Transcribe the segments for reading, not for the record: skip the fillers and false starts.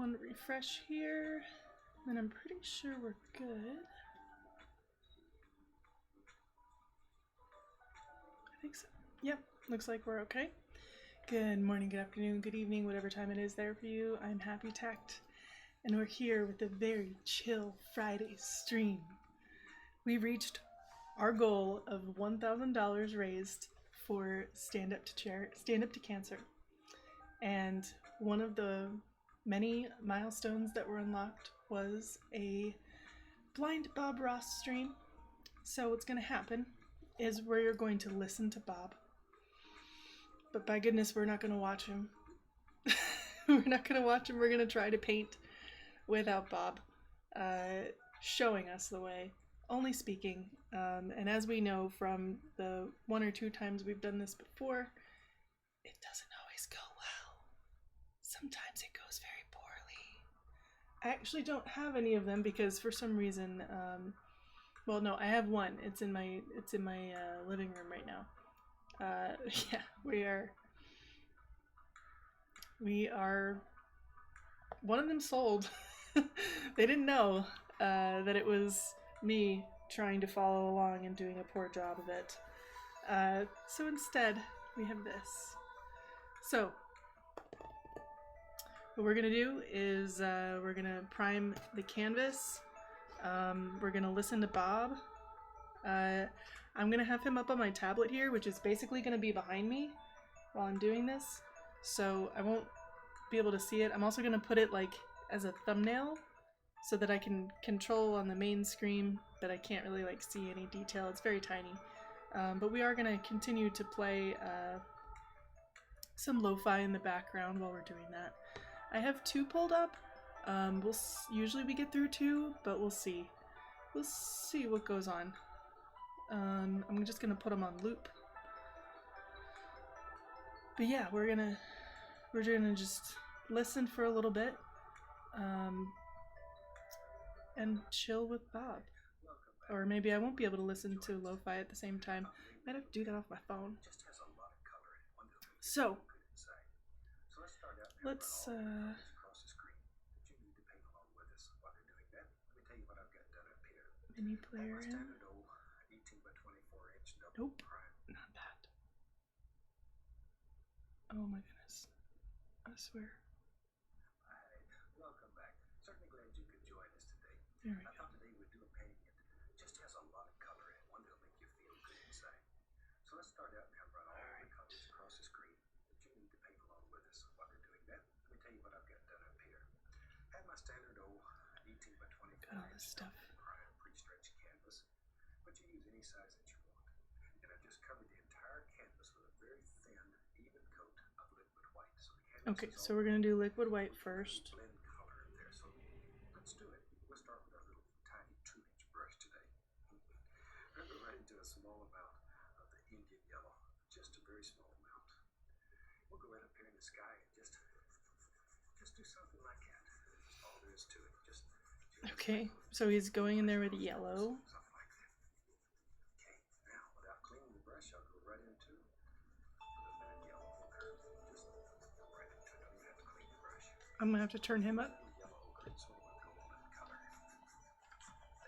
one refresh here, and I'm pretty sure we're good. I think so. Yep, looks like we're okay. Good morning, good afternoon, good evening, whatever time it is there for you. I'm Happy Tact, and we're here with a very chill Friday stream. We reached our goal of $1,000 raised for Stand Up to Cancer, and one of the many milestones that were unlocked was a blind Bob Ross stream. So what's going to happen is we're going to listen to Bob, but by goodness, we're not going to watch him. We're not going to watch him. We're going to try to paint without Bob showing us the way, only speaking. And as we know from the one or two times we've done this before, it doesn't always go well. Sometimes it goes very poorly. I actually don't have any of them because for some reason, well, no, I have one. It's in my living room right now. Yeah, we are. One of them sold. They didn't know that it was me trying to follow along and doing a poor job of it. So instead, we have this. So what we're gonna do is we're gonna prime the canvas. We're gonna listen to Bob. I'm gonna have him up on my tablet here, which is basically gonna be behind me while I'm doing this, so I won't be able to see it. I'm also gonna put it like as a thumbnail so that I can control on the main screen, but I can't really like see any detail. It's very tiny. But we are gonna continue to play some lo-fi in the background while we're doing that. I have two pulled up. Usually we get through two, but we'll see. We'll see what goes on. I'm just gonna put them on loop. But yeah, we're gonna just listen for a little bit, and chill with Bob. Or maybe I won't be able to listen to lo-fi at the same time. Might have to do that off my phone. So let's mini player in. Nope, not that. Oh my goodness. I swear. Welcome back. Certainly glad you could join us today. There we I go. thought today we'd do a painting. It just has a lot of color and one that'll make you feel good inside. So let's start out and have run all the colors across the screen. But you need to paint along with us while we're doing that. Let me tell you what I've got done up here. I have my standard old 18 by 24 Got all this stuff. pre-stretched canvas, but you use any size that you want. And I've just covered the entire canvas with a very thin, even coat of liquid white. So the canvas Okay, so we're gonna do liquid white first. blend color in there. So let's do it. We'll start with our little tiny 2-inch brush today. We're going to go right into a small amount of the Indian yellow, just a very small amount. We'll go right up here in the sky and just do something like that. That's all there is to it. Just Okay, so he's going in there with yellow. something like that. Okay, now without cleaning the brush, I'll go right into a little bit of yellow there. Just go right into it. Don't even have to clean the brush. I'm gonna have to turn him up. Yellow ochre, sort of a golden color.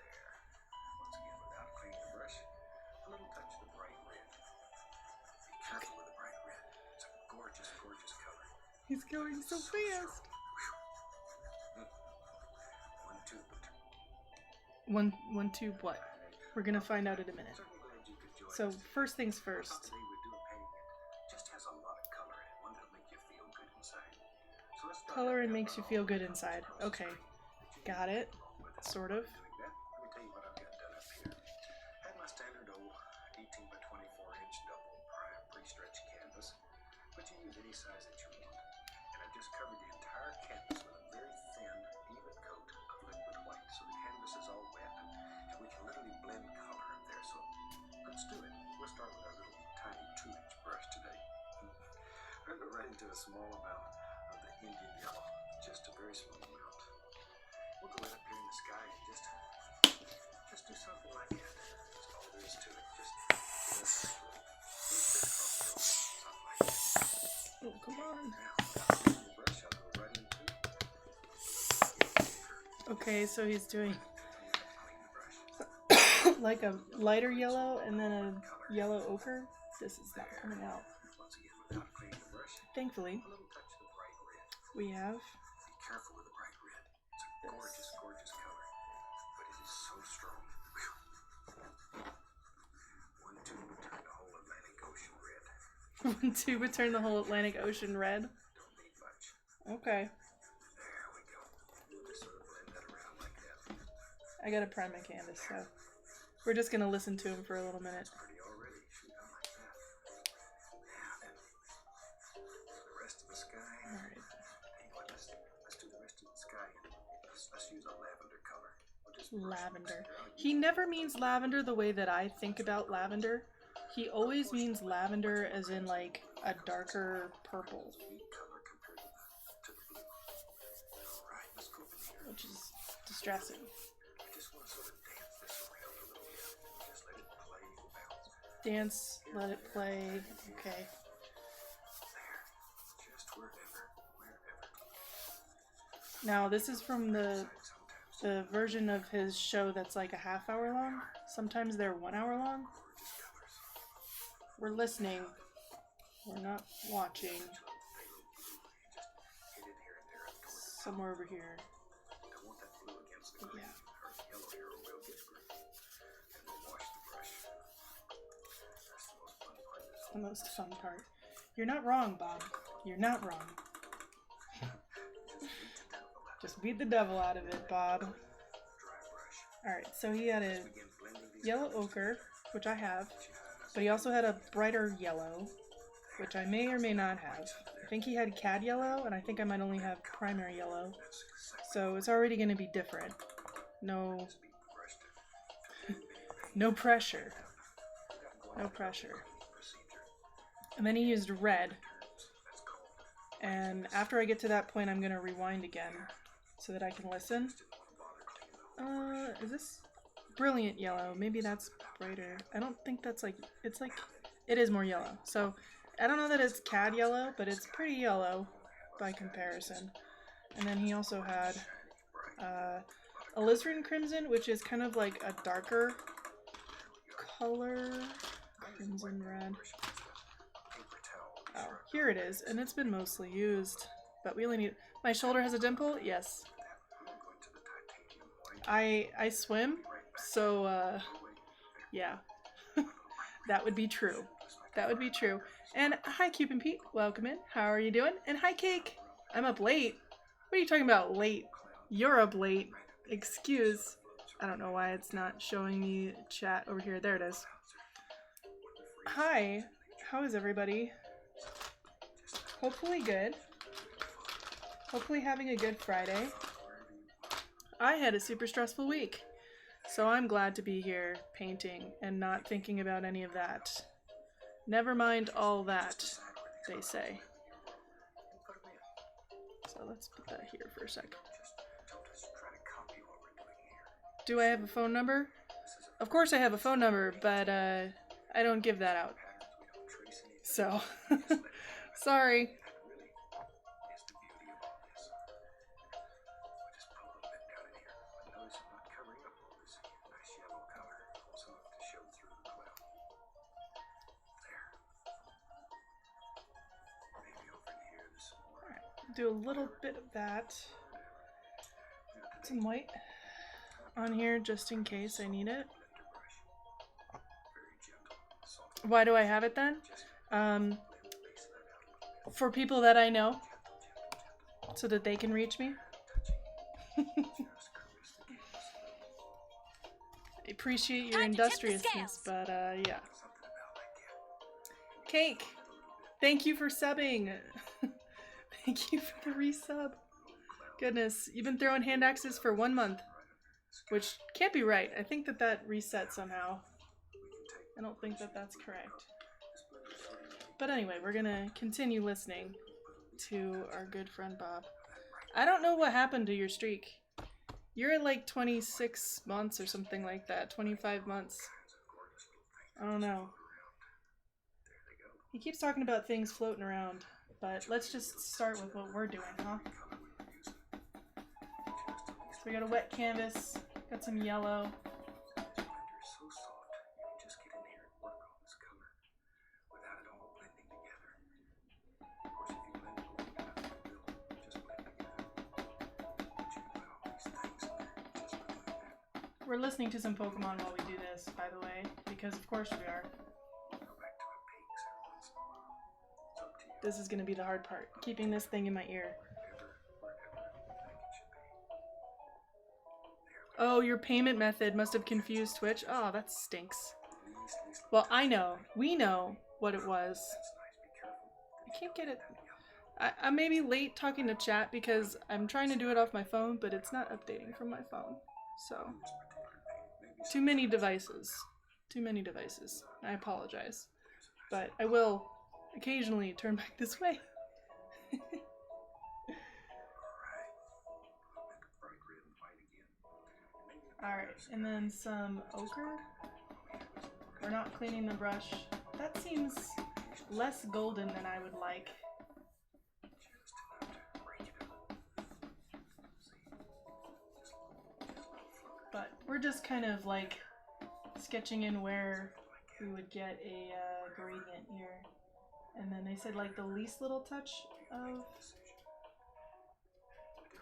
There. Once again, without cleaning the brush, a little touch of bright red. Be careful with the bright red. It's a gorgeous, gorgeous color. He's going so fast. One tube. One tube what? We're gonna find out in a minute. Certainly glad you could join So us. first things I thought first. today we'd do a painting that just has a lot of color and one that'll make you feel good inside. So let's start Color out and now makes you by feel all good the colors inside. across the Okay, screen that you got need to it. paint along with us. Sort of. Doing that, let me tell you what I've got done up here. I have my standard old 18 by 24-inch double prime pre-stretched canvas, but you use any size that you want. And I've just covered the entire canvas with a very thin, even coat of liquid white, so the canvas is all wet, and we can literally blend color in there. So let's do it. We'll start with our little tiny 2-inch brush today. We're going to go right into a small amount of the Indian yellow, just a very small amount. We'll go right up here in the sky and just do something like that. That's all there is to it. Just something like that. Oh, come on. Now, without cleaning the brush, I'll go right into Okay, so he's doing like a lighter yellow and then a yellow ochre. This is not coming out. Once again, without cleaning the brush, Thankfully, a little touch of the bright red. we have Be careful with the bright red. It's a gorgeous, gorgeous color, but it is so strong. Whew. 1 tube would turn the whole Atlantic Ocean red. 1 tube would turn the whole Atlantic Ocean red. Don't need much. Okay. There we go. We'll just sort of blend that around like that. I gotta prime my canvas, so we're just gonna listen to him for a little minute. Pretty already. Shoot, I like that. Now then, for the rest of the sky. Alright. Hey, what? Let's do the rest of the sky. Let's use a lavender color. We'll just brush Lavender. mix it around. He never means lavender the way that I think about lavender. He always means lavender as in like a darker purple, Neat color compared to the blue. All right, let's go over here. which is distressing. I just want to sort of dance this around a little bit. Just let it play and bounce. Dance, let it play. Okay. There. Just wherever. Now this is from the Sometimes version of his show that's like a half hour long. Sometimes they're 1 hour long. gorgeous colors. We're listening. We're not watching. Hit it here and there up toward the top. Somewhere over here. Don't want that blue against the green. Yeah. Or the yellow here will get green. And we'll wash the brush. That's the most fun part of this. The most fun part. You're not wrong, Bob. You're not wrong. Just beat the devil out of it, Bob. Dry brush. Alright, so he had a Begin blending these yellow ochre, which I have, but he also had a brighter yellow, which I may or may not have. I think he had cad yellow, and I think I might only have primary yellow. So it's already going to be different. No, no pressure. No pressure. And then he used red. And after I get to that point, I'm going to rewind again so that I can listen. Is this brilliant yellow? Maybe that's brighter. I don't think that's like, it's like, it is more yellow. So I don't know that it's cad yellow, but it's pretty yellow by comparison. And then he also had alizarin crimson, which is kind of like a darker color. Crimson red. Oh, here it is, and it's been mostly used. But we only need. My shoulder has a dimple? Yes. I swim, so yeah. That would be true. That would be true. And hi, Cupid Pete. Welcome in. How are you doing? And hi, Cake. I'm up late. What are you talking about, late? You're up late. Excuse. I don't know why it's not showing me chat over here. There it is. Hi. How is everybody? Hopefully good. Hopefully having a good Friday. I had a super stressful week, so I'm glad to be here painting and not thinking about any of that. Never mind all that, they say. So let's put that here for a sec. Do I have a phone number? Of course I have a phone number, but I don't give that out. So, sorry. Do a little bit of that. Some white on here just in case I need it. Why do I have it then? For people that I know, so that they can reach me. I appreciate your industriousness, but yeah. Cake, thank you for subbing. Thank you for the resub. Goodness, you've been throwing hand axes for 1 month, which can't be right. I think that that reset somehow. I don't think that that's correct. But anyway, we're gonna continue listening to our good friend Bob. I don't know what happened to your streak. You're at like 26 months or something like that, 25 months. I don't know. He keeps talking about things floating around. But let's just start with what we're doing, huh? So we got a wet canvas, got some yellow. This blender is so soft, you can just get in here and work on this color without it all blending together. Of course, if you blend it over enough, it will just blend together. But you can put all these things in there just for doing that. We're listening to some Pokemon while we do this, by the way, because of course we are. Go back to a peaks every once in a while. It's up to you. This is going to be the hard part, keeping this thing in my ear. Wherever you think it should be. Oh, your payment method must have confused Twitch. Oh, that stinks. Least Well, I know. We know what it was. that's nice. Be careful. I can't get it. I may be late talking to chat because I'm trying to do it off my phone, but it's not updating from my phone. So, This particular thing. Maybe too many devices. Too many devices. I apologize. But I will occasionally turn back this way. bright red and white again. Alright, and then some ochre. We're not cleaning the brush. That seems less golden than I would like. Just enough to break it up. See? Just little flutters. But we're just kind of like sketching in where we would get a gradient here. And then they said like the least little touch of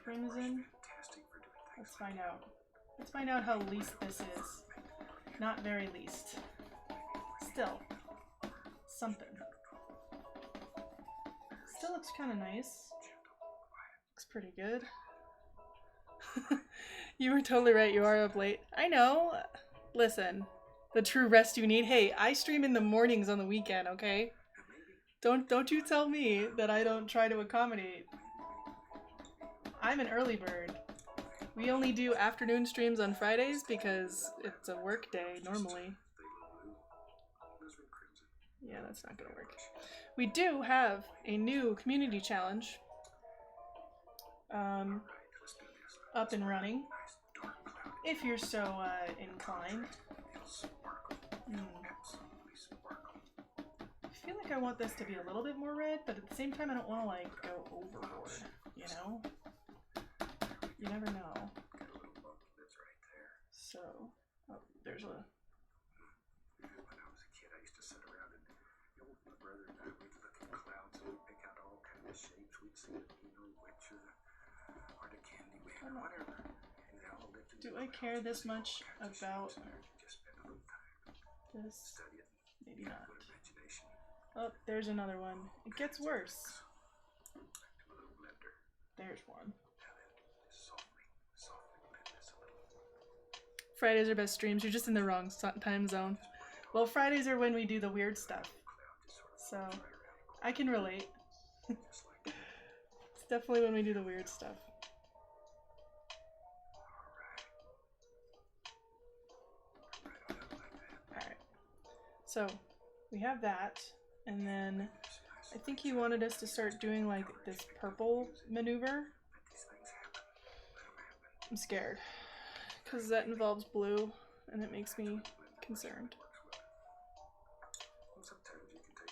crimson. Fantastic for doing things. Let's find out. Let's find out how least this is. Not very least. Still, something. Still looks kind of nice. Looks pretty good. You were totally right. You are up late. I know. Listen, the true rest you need. Hey, I stream in the mornings on the weekend. Okay. Don't you tell me that I don't try to accommodate. I'm an early bird. We only do afternoon streams on Fridays because it's a work day normally. Yeah, that's not gonna work. We do have a new community challenge up and running, if you're so inclined. I feel like I want this to be a little bit more red, but at the same time I don't want to like go overboard, you know? You never know. So, oh, there's a... When I was a kid, I used to sit around and my brother and I would look at clouds and we'd pick out all kinds of shapes. We'd see it, which or the candy man or whatever. And they all lived in Do I care this much about just spend a little time this? study it. Maybe not. Good imagination. Oh, there's another one. It gets worse. To a little blender. There's one. And then just softly blend this a little. Fridays are best streams. You're just in the wrong time zone. Well, Fridays are when we do the weird stuff. So, I can relate. It's definitely when we do the weird stuff. Alright. So, we have that. And then, I think he wanted us to start doing like this purple maneuver. I'm scared. Because that involves blue, and it makes me concerned. Sometimes you can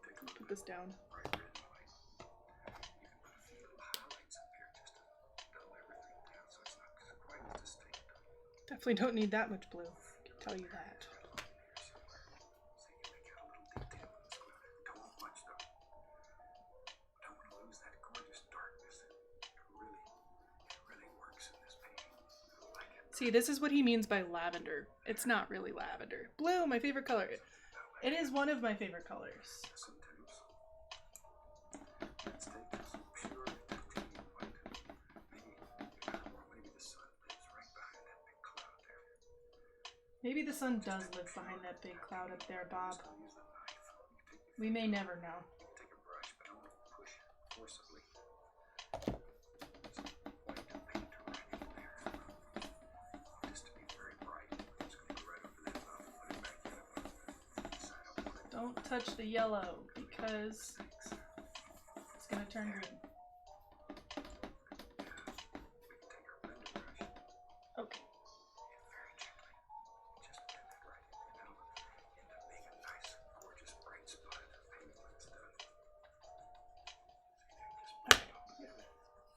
take a Put this down. bright red and white. You can put a few little highlights up here just to dull everything down so it's not quite as distinct. Definitely don't need that much blue. I can tell you that. So you make out a little detail in this cloud. Don't want much though. Don't want to lose that gorgeous darkness. It really works in this painting. I like it. See, this is what he means by lavender. It's not really lavender. Blue, my favorite color. It is one of my favorite colors. Sometimes. Let's take this pure titanium white. Maybe the sun lives right behind that big cloud there. Maybe the sun does live behind that big cloud up there, Bob. Just use the knife. You can We may never know. take a brush, but don't push forcibly. Some white paint right in there. Just to be very bright. I'm just going to go right over that mouth and put it back in. Side up on it. Don't touch the yellow because it's gonna turn green. We can take our blender brush Okay. and very gently just blend that right in, and that'll end up being a nice, gorgeous, bright spot in the paint when it's done. See there, just blend it all together.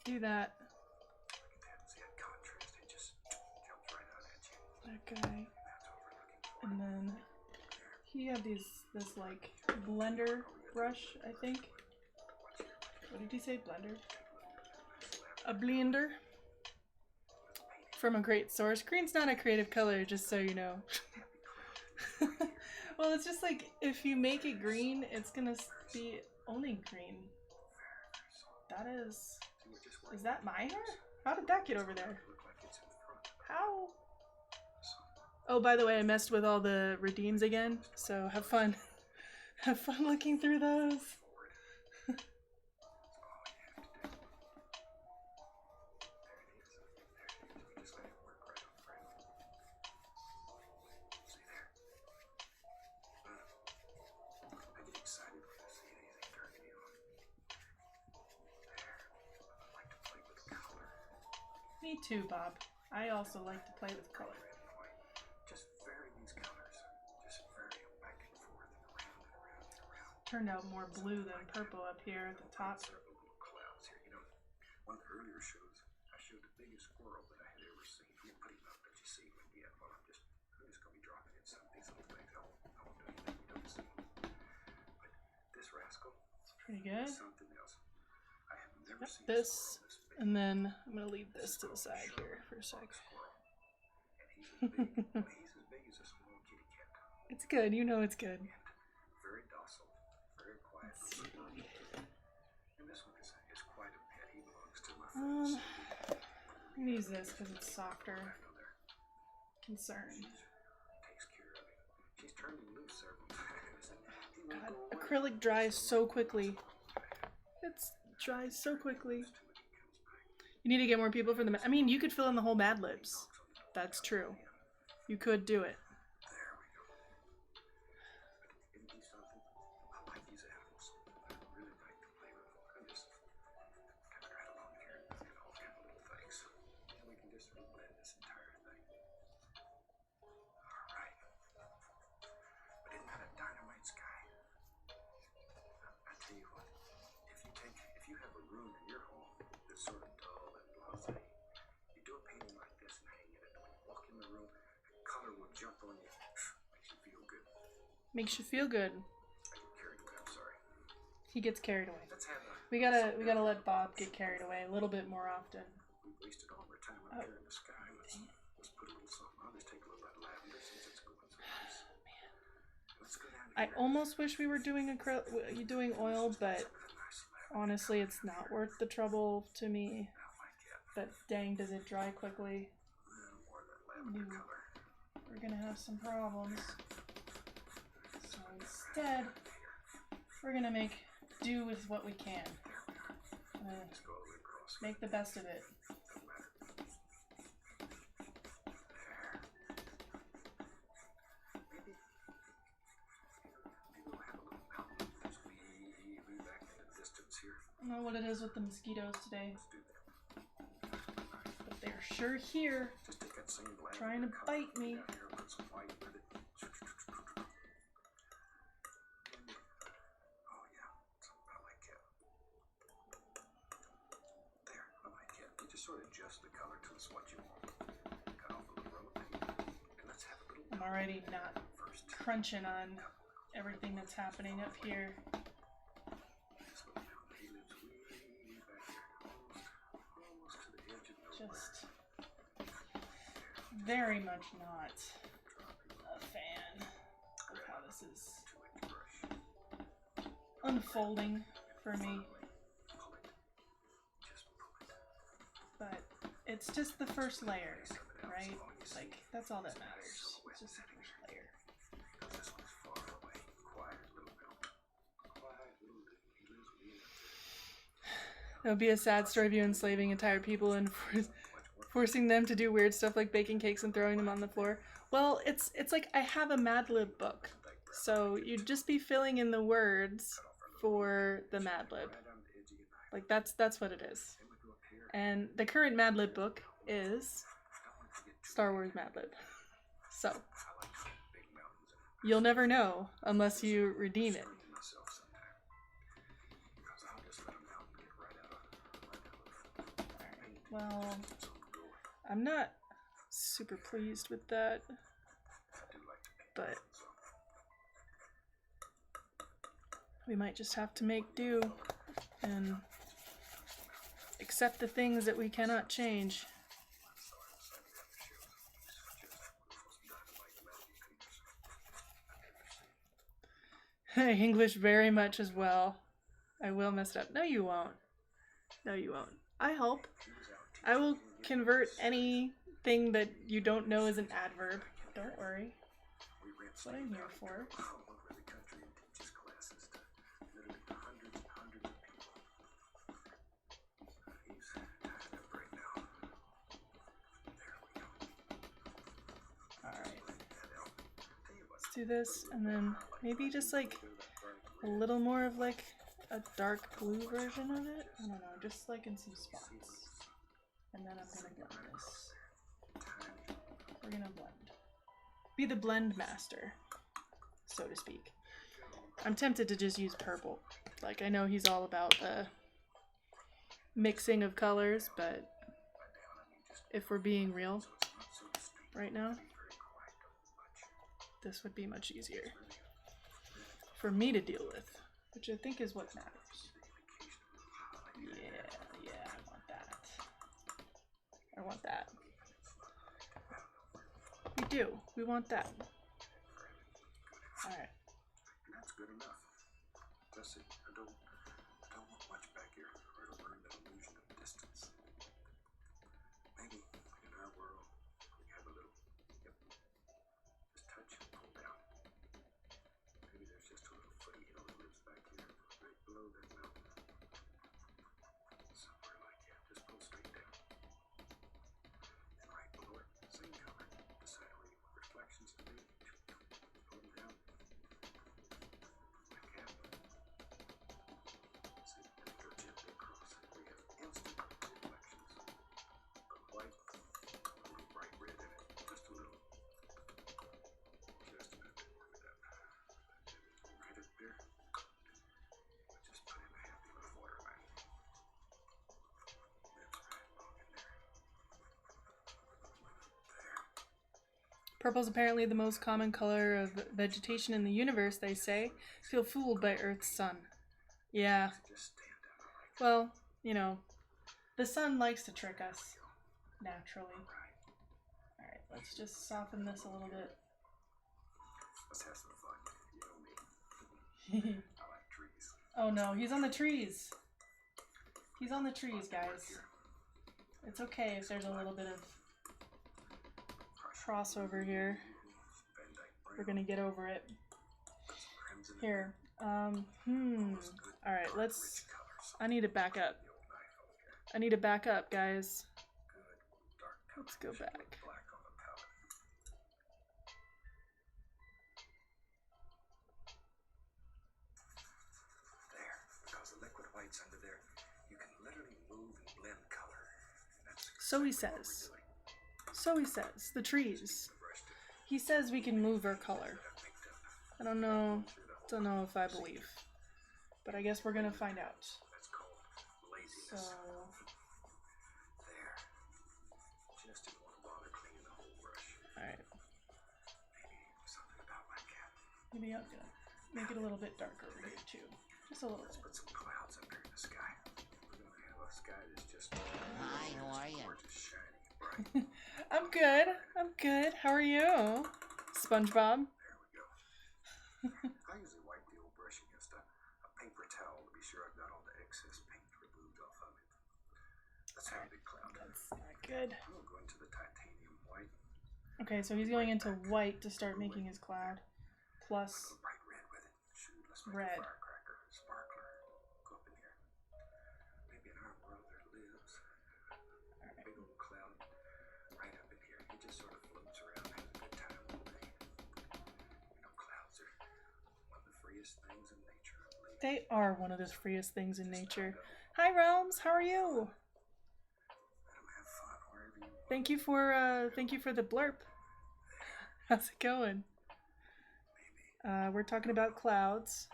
Do that. Look at that. See that that guy. And then he had this like blender brush, I think. What did he say? Blender? A blender from a great source. Green's not a creative color, just so you know. Well, it's just like if you make it green, it's gonna be only green. That is that my hair? How did that get over there? How? Oh, by the way, I messed with all the redeems again, so have fun. Have fun looking through those. Me too, Bob. I also like to play with color. Just vary these colors. Just vary them back and forth and around and around and around. Turned out more blue than purple up here at the top. Clouds here. You know, one of the earlier shows, I showed the biggest squirrel that I had ever seen. I didn't put him up, but you see him again. Well, I'm just gonna be dropping in some of these little things. I won't do anything you don't see. But this rascal, It's pretty good. something else. I have never seen This, a squirrel this big. and then I'm gonna leave this to the side here for a sec. And he's as big as a small kitty cat. It's good, you know it's good. Very docile, very quiet. And this one is quite a pet. He belongs to my friend. I'm gonna use this because it's softer. Concern. Takes care of him. She's turned him loose several times. God, acrylic dries so quickly. It dries so quickly. You need to get more people for the. I mean, you could fill in the whole Mad Libs. That's true. You could do it. There we go. Isn't he something? I like these animals. I really like to play with them. I'm just kind of right along here and look at all kind of little things. And we can just blend this entire thing. All right. But isn't that a dynamite sky? I tell you what. If you have a room in your home that's sort of dull and blasé, you do a painting like this and hang it. When you walk in the room, the color will jump on you. Makes you feel good. Makes you feel good. I get carried away. I'm sorry. He gets carried away. Let's have a. We gotta let Bob get carried away a little bit more often. We wasted all our time up here in the sky. Let's put a little something. I'll just take a little bit of lavender since it's going so nice. Let's go down I here. almost wish we were doing doing oil, but honestly, it's not worth the trouble to me. But dang, does it dry quickly? More of that lavender No. color. We're gonna have some problems. So instead, we're gonna make do with what we can. Let's go all the way across. Make the best of it. Don't matter. There. Maybe we'll have a little mountain just way back in the distance here. I don't know what it is with the mosquitoes today, Let's do that. but they're sure here. Just take that same lavender Trying to color, bite put it me. down here, put some white with it. Oh yeah, I like that. There, I like that. You just sort of adjust the color to what you want. Cut off a little row of paint. And let's have a little I'm already not first. crunching on everything that's happening up here. This little mountain, he lives way back there, almost to the edge of nowhere. Just very much not a fan of how this is Two-inch brush. unfolding for me. Pull it. Just pull it. But it's just the first layer, right? Like, that's all that matters. It's just the first layer. Because this one's far away. Quiet little mountain. Quiet little dude. He lives way up there. It would be a sad story of you enslaving entire people and forcing them to do weird stuff like baking cakes and throwing them on the floor. Well, it's like I have a Mad Lib book, so you'd just be filling in the words for the Mad Lib. Right on the edge of your knife. Like that's what it is. Then we go up here. And the current Mad Lib book is I don't want to get too Star Wars Mad Lib. So I like big mountains and you'll never know unless you redeem it. strengthen myself sometime. Because I'll just let a mountain get right out of the Well, so I'm going. I'm not super pleased with that, but we might just have to make do and accept the things that we cannot change. English very much as well. I will mess it up. No, you won't. No, you won't. I hope. I will convert anything that you don't know as an adverb. Don't worry. That's what I'm here for. Alright. Let's do this, and then maybe just like a little more of like a dark blue version of it. I don't know, just like in some spots. And then I'm gonna blend this. We're gonna blend. Be the blend master, so to speak. I'm tempted to just use purple. Like, I know he's all about the mixing of colors, but if we're being real right now, this would be much easier for me to deal with, which I think is what matters. Yeah, I want that. I want that. We do. We want that. Alright. That's good enough. That's it. I don't want much back here, or to learn that illusion of distance. Maybe in our world we have a little, just touch and pull down. Maybe there's just a little footy hill that lives back here, right below that mountain. Somewhere like that. Just pull straight down. And right below it, same color. Decide where you want reflections to be. Pull them down. Like that. See, and go gently across. We have instant reflections. But white, a little bright red in it. Just a little. Just a bit more of that. Right up there. Just put in a happy little waterline. That's right along in there. There. Purple's apparently the most common color of vegetation in the universe, they say. Feel fooled by Earth's sun. Yeah. Just stand down like Well, you know, the sun likes to trick us, naturally. Alright, let's just soften this a little bit. Let's have some fun. You know me. I like trees. Oh no, he's on the trees. He's on the trees, guys. It's okay if there's a little bit of crossover here. Van Dyke brown. We're gonna get over it. Put some crimson in Here. those good Alright, dark, let's... rich colors. I need to back up. The old knife over here. I need to back up, guys. Good dark Let's color. go Should look back. black on the palette. There, because the liquid white's under there, you can literally move and blend color. That's So he exactly what says. we're doing. So he says. The trees. The brush to He says we can move our color. that picked up. I don't know. Through the whole Don't know if I believe. But I guess we're gonna find out. That's called So... laziness. There. Just didn't want to bother cleaning the whole brush. Alright. Maybe something about like that. Maybe I'm gonna make it a little bit darker over here, too. Just a little Let's bit. put some clouds up there in the sky. We're gonna have a sky that's just Hi, how are you? gorgeous, shiny, bright. I'm good. I'm good. How are you? SpongeBob. There we go. I usually wipe the old brush against a paper towel to be sure I've got all the excess paint removed off of it. Let's have a big cloud. That's not good. I'm gonna go into the titanium white. Okay, so he's going into white to start making his cloud. A Plus, little bright red with it. Shoot, let's make Red. a firecracker, sparkler. Go up in here. Maybe in our world there lives a big old cloud right up in here. He just sort of floats around, has a good time all day. You know, clouds are one of the freest things in nature, I believe. they are one of the freest things in nature. Hi, Realms. How are you? Let 'em have fun wherever you want. Thank you for the blurb. How's it going? Maybe. We're talking about clouds,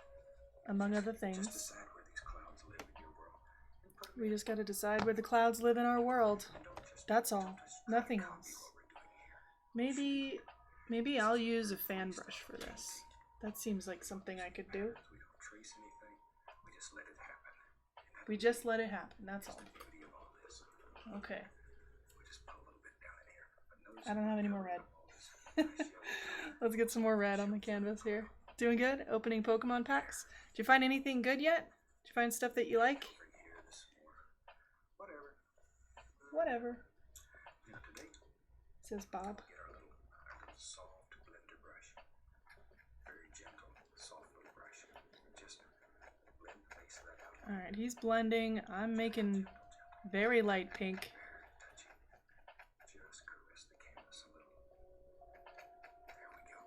among other Just things. decide where these clouds live in your world. And put 'em We in. just gotta decide where the clouds live in our world. And don't just That's all. try to Nothing copy else. what we're doing here. Maybe I'll use a fan brush for this. That seems like something I could do. We don't trace anything. We just let it happen. We just let it happen, that's all. The beauty of all this. Okay. We just put a little bit down in here. But notice I don't have any more red. all this nice yellow. Let's get some more red on the canvas here. Doing good? Opening Pokemon packs? Did you find anything good yet? Did you find stuff that you like? Bring here this more. Whatever. Whatever, You know, today says Bob. get our little soft blender brush. Very gentle, soft little brush. Just blend the base of that out. Alright, he's blending. I'm making very light pink. Touchy. Just caress the canvas a little. There we go.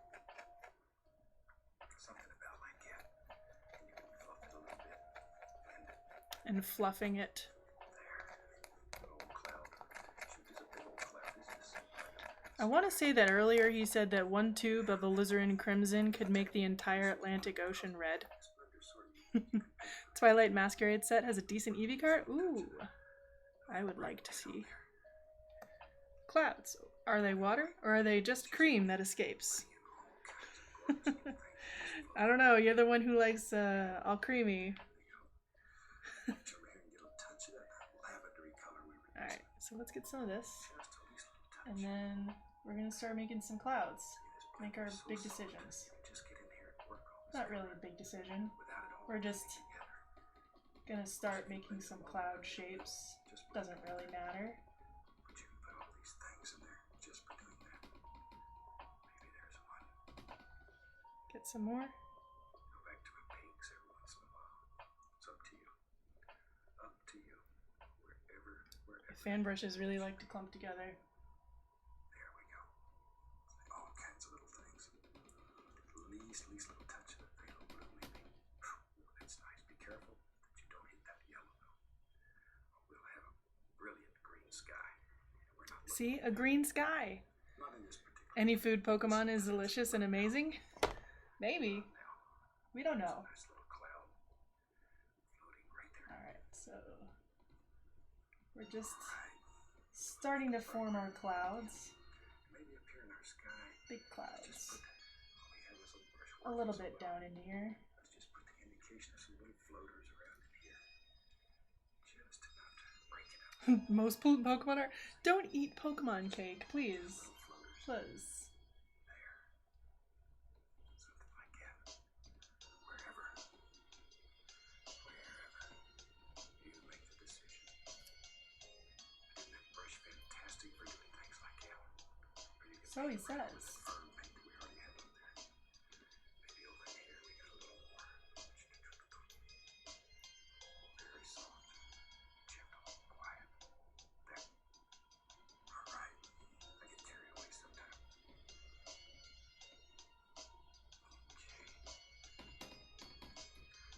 Something about like that. And you can fluff it a little bit. Blend it. And fluffing it. There. Old cloud. Shoot, there's a big old cloud. This is I want to say that earlier he said that one tube of alizarin crimson could make the entire Atlantic Ocean red. Twilight Masquerade set has a decent Eevee card? Ooh, I would like to see. Clouds. Are they water or are they just cream that escapes? I don't know. You're the one who likes all creamy. Reach over here and get a touch of that lavendery color we were Alright, so let's get some of this. just a least little touch. And then we're going to start making some clouds. This Make our so big soft. decisions. Just get in here and work on this Not really a big decision. without it all We're just together. gonna start making some cloud shapes. Just Doesn't really matter. But you can put all these things in there just for doing that. Maybe there's one. Get some more. Go back to a pinks every once in a while. It's up to you. Up to you. Wherever. Fan brushes really like to clump together. There we go. All kinds of little things. Least little touch of the pale blue maybe. Whew, that's nice. Be careful that you don't hit that yellow though. Or we'll have a brilliant green sky. And we're not See? A green sky! not in this particular Any food Pokemon is delicious and amazing? Maybe. now. We don't know. Nice little cloud floating right there. Alright, so we're just starting to form our clouds. Maybe up here in our sky. Big Just clouds. put all we have is a brush. A little bit down in here. Let's just put the indication of some little floaters around in here. Just enough to break it up. Most Pokemon are. Don't eat Pokemon cake, please. Little floaters. Please. There. Something like that. Wherever. You make the decision. Isn't that brush fantastic for doing things like that? Or you can So he paint right over says. the fern paint that we already have up there. Maybe over here we got a little more. Very soft. Gentle. Quiet. There. Alright. I get carried away sometimes. Okay.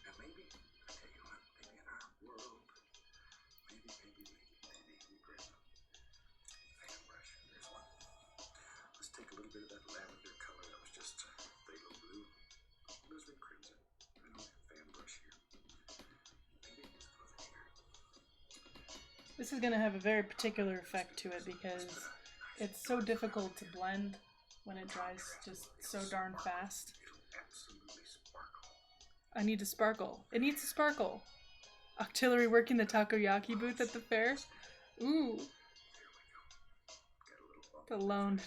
Now maybe, I tell you what, maybe in our world, maybe we grab a fan brush. There's one. Let's take a little bit of that lavender color that was just phthalo blue, alizarin crimson, even on that fan brush here. Maybe just put it here. This is gonna have a very particular effect to it because it's so difficult to blend when it dries just so darn fast. It'll absolutely sparkle. I need to sparkle. It needs to sparkle. Octillery working the takoyaki booth at the fair. Ooh, There we go. Got a little bump.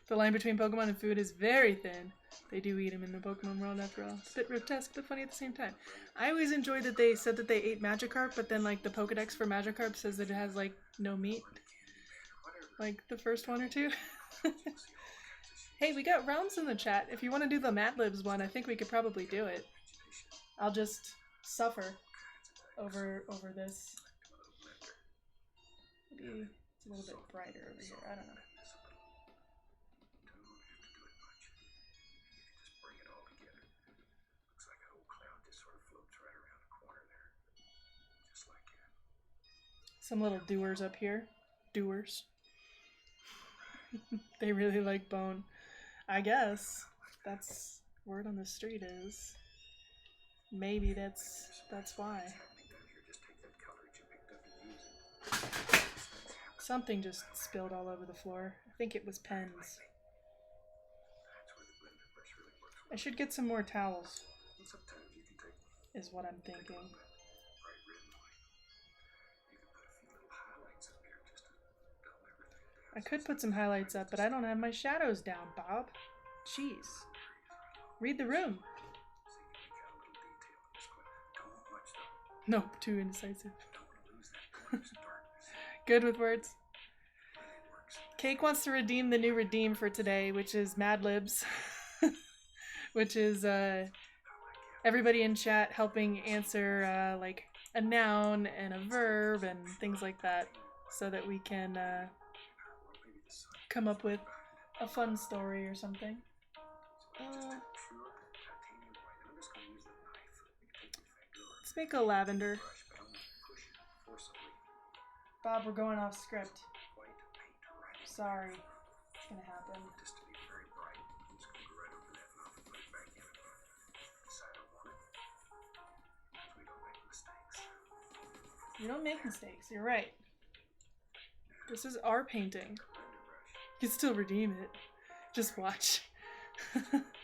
the line between Pokemon and food is very thin. They do eat them in the Pokemon world after all. It's a bit grotesque but funny at the same time. I always enjoyed that they said that they ate Magikarp, but then like the Pokedex for Magikarp says that it has like no meat. Like the first one or two. Hey, we got Realms in the chat. If you want to do the Mad Libs one, I think we could probably do it. I'll just suffer over this. Maybe it's a little bit brighter over here. I don't know. Don't have to do it much. You can just bring it all together. Looks like a whole cloud just sort of floats right around the corner there. Just like that. Some little doers up here. Doers. They really like bone. I guess that's word on the street is. Maybe that's why. Happening down here. Just take that color that you picked up and use it. Something just spilled all over the floor. I think it was pens. I should get some more towels, And sometimes you can take is what I'm take thinking. on that bright red and white. You can put a few little highlights up here just to dumb everything down. I could put some highlights up, but I don't have my shadows down, Bob. Jeez. Read the room. See, you got a little detail in this one. Don't want much though. Nope, too indecisive. Don't want to lose that glimpse of darkness. Good with words. It works. Cake wants to redeem the new redeem for today, which is Mad Libs. Which is everybody in chat helping answer like a noun and a verb and things like that, so that we can come up with a fun story or something. Let's make a lavender. Bob, we're going off script. Sorry, it's gonna happen. Just to be very bright. I'm just gonna go right over that and I'll put it back in. Decide I want it. So we don't make mistakes. You don't make mistakes, you're right. This is our painting. Render brush. You can still redeem it. Just watch. Gorgeous bright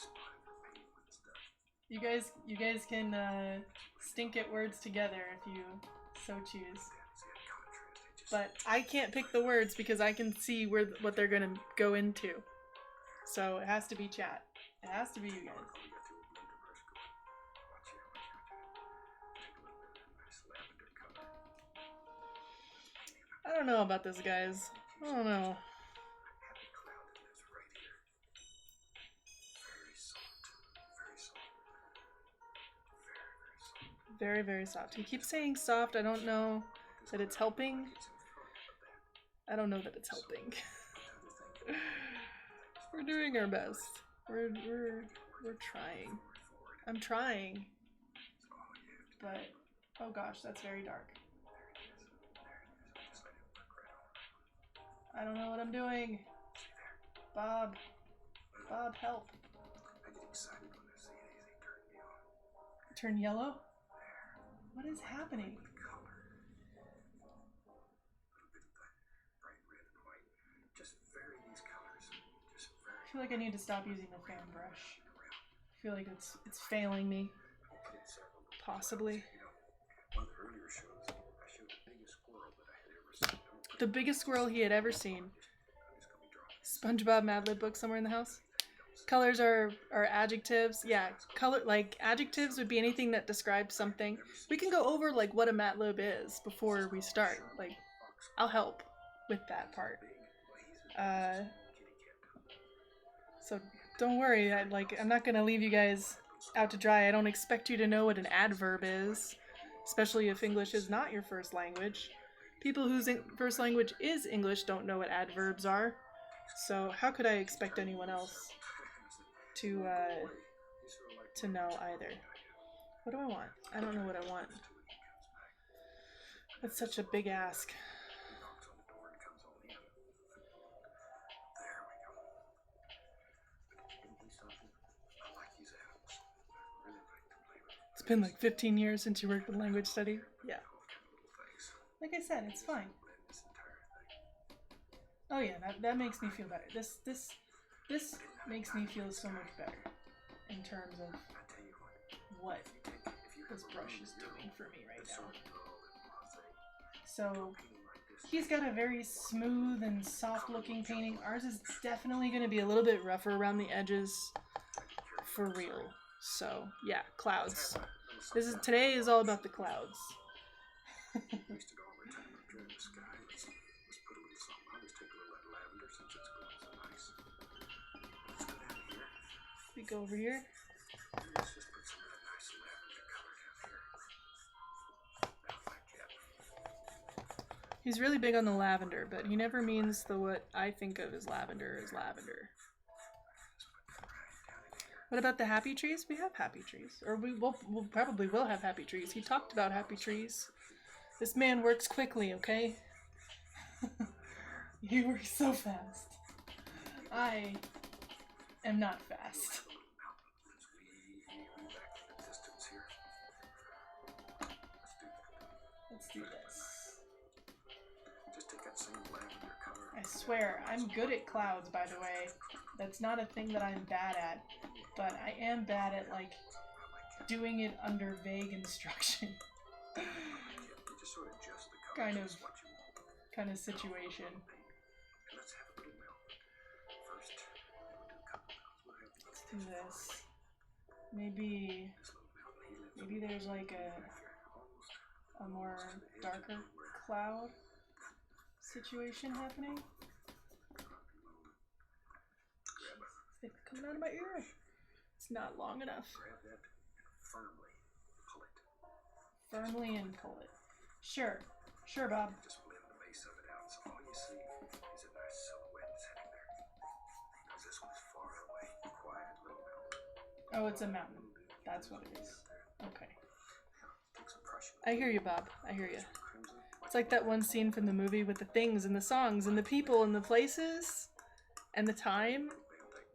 spot for painting when it's done. You guys can stink at words together if you so choose. See that contrast? It just But I can't pick the words because I can see what they're gonna go into. So it has to be chat. It has to be you guys. Oh, you got the old blender brush going. Watch here, watch here. Take a little bit of that nice lavender color. I don't know about this, guys. I don't know. Happy cloudedness right here. Very soft. Very soft. Very, very soft. Very, very soft. He keeps saying soft. I don't know that it's helping. I don't know that it's helping. We're doing our best. We're trying. I'm trying. But oh gosh, that's very dark. I don't know what I'm doing. Bob. Bob, help. I get excited when I see anything turn yellow. Turn yellow? What is happening? The color. A little bit of the bright red and white. Just vary these colors. Just vary. I feel like I need to stop using the fan brush. I feel like it's failing me. I'll put in several. Possibly. You know, one of the earlier shows, I showed the biggest squirrel that I had ever seen. Don't put The biggest squirrel he had ever seen. I'm just gonna be drawing. SpongeBob Mad Lib book somewhere in the house. Colors are adjectives. Yeah, color, like adjectives would be anything that describes something. We can go over like what a Mad Lib is before we start. Like, I'll help with that part. So don't worry. I'm not gonna leave you guys out to dry. I don't expect you to know what an adverb is, especially if English is not your first language. People whose first language is English don't know what adverbs are. So how could I expect anyone else to know either? What do I want? I don't know what I want. That's such a big ask. He knocks on the door and comes on in. There we go. Isn't he something? I like these animals. I really like to play with them. It's been like 15 years since you worked with language study. Yeah. All kind of little things. Like I said, it's fine. Blend this entire thing. Oh yeah, that makes me feel better. This makes me feel so much better in terms of I tell you what. what If you this have a brush room, is you know, doing for me right that's now. sort of dull and blasé. So Painting like this, he's got a very smooth and soft looking painting. Ours is definitely going to be a little bit rougher around the edges for real. So yeah, clouds. Today is all about the clouds. wasted all my time up here in the sky. Let's put a little something. I'll just take a little of that lavender since it's glowing so nice. Let's go down here. We go over here. Let's just put some of that nice lavender color down here. Now like that. He's really big on the lavender, but he never means what I think of as lavender is lavender. What about the happy trees? We have happy trees. Or we'll probably will have happy trees. He talked about happy trees. This man works quickly, okay? He works so fast. I am not fast. Let's do that. Let's do this. Just take that same lavender color. I swear, I'm good at clouds, by the way. That's not a thing that I'm bad at, but I am bad at, like, doing it under vague instruction. kind of situation. Let's do this. Maybe there's like a more darker cloud situation happening. It's coming out of my ear. It's not long enough. Firmly and pull it. Sure, Bob. Just blend the base of it out, so all you see is a nice silhouette sitting there. Because this one's far away, quiet little mountain. Oh, it's a mountain. That's what it is. Okay. I hear you, Bob. I hear you. It's like that one scene from the movie with the things and the songs and the people and the places and the time.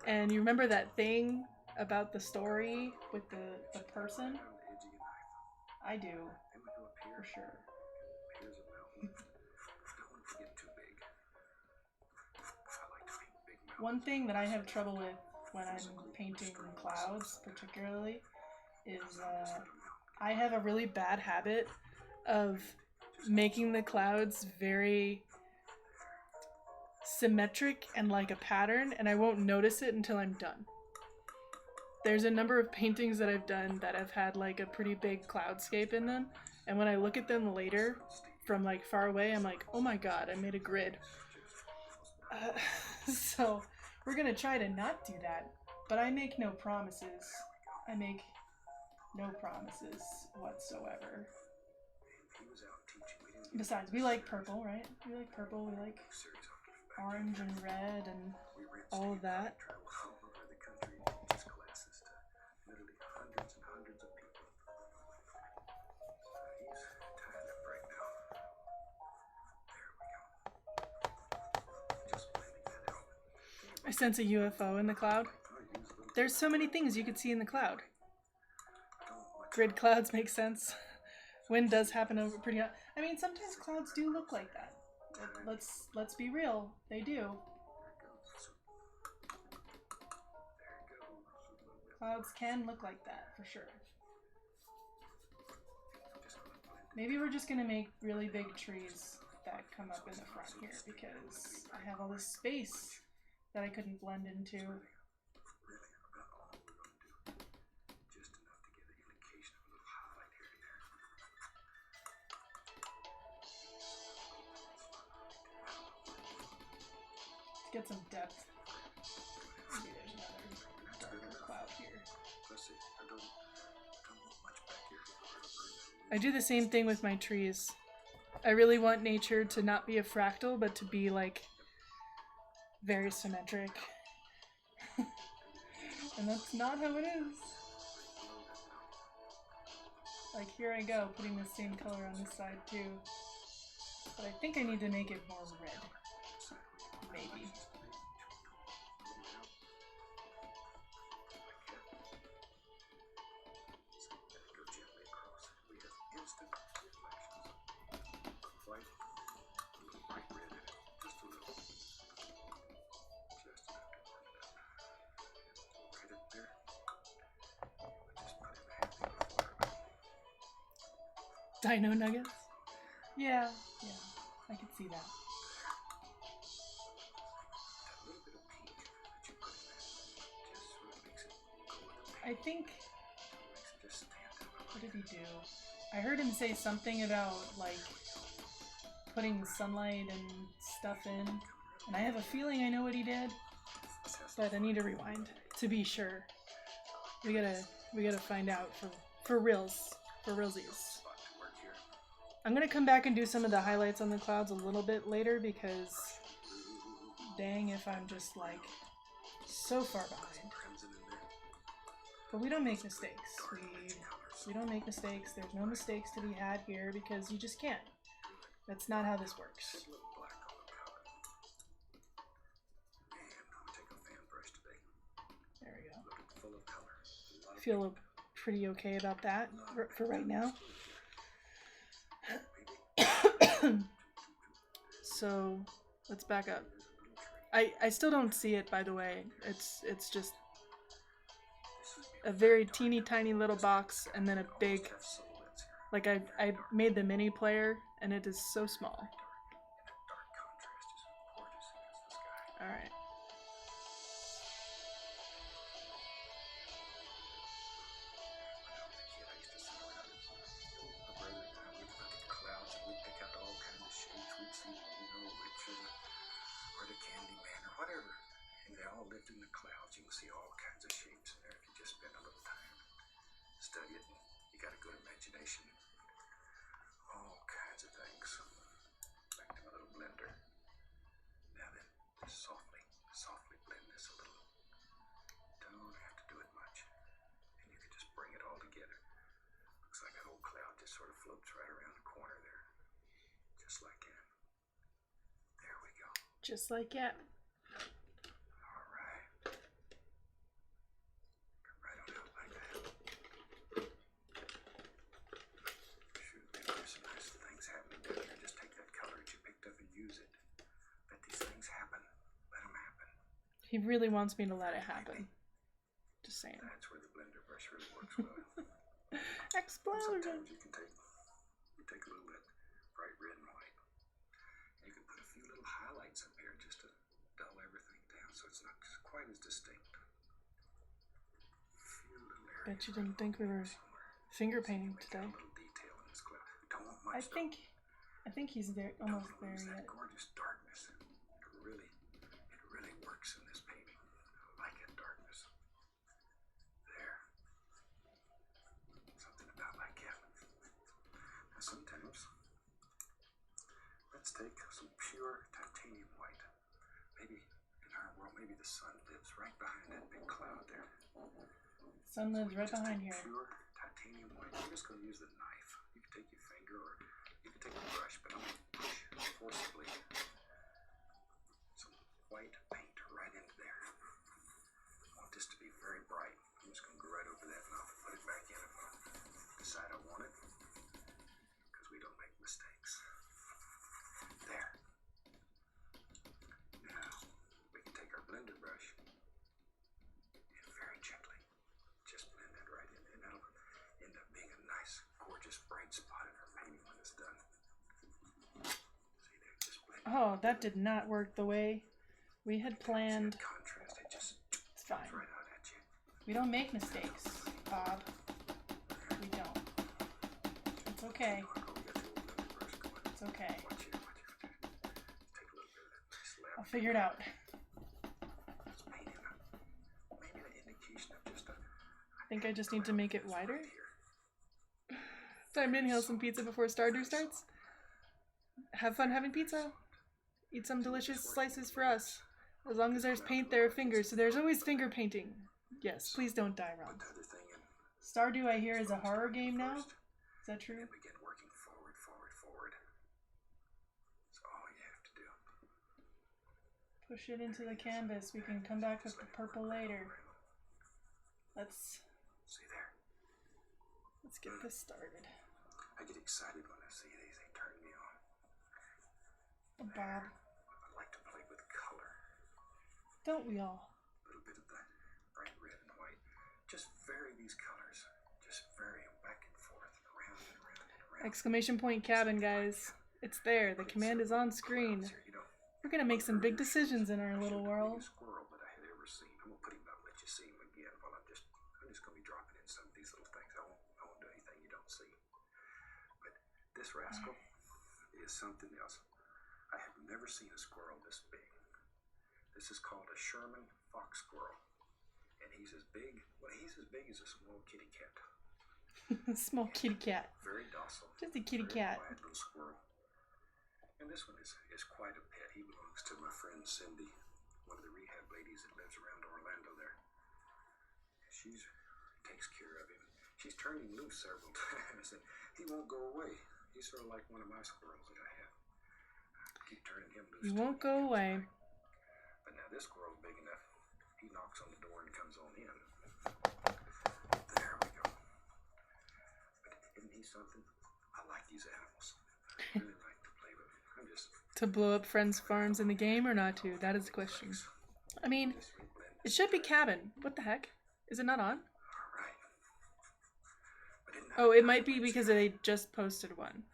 And you remember that thing about the story with the person? I do. For sure. One thing that I have trouble with when I'm painting clouds, particularly, is I have a really bad habit of making the clouds very symmetric and like a pattern, and I won't notice it until I'm done. There's a number of paintings that I've done that have had like a pretty big cloudscape in them, and when I look at them later from like far away, I'm like, oh my god, I made a grid. So we're gonna try to not do that, but I make no promises. I make no promises whatsoever. Besides, we like purple, right? We like purple, we like orange and red and all of that. I sense a UFO in the cloud. There's so many things you could see in the cloud. Grid clouds make sense. Wind does happen over pretty hot. I mean, sometimes clouds do look like that. Let's be real. They do. Clouds can look like that, for sure. Maybe we're just gonna make really big trees that come up in the front here, because I have all this space that I couldn't blend into. Let's get some depth. Maybe there's another darker cloud here. I do the same thing with my trees. I really want nature to not be a fractal, but to be like very symmetric. And that's not how it is. Like, here I go, putting the same color on this side too. But I think I need to make it more red. Maybe. Dino nuggets? Yeah, I could see that. I think, what did he do? I heard him say something about, like, putting sunlight and stuff in, and I have a feeling I know what he did, but I need to rewind to be sure. We gotta find out for reals, for realsies. I'm gonna come back and do some of the highlights on the clouds a little bit later, because dang if I'm just like so far behind. But we don't make mistakes. We don't make mistakes. There's no mistakes to be had here, because you just can't. That's not how this works. There we go. Feel pretty okay about that for right now. So let's back up. I still don't see it, by the way. It's just This would be a very dark. teeny tiny little box and then a Almost big, have silhouettes here. like I made the mini player and it is so small. Dark. And that dark contrast is gorgeous against the sky. All right. When I was a kid, I used to sit around and my brother and I would look at clouds and we'd pick out all kinds of shapes. We'd see, Richard or the Candyman or whatever. And they all lived in the clouds. You can see all kinds of shapes in there if you just spend a little time. Study it. And you got a good imagination. All kinds of things. Back to my little blender. Now then, just softly blend this a little. Don't have to do it much. And you can just bring it all together. Looks like that old cloud just sort of floats right around the corner there. Just like that. There we go. Just like that. All right. Come right on out like that. Shoot, man, there's some nice things happening down here. Just take that color that you picked up and use it. Let these things happen. Let them happen. He really wants me to let it happen. Just saying. That's where the blender brush really works well. Explosion. Sometimes you can take a little bit bright red and white. You can put a few little highlights up here just to dull everything down so it's not quite as distinct. A few little areas Bet you didn't think we were somewhere. finger painting Make today. a little detail in this cloud. Don't want much. I think he's there, Don't almost there lose that yet. gorgeous darkness. It really works in this painting. I like that darkness. There. Something about like that. Now sometimes, let's take some pure titanium white. Maybe in our world, maybe the sun lives right behind that big cloud there. Sun lives right Just behind take here. pure titanium white. I'm just going to use the knife. You can take your finger or you can take a brush, but I'm going to push forcibly some white paint right into there. I want this to be very bright. I'm just going to go right over that and I'll put it back in if I decide I want it, because we don't make mistakes. There. Now, we can take our blender brush and very gently just blend that right in, and that'll end up being a nice, gorgeous, bright spot in our painting when it's done. See there, just blend it. Oh, that did not work the way we had See planned. that contrast, it just It's fine. jumps right out at you. We don't make mistakes, Bob. We don't. It's okay. Oh, we got the old blender brush going. It's okay. Watch it, watch it. Take a little bit of that nice I'll lavender. figure it out. It's painting maybe an indication of just a I think I just need to make it wider. right here. Time to inhale some pizza before Stardew starts. Have fun having pizza. Eat some delicious slices for us. As long as there's paint, there are fingers, so there's always finger painting. Yes, please don't die, Ron. Put the other thing in. Stardew, I hear, is a horror game now. First, Is that true? and begin working forward. That's all you have to do. Push it into the canvas. We can come back with the purple later. Let's See there. get this started. I get excited when I see these. They turn me on. Oh, Bob, I like to play with color. don't we all? A little bit of the bright red and white. Just vary these colors. Just vary them back and forth and around and around and around. Exclamation point cabin, guys. It's there. The command is on screen. Clouds here, you know. We're gonna make some big decisions in our I little showed the world. biggest squirrel that I had ever seen. I'm gonna put him up and let you see him again. While I'm just gonna be dropping in some of these little things. I won't do anything you don't see. But this rascal is something else. I have never seen a squirrel this big. This is called a Sherman fox squirrel, and he's as big as a small kitty cat. Small kitty cat. Very docile. Just a kitty very cat. quiet little squirrel. And this one is quite a pet. He belongs to my friend Cindy, one of the rehab ladies that lives around Orlando there. She takes care of him. She's turned him loose several times, and he won't go away. He's sort of like one of my squirrels that I have. I keep turning him loose. You till won't he go comes away. back. But now this squirrel's big enough. He knocks on the door and comes on in. There we go. But isn't he something? I like these animals. I really like to play with them. I'm just To blow up friends' farms in the game or not to? That is the question. I mean, it should be cabin. What the heck? Is it not on? Alright. Oh, it might be because they just posted one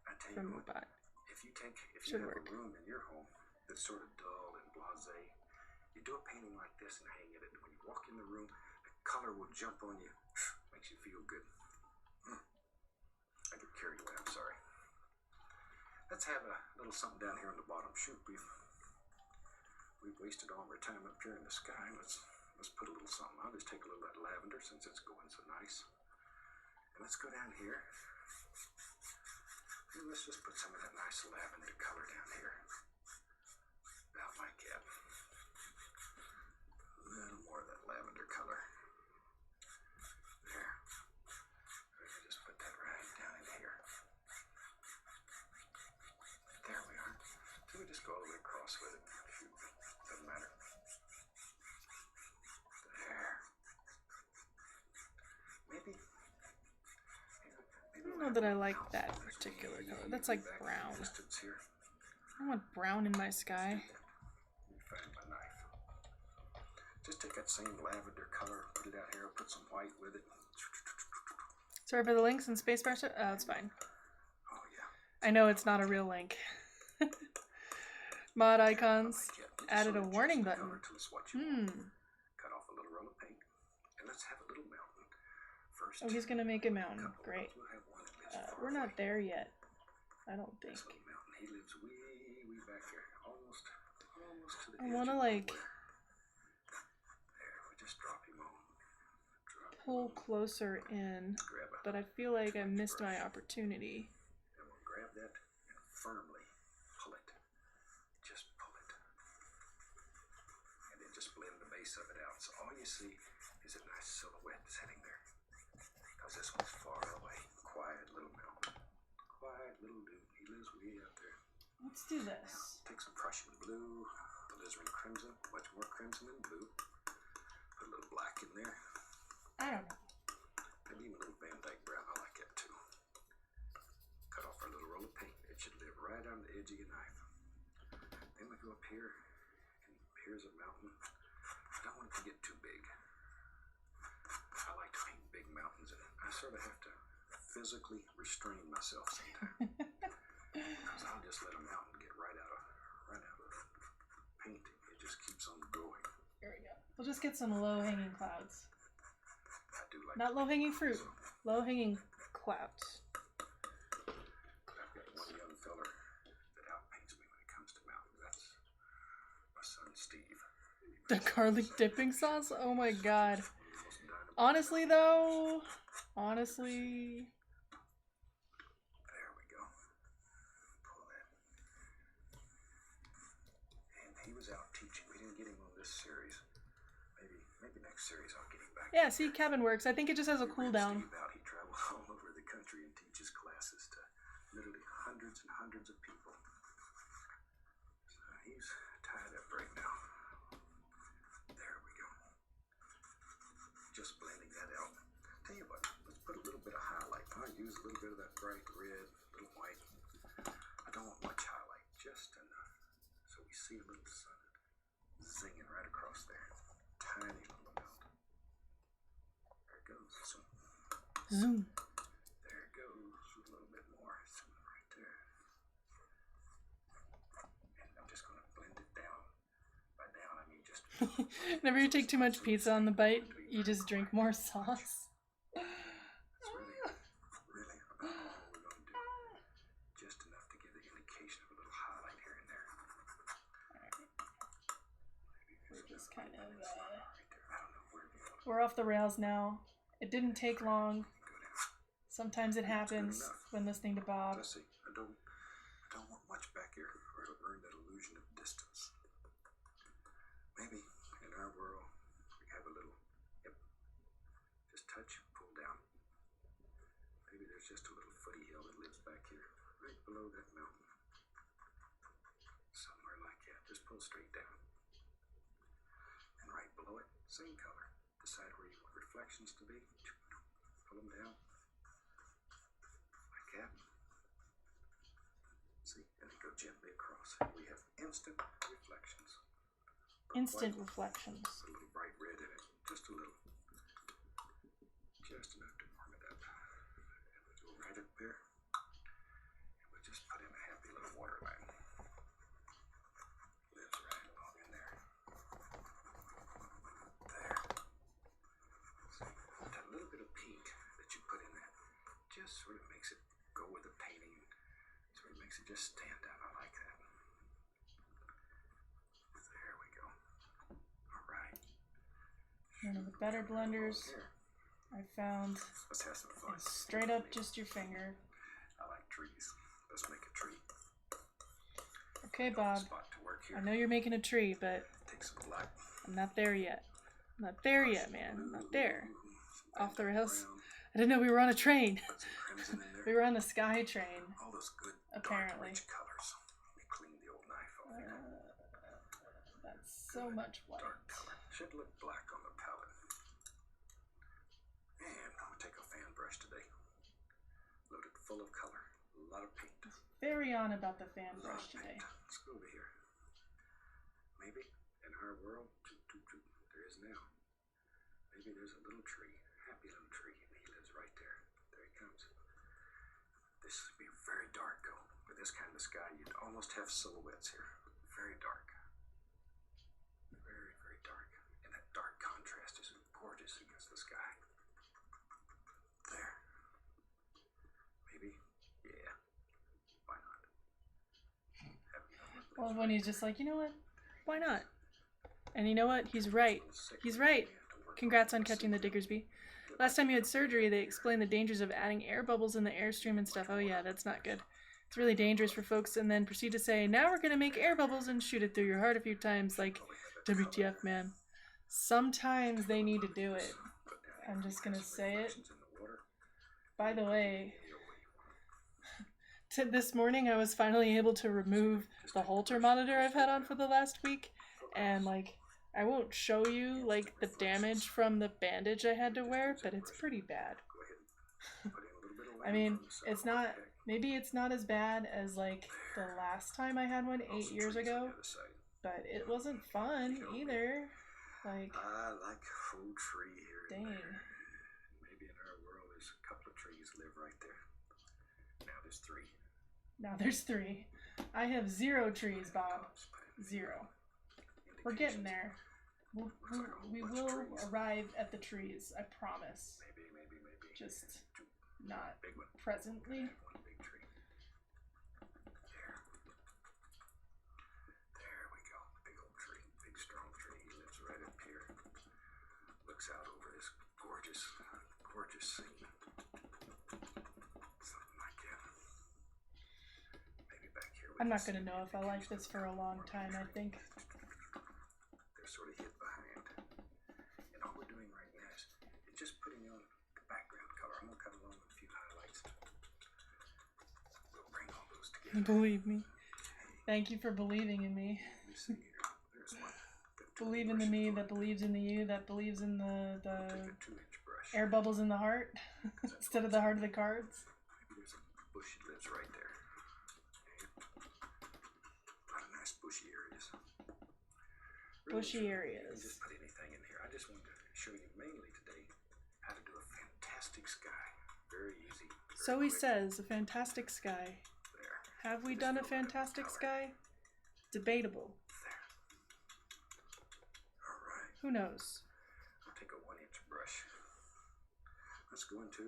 I tell from you the what, bot. if you Should have work. a room in your home that's sort of dull and blasé, you do a painting like this and hang it, and when you walk in the room, the color will jump on you. Makes you feel good. I get carried away, I'm sorry. Let's have a little something down here on the bottom. Shoot, we've wasted all of our time up here in the sky. Let's put a little something. I'll just take a little of that lavender since it's going so nice. And let's go down here. And let's just put some of that nice lavender color down here. About like that. A little more of that lavender color. There. Just put that right down in here. There we are. So we just go all the way across with it. Shoot, doesn't matter. There. Maybe I don't know that I like that particular color. That's like brown. distance here. I want brown in my sky. Let me find my knife. Just take that same lavender color, put it out here, put some white with it. Sorry for the links and spacebar stuff. Oh, it's fine. Oh yeah. I know it's not a real link. Mod icons. Like it. Added a Sort of warning adjust the button. color till it's what you want. Hmm. Cut off a little roll of paint, and let's have a little mountain first. Oh, he's gonna make a mountain. Couple Great. We'll have one that lives far We're not away. there yet. I don't think. This little mountain, he lives way back here, almost to the I edge wanna of like nowhere. There, we just drop him on. pull closer in, Grab a, but I feel like I missed my opportunity. and we'll grab that and firmly pull it. Just pull it. And then just blend the base of it out. So all you see is a nice silhouette sitting there. Because this one's far away. Quiet little mountain. Quiet little dude. He lives way out there. Let's do this. Take some Prussian blue, alizarin crimson, much more crimson than blue. Put a little black in there. I don't know. Maybe even a little Van Dyke brown. I like that too. Cut off our little roll of paint. It should live right on the edge of your knife. Then we go up here, and here's a mountain. I don't want it to get too big. I like to paint big mountains, and I sort of have to physically restrain myself sometimes. Because I'll just let a mountain get right out of painting. It just keeps on going. Here we go. We'll just get some low-hanging clouds. I do like Not to paint low-hanging fruit. also. Low-hanging clouds. I've got one young feller that outpaints me when it comes to mountains. That's my son Steve. The garlic dipping sauce? Oh my god. One of the most dynamite- Honestly though, honestly, There we go. Pull that. And he was out teaching. We didn't get him on this series. Maybe next series I'll get him back. yeah, see, Kevin works. I think it just has a cooldown. Steve out. He travels all over the country and teaches classes to literally hundreds and hundreds of people. So he's tied up right now. There we go. Just blending that out. Tell you what, let's put a little bit of highlight. I'll use a little bit of that bright red, little white. I don't want much highlight, just enough. So we see a little sun zinging right across there. Tiny little amount. There it goes. So Zoom. there it goes. A little bit more. So right there. And I'm just going to blend it down. By down, I mean just. Whenever you take too much pizza on the bite, you just drink more sauce. That's really about all we're going to do. Just enough to give the indication of a little highlight here and there. We're just kind of, Right there. I don't know where you want we're off the rails now. It didn't take long. to go down. Sometimes it happens when listening to Bob. Let's see. I don't want much back here, or it'll earn that illusion of distance. Maybe in our world we have a little. Yep. Just touch, pull down. Maybe there's just a little footy hill that lives back here, right below that mountain. Somewhere like that. Just pull straight down. And right below it, same color. Decide where you want reflections to be. Pull them down. Like that. See, and then go gently across. We have instant reflections. Instant reflections. A little bright red in it. Just a little. Just enough to warm it up. And we go right up there. And we just put in a happy little water line. Lives right along in there. There. See, that little bit of pink that you put in there just sort of makes it go with the painting. Sort of makes it just stand out. I like that. There we go. All right. One of the better blenders Here. I found Let's have some fun. is straight up just your finger. I like trees. Let's make a tree. Okay, Bob. Spot to work here. I know you're making a tree, but Take some black. I'm not there yet. I'm not there yet, man. I'm not there. Some Off the brown, rails. I didn't know we were on a train. Put some crimson in there. We were on the Sky Train. All those good, Apparently. dark, rich colors. Let me clean the old knife off here. That's so much white. Dark color. Should look black on the palette. And I'll take a fan brush today. Loaded full of color. A lot of paint. Very on about the fan A lot brush of today. paint. Let's go over here. Maybe in our world, there is now. Maybe there's a little tree, happy little tree, and he lives right there. There he comes. This would be very dark, though. With this kind of sky, you'd almost have silhouettes here. Very dark. Very, very dark. And that dark contrast is gorgeous against the sky. There. Maybe. Yeah. Why not? Well, when he's just like, you know what? Why not? And you know what? He's right. He's right. Congrats on catching the Diggersby. Last time you had surgery, they explained the dangers of adding air bubbles in the airstream and stuff. Oh yeah, that's not good. It's really dangerous for folks, and then proceed to say, now we're gonna make air bubbles and shoot it through your heart a few times, like, WTF, man. Sometimes they need to do it. I'm just gonna say it. By the way, this morning I was finally able to remove the Holter monitor I've had on for the last week, and like, I won't show you like the damage from the bandage I had to wear, but it's pretty bad. I mean, it's not, maybe it's not as bad as like the last time I had one 8 years ago, but it wasn't fun either. Like, I like a full tree here. Dang. Maybe in our world there's a couple of trees live right there. Now there's three. now there's 3. I have 0 trees, Bob. 0. We're getting there. We will arrive at the trees, I promise. Maybe. Just not Big one. presently. One big tree. There we go. Big old tree. Big strong tree. He lives right up here. Looks out over this gorgeous scene. Something like that. Maybe back here. I'm not gonna know if I like this for a long time, I think. They're sort of hid behind. And all we're doing right now is just putting on the background color. I'm gonna cut along with a few highlights. We'll bring all those together. Believe me. Thank you for believing in me. Let me see here. There's one. Believe in the me that believes in the you that believes in the Take a 2-inch brush. air bubbles in the heart instead of the heart of the cards. Maybe there's a bush that lives right there. A lot of nice bushy areas. Bushy You can areas. just put anything in here. I just wanted to show you mainly today how to do a fantastic sky. Very easy. So he says, a fantastic sky. There. Have we Just done a go right up fantastic color. sky? Debatable. There. All right. Who knows? I'll take a 1-inch brush. Let's go into,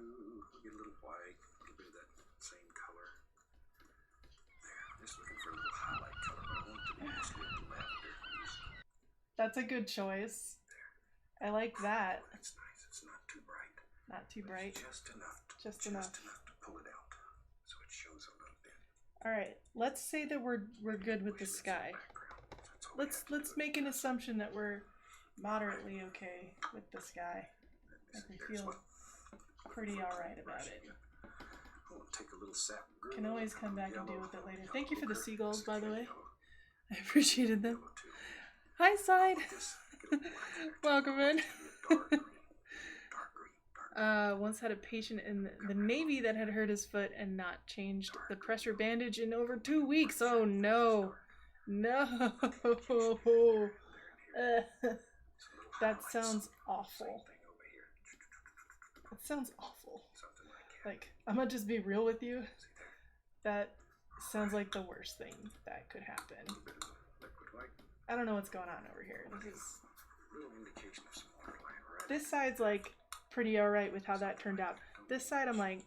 we'll get a little white, a little bit of that same color. There. I'm just looking for a little highlight color, but I want it to be mostly lavender. That's a good choice. I like that. It's nice. It's not too bright. Not too But bright. it's just enough. Just enough. to pull it out, so it shows a little bit. All right. Let's say that we're good with the sky. Let's make an assumption that we're moderately okay with the sky. Like we feel pretty all right about it. Take a little sap Can always come back and deal with it later. Thank you for the seagulls, by the way. I appreciated them. Hi, Side. Welcome in. Dark green. Once had a patient in the Navy that had hurt his foot and not changed the pressure bandage in over 2 weeks. Oh no. No. That sounds awful. That sounds awful. Like, I'm gonna just be real with you. That sounds like the worst thing that could happen. I don't know what's going on over here. This side's like pretty alright with how that turned out. This side I'm like,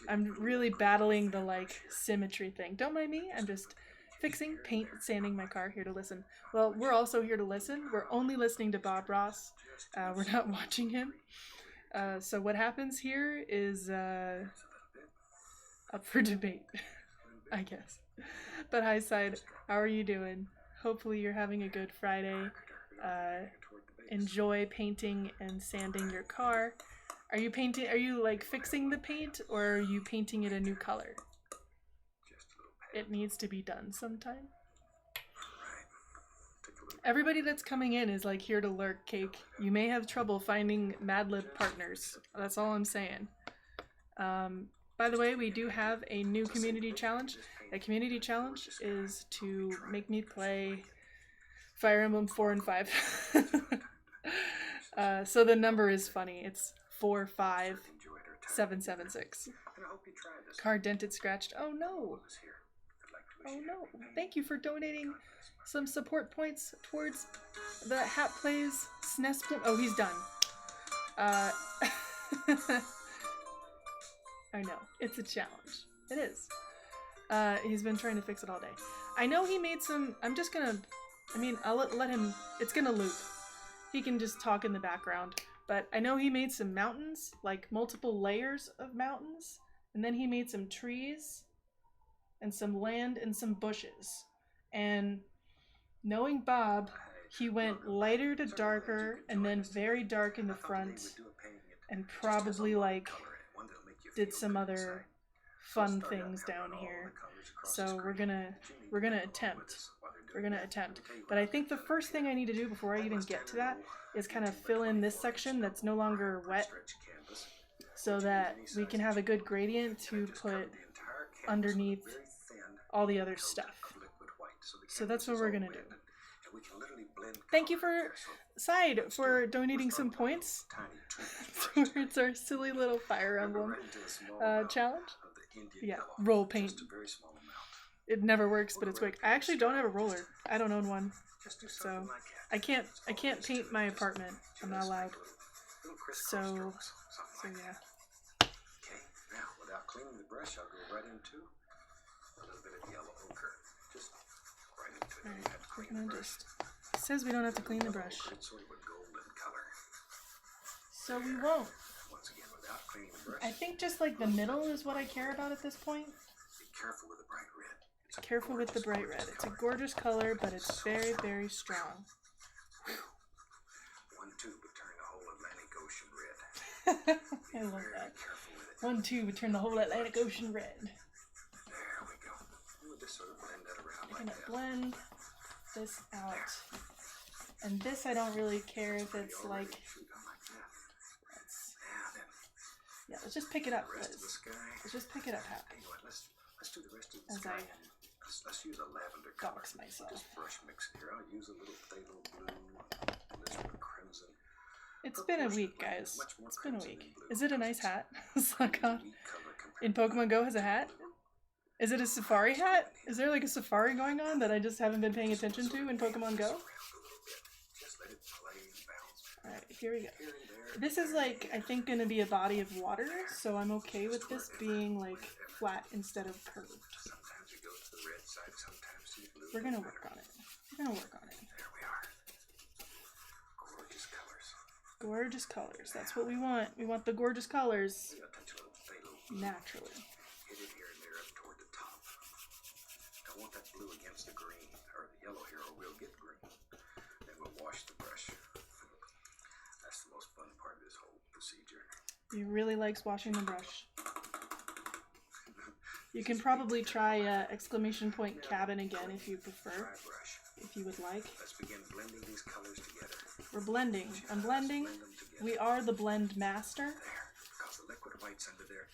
I'm really battling the like symmetry thing. Don't mind me, I'm just fixing, paint, sanding my car, here to listen. Well, we're also here to listen. We're only listening to Bob Ross. We're not watching him. So what happens here is up for debate, I guess. But hi side, how are you doing? Hopefully you're having a good Friday. Enjoy painting and sanding your car. Are you like fixing the paint, or are you painting it a new color? It needs to be done sometime. Everybody that's coming in is like here to lurk, Cake. You may have trouble finding Mad Lib partners. That's all I'm saying. By the way, we do have a new community challenge. A community challenge is to make me play Fire Emblem 4 and 5. So the number is funny. It's 45776. Car dented, scratched. Oh no. Oh no. Thank you for donating some support points towards the Hat Plays SNES. Oh, he's done. I know. It's a challenge. It is. He's been trying to fix it all day. I know he made some... I'll let him... It's gonna loop. He can just talk in the background. But I know he made some mountains, like multiple layers of mountains. And then he made some trees and some land and some bushes. And knowing Bob, he went lighter to darker and then very dark in the front, and probably like did some other fun things down here. So we're gonna attempt. But I think the first thing I need to do before I even get to that is kind of fill in this section that's no longer wet, so that we can have a good gradient to put underneath all the other stuff. So that's what we're gonna do. Thank you for donating some points towards our silly little Fire Emblem challenge. Yeah, roll paint. It never works, but it's quick. I actually don't have a roller. I don't own one, so I can't paint my apartment. I'm not allowed. So yeah. Okay, now without cleaning the brush, I'll go right into a little bit of yellow ochre. Just right into it. Alright, we're gonna just... It says we don't have to clean the brush. It's sort of a golden color. So we won't. Once again, without cleaning the brush. I think just like the middle is what I care about at this point. Be careful with the bright red. Careful with the bright red. It's a gorgeous color, but it's very, very strong. 1 tube would turn the whole Atlantic Ocean red. I love that. 1 tube would turn the whole Atlantic Ocean red. There we go. We'll just sort of blend that around I'm like gonna that. blend this out. And this I don't really care if it's like... Yeah, let's just pick it up, Liz. Let's just pick it up half. Let's do the rest of the As sky. I Let's use a lavender color. dox myself. Just brush mix it here. I'll use a little phthalo blue and this one crimson. It's been a week, guys. It's been a week. Is it a nice hat? Slugcon in Pokemon Go has a hat? Is it a safari hat? Is there like a safari going on that I just haven't been paying attention to in Pokemon Go? Alright, here we go. This is like, I think, going to be a body of water, so I'm okay with this being like flat instead of curved. We're going to work on it. There we are. Gorgeous colors. Gorgeous colors. That's what we want. We want the gorgeous colors naturally. Hit it here and there up toward the top. I want that blue against the green, or the yellow here, or we'll get green. Then we'll wash the brush. That's the most fun part of this whole procedure. He really likes washing the brush. You can probably try exclamation point cabin again if you prefer. if you would like. Let's begin blending these colors together. We're blending. I'm blending. Blend them together. We are the blend master. There, because the liquid white's under there,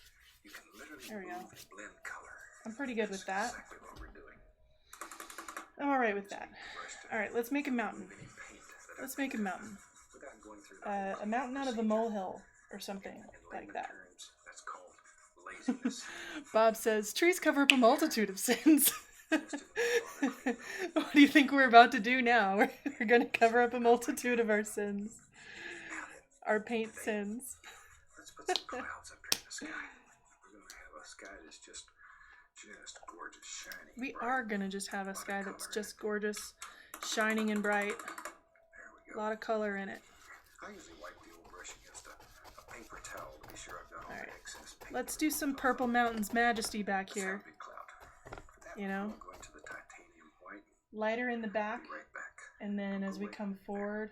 you can literally There we go. move and blend color. I'm pretty good with that. That's exactly what we're doing. I'm alright with that. Alright, let's make a mountain. Any paint that Let's make a mountain. without going through the A mountain out of a molehill or something in like layman that. terms, that's called laziness. Bob says, trees cover up a multitude of sins. Just in the water. What do you think we're about to do now? We're going to cover up a multitude of our sins. Now then, Our paint sins. let's put some clouds up here in the sky. We're going to have a sky that's just gorgeous, shiny. We bright. are going to just have a sky that's just gorgeous, shining and bright. There we A go. lot of color in it. I usually wipe the old brush against a paper towel to be sure I've got all Alright. the excess paint. Let's do some Purple Mountains Majesty back Let's have here. a big cloud. For that, You know? we'll go into the titanium white. Lighter in the back, Be right back. and then as we come forward,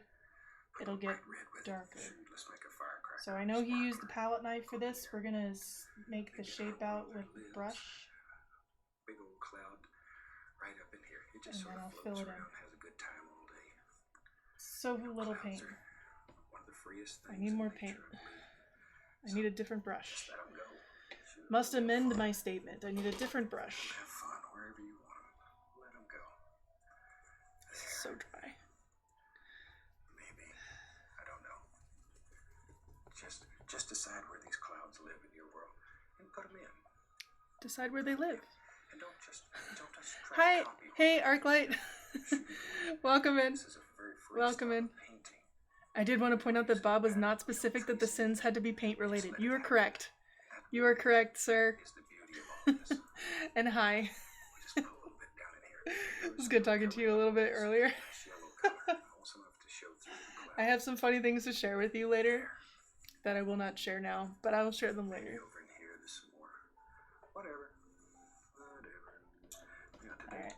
Put it'll a get bright red with it. darker. Shoot, let's make a firecracker. So I know he used the Sparkler. palette knife for this. We're going to make the shape out with the brush. Big old cloud right up in here. It just And sort then of I'll fill floats it in. around, has a good time all day. So little Clouds paint. are one of the freest I things need in more nature, paint. I believe. I need a different brush. Just let 'em go. Shoot 'em, Must have amend fun. my statement. I need a different brush. Have fun wherever you want 'em. Let 'em go. There. So dry. Maybe. I don't know. Just decide where these clouds live in your world and put them in. Decide where they live. And don't just try Hi, to copy. hey, Arclight. Welcome in. This is a very free Welcome style in. of painting. I did want to point out that Bob was not specific that the sins had to be paint related. You are correct. You are correct, sir. Is the beauty of all this. And hi. We just put a little bit down in here. It was good talking to you a little bit earlier. Nice yellow color, also enough to show through the I cloud. have some funny things to share with you later that I will not share now, but I will share them Maybe later. over in here, there's some more. Whatever. We got to do. Alright.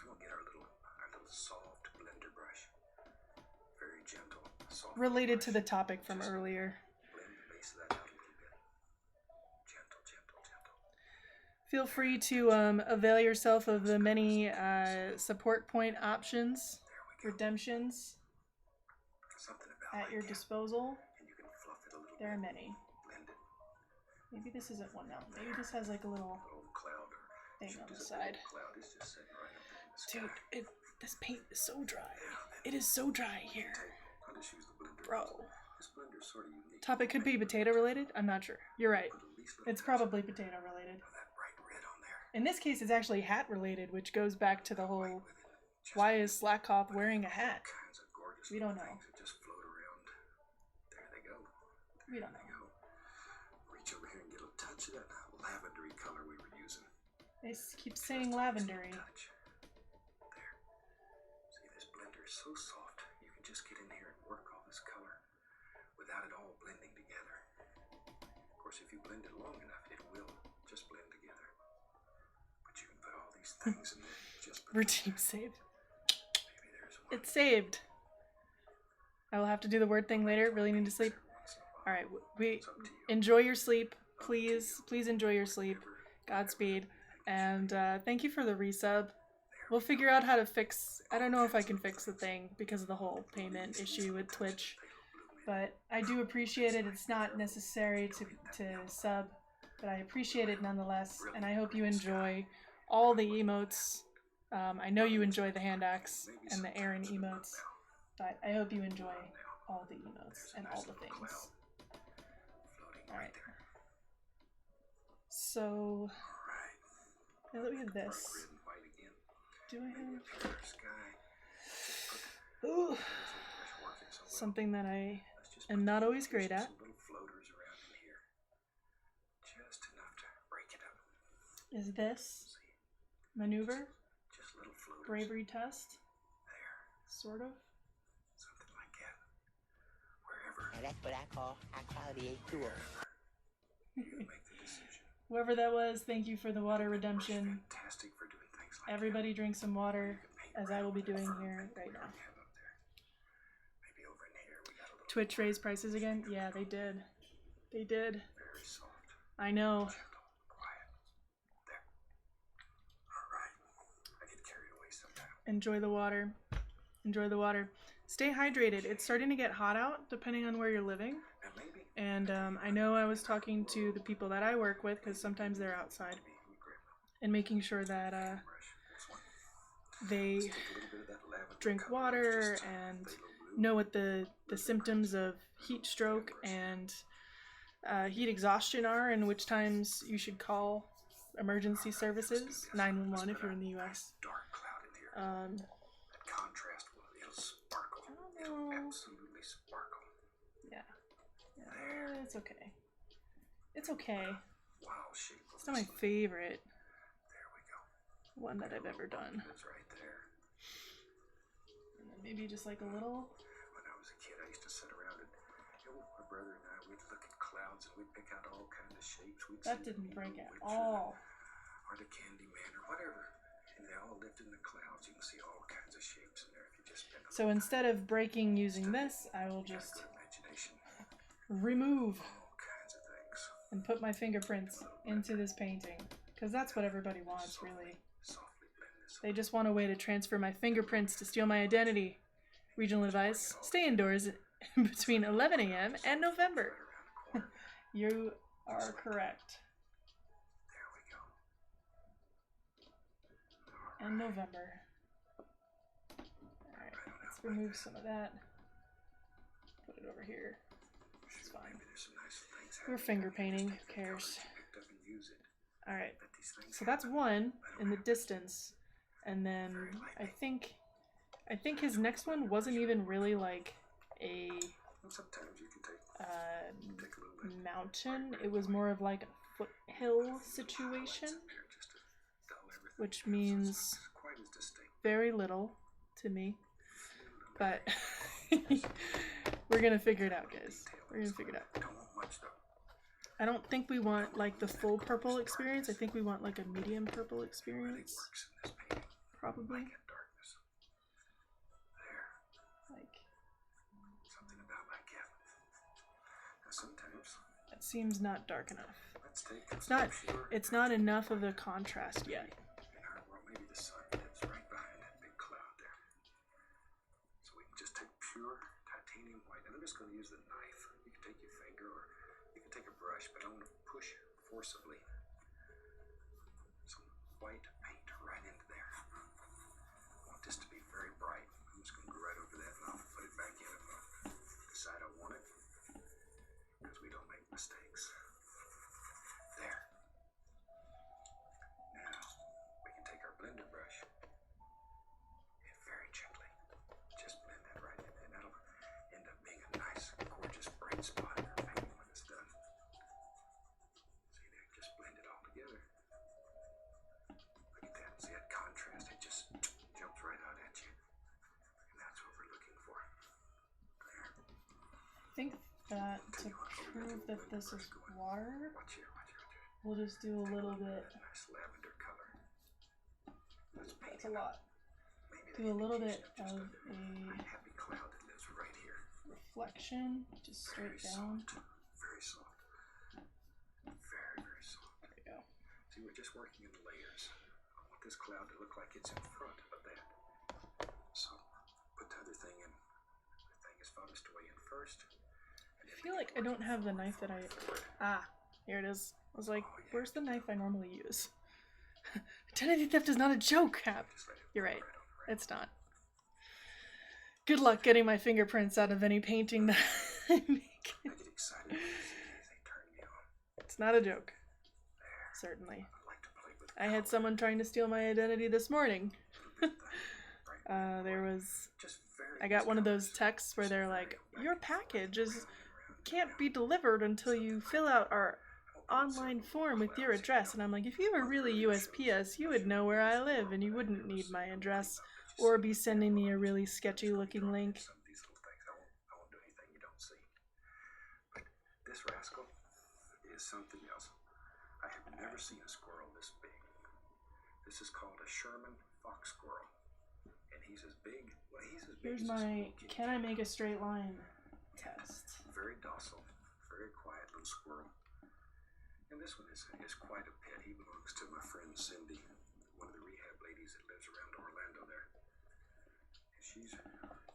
I'm gonna get our little soft blender brush. Very gentle, soft. Related to brush. the topic from earlier. Blend the base of that out a little bit. Gentle, gentle, gentle. Feel free to avail yourself of the many support point options, There we go. redemptions Something about at your that, yeah. disposal. And you can fluff it a little There are bit. many. Blend it. Maybe this isn't one mountain. Maybe this has like a little Little cloud or thing shoot, on the there's a side. little cloud. It's just sitting right up in the sky. Dude, this paint is so dry. It is so dry here. I'll just use the blender. Bro. This blender's sort of unique. Topic could be potato related? I'm not sure. You're right. Put at least a little It's touch probably potato related. of that bright red on there. In this case, it's actually hat related, which goes back to the whole With it. Just why is Slackhoff wearing a hat? kinds of gorgeous We don't little know. things that just float around. There they go. We don't There know. they go. Reach over here and get a touch of that lavendery color we were using. They keep saying lavendery. Touch. There. See, this blender is so soft, you can just get in here and work all this color without it all blending together. Of course, if you blend it long enough, it will just blend together. But you can put all these things in there and just blend Routine save. Maybe there's one. It's saved. I will have to do the word thing later. Really need to sleep. Once in a while. Alright, we It's up to you. enjoy your sleep. Please enjoy your sleep. Godspeed. And thank you for the resub. We'll figure out how to fix... I don't know if I can fix the thing because of the whole payment issue with Twitch. But I do appreciate it. It's not necessary to sub, but I appreciate it nonetheless. And I hope you enjoy all the emotes. I know you enjoy the hand axe and the Aaron emotes, but I hope you enjoy all the emotes and all the things. Alright. So, now that we have this, do I have ooh, something that I am not always great at? Is this maneuver? Bravery test? Sort of? Something like that. Wherever Now that's what I call high quality H2O. you make the decision. Whoever that was, thank you for the water redemption. Fantastic for doing things like Everybody drink some water, that. as I will be doing here right now. Maybe over in here we got a little Twitch raised prices again? Yeah, they did. They did. very soft, I know. gentle, quiet. There. All right. I get carried away sometimes. Enjoy the water. Enjoy the water. Stay hydrated. It's starting to get hot out, depending on where you're living. And maybe And I know I was talking to the people that I work with, because sometimes they're outside, and making sure that they take a little bit of that lavender drink color, water just and fade a little blue. know what the symptoms of heat stroke and heat exhaustion are, and which times you should call emergency services, 911 if you're in the U.S. Dark cloud in here. That contrast it'll sparkle. It'll absolutely sparkle. Yeah, it's okay. It's okay. Wow, shape of It's not my this. favorite There we go. one that I've ever done. It's right there. And then maybe just like a little. When I was a kid, I used to sit around and my brother and I, we'd look at clouds and we'd pick out all kinds of shapes. We'd That see didn't break at Witcher all. Or the Candy Man or whatever. And they all lived in the clouds. You can see all kinds of shapes in there if you just spend a So instead of breaking using this, I will little just good imagination. remove All kinds of things. and put my fingerprints into this painting. Because that's what everybody wants, really. Softly blend this. They just want a way to transfer my fingerprints to steal my identity. Regional advice, stay indoors between 11 a.m. and November. Right around the corner. You are correct. There we go. And November. Alright, let's remove some of that. Put it over here. It's fine. Maybe there's some nice things We're happening. finger painting, Just who take the cares? colors you picked up and use it. Alright, Let these things so that's happen. one in the distance. And then I think his next one wasn't even really like a And sometimes you can take a little bit. mountain. It was more of like a foothill situation, Just to dull everything which down so it's means not quite as distinct. very little to me. But we're gonna figure it out, guys. We're gonna figure it out. Don't want much though. I don't think we want like the full purple experience. I think we want like a medium purple Really experience, works in this painting. probably. Like in darkness. There. Like Something about like it. Now sometimes that seems not dark enough. let's take It's not enough of a contrast yet. in our world, maybe the sun lives right behind that big cloud there. So we can just take pure titanium white, and I'm just going to use the knife. You can take your finger or you can take a brush, but I want to push forcibly some white paint right into there. I want this to be very bright. I'm just going to go right over that and I'll put it back in if I decide I want it, because we don't make mistakes. There. Now, we can take our blender brush and very gently just blend that right in, and that'll end up being a nice, gorgeous, bright spot in our painting when it's done. See there, just blend it all together. Look at that, see that contrast? It just jumps right out at you. And that's what we're looking for. There. I think that to prove that this is water, Watch here, watch here, watch here. we'll just do a little bit. Nice lavender color. Let's paint That's a it up. lot. Maybe Do the a little indication bit just of a a happy cloud that lives right here. reflection, just Very straight down. soft. Very soft. Very, very soft. There we go. See, we're just working in layers. I want this cloud to look like it's in front of that. So, put the other thing in. The thing is farthest away in first. And I feel like I don't have the knife that here it is. I was like, where's the knife I normally use? Identity theft is not a joke, Cap. You're right. It's not. Good luck getting my fingerprints out of any painting that I make. I get excited when they turn me on. It's not a joke. Certainly. I like to play with I had someone trying to steal my identity this morning. There was just very I got one of those texts where they're like, your package can't be delivered until you fill out our online form with your address. And I'm like, if you were really USPS, you would know where I live and you wouldn't need my address or be sending me a really sketchy looking link. Some of these little things, I won't do anything you don't see. But this rascal is something else. I have never seen a squirrel this big. This is called a Sherman fox squirrel. And he's as big, well, he's as big Here's as a my small kitty can I cat. make a straight line test. Very docile, very quiet little squirrel. And this one is quite a pet. He belongs to my friend Cindy, one of the rehab ladies that lives around Orlando there. She's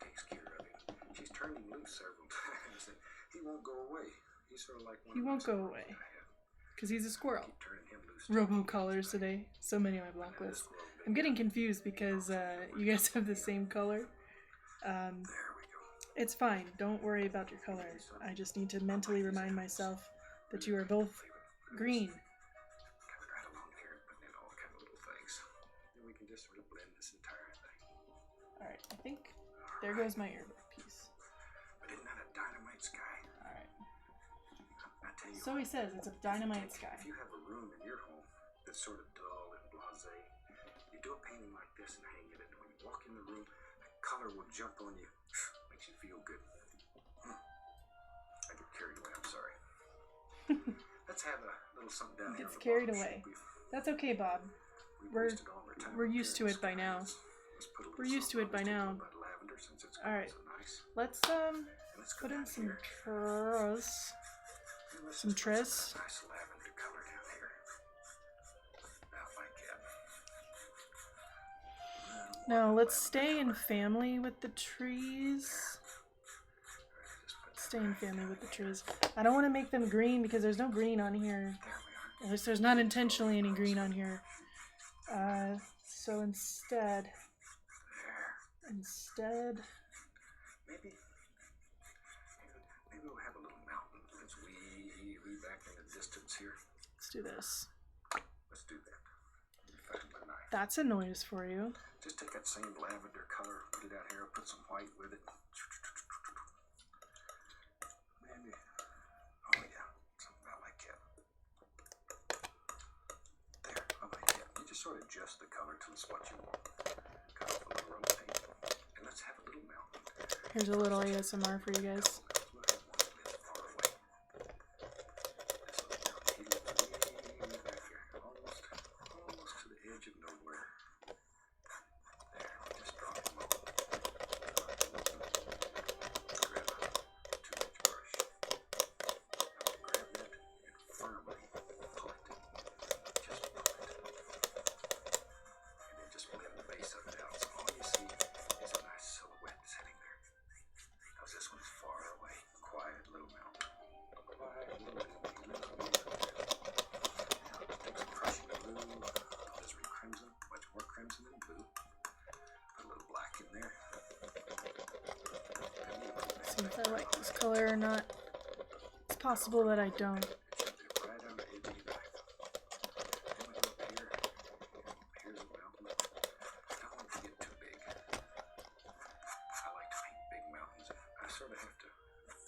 takes care of him. She's turned him loose several times, and he won't go away. He's sort of like one He of won't my go squirrels away. I have. Because he's a squirrel. Keep turning him loose. Robo colors today. So many on my block list. I'm getting confused because you guys have the same color. There we go. It's fine. Don't worry about your color. I just need to mentally remind myself that you are both green. Coming right along here and putting in all kind of little things. Then we can just sort of blend this entire thing. Alright, I think there goes my earbud piece. But isn't that a dynamite sky? Alright. I tell you So he says it's a dynamite sky. If you have a room in your home that's sort of dull and blasé, you do a painting like this and hang it, and when you walk in the room, the color will jump on you. Makes you feel good. I get carried away, I'm sorry. Let's have a little something down here. Gets on the carried bottom. away. We've That's okay, Bob. we're- wasted all our time we're up used here to in it by the now. skies. Let's put a little We're used to something it by on this now. table about lavender since it's Alright. so nice. Let's And let's go put in down some here. tris. And let's some just put tris. some nice lavender color down here. About like that. Now let's stay in family with the trees. Stay in family with the trees. I don't want to make them green because there's no green on here. There we are. At least there's not intentionally any green on here. So instead, Maybe we'll have a little mountain that's way back in the distance here. let's do this. Let's do that. Let me find my knife. That's a noise for you. Just take that same lavender color, put it out here, put some white with it. Maybe. Oh yeah, something about like that. There, I like that. You just sort of adjust the color to the spot you want. Cut off a little rotate, and let's have a little mountain. Here's a little ASMR for you guys. We'll have one a bit far away. This little mountain, he lives way back here, almost to the edge of nowhere. There, just drop him on. Grab a 2-inch brush. Now grab that and firmly pull it. Just pull it. And then just blend the base of it out. So all you see is a nice silhouette sitting there. Because this one's far away. Quiet little mountain. Quiet little mountain. He lives way up there. Now let's take some Prussian blue. This is crimson. Much more crimson than blue. Put a little black in there. See if I like this color or not. It's possible that I don't. Right on the edge of your knife. Then we go up here. Here's a mountain. I don't want it to get too big. I like to paint big mountains. I sort of have to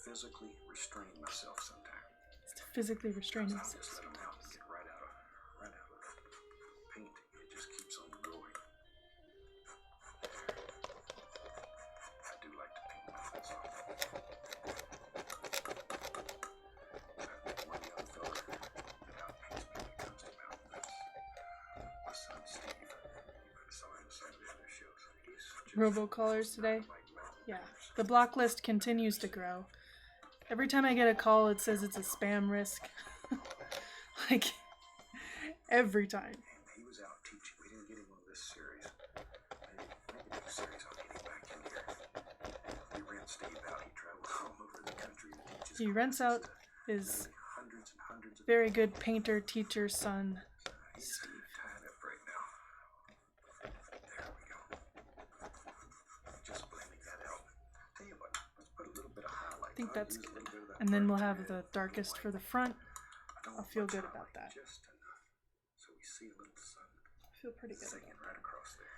physically restrain myself sometimes. It's to physically restrain I'll myself. just let a mountain get right out of paint. It just keeps on going. I do like to paint mountains off. I've met one young fella that outpaints me when it comes to mountains. My son Steve. You saw him Saturday on their shows. He's just Robocolors today? like mountain Yeah. painters. The block list continues to grow. Every time I get a call, it says it's a spam risk. Like, every time. And he was out teaching. We didn't get him on this series. Maybe next series I'll get him back in here. We rent Steve out. He travels all over the country and teaches. He rents out classes to his hundreds and hundreds of very good painter, teacher, son. He's tied up right now. There we go. Just blending that out. Tell you what, let's put a little bit of highlight. I think I'll that's use a good. little bit of that And then we'll burnt have red, the darkest for the front. I don't I'll want feel much good about highlight, that. Just enough. So we see a little sun I feel pretty good. singing right across there.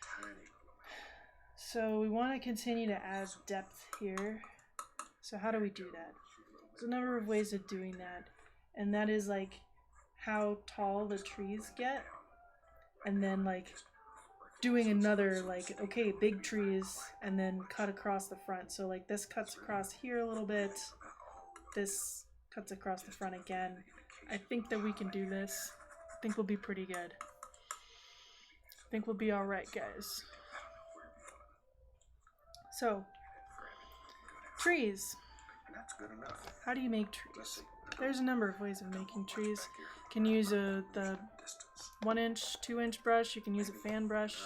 Tiny little mountain. So we want to continue to add depth here. So how do we do that? There's a number of ways of doing that. And that is like how tall the trees get. And then like doing another like, okay, big trees and then cut across the front. So like this cuts across here a little bit. This cuts across the front again. I think that we can do this. I think we'll be pretty good. I think we'll be alright, guys. So, trees. And that's good enough. How do you make Let's trees? see. There's a number of ways of making trees. Back here. You can use the Distance. 1-inch, 2-inch brush. You can use a fan brush.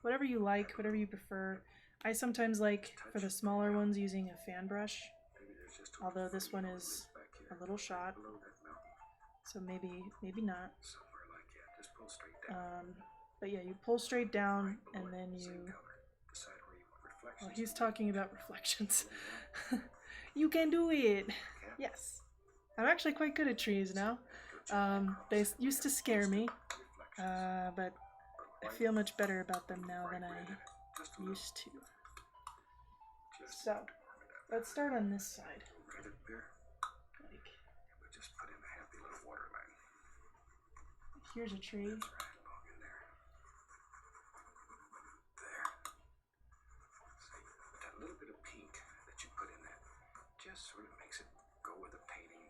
Whatever you like, whatever you prefer. I sometimes like, for the smaller ones, using a fan brush, Maybe there's just although this one is back here, a little shot, below that mountain, so maybe not. somewhere like that. Just pull straight down. But yeah, you pull straight down, and then Same you... color. Decide where you want reflections. Well, he's talking about reflections. You can do it! Yes. I'm actually quite good at trees now. They used to scare me, but I feel much better about them now than I used to. So, let's start on this side. Right up there. Like, We'll just put in a happy little water line. here's a tree. That's right along in there. There. See, that little bit of pink that you put in that just sort of makes it go with the painting.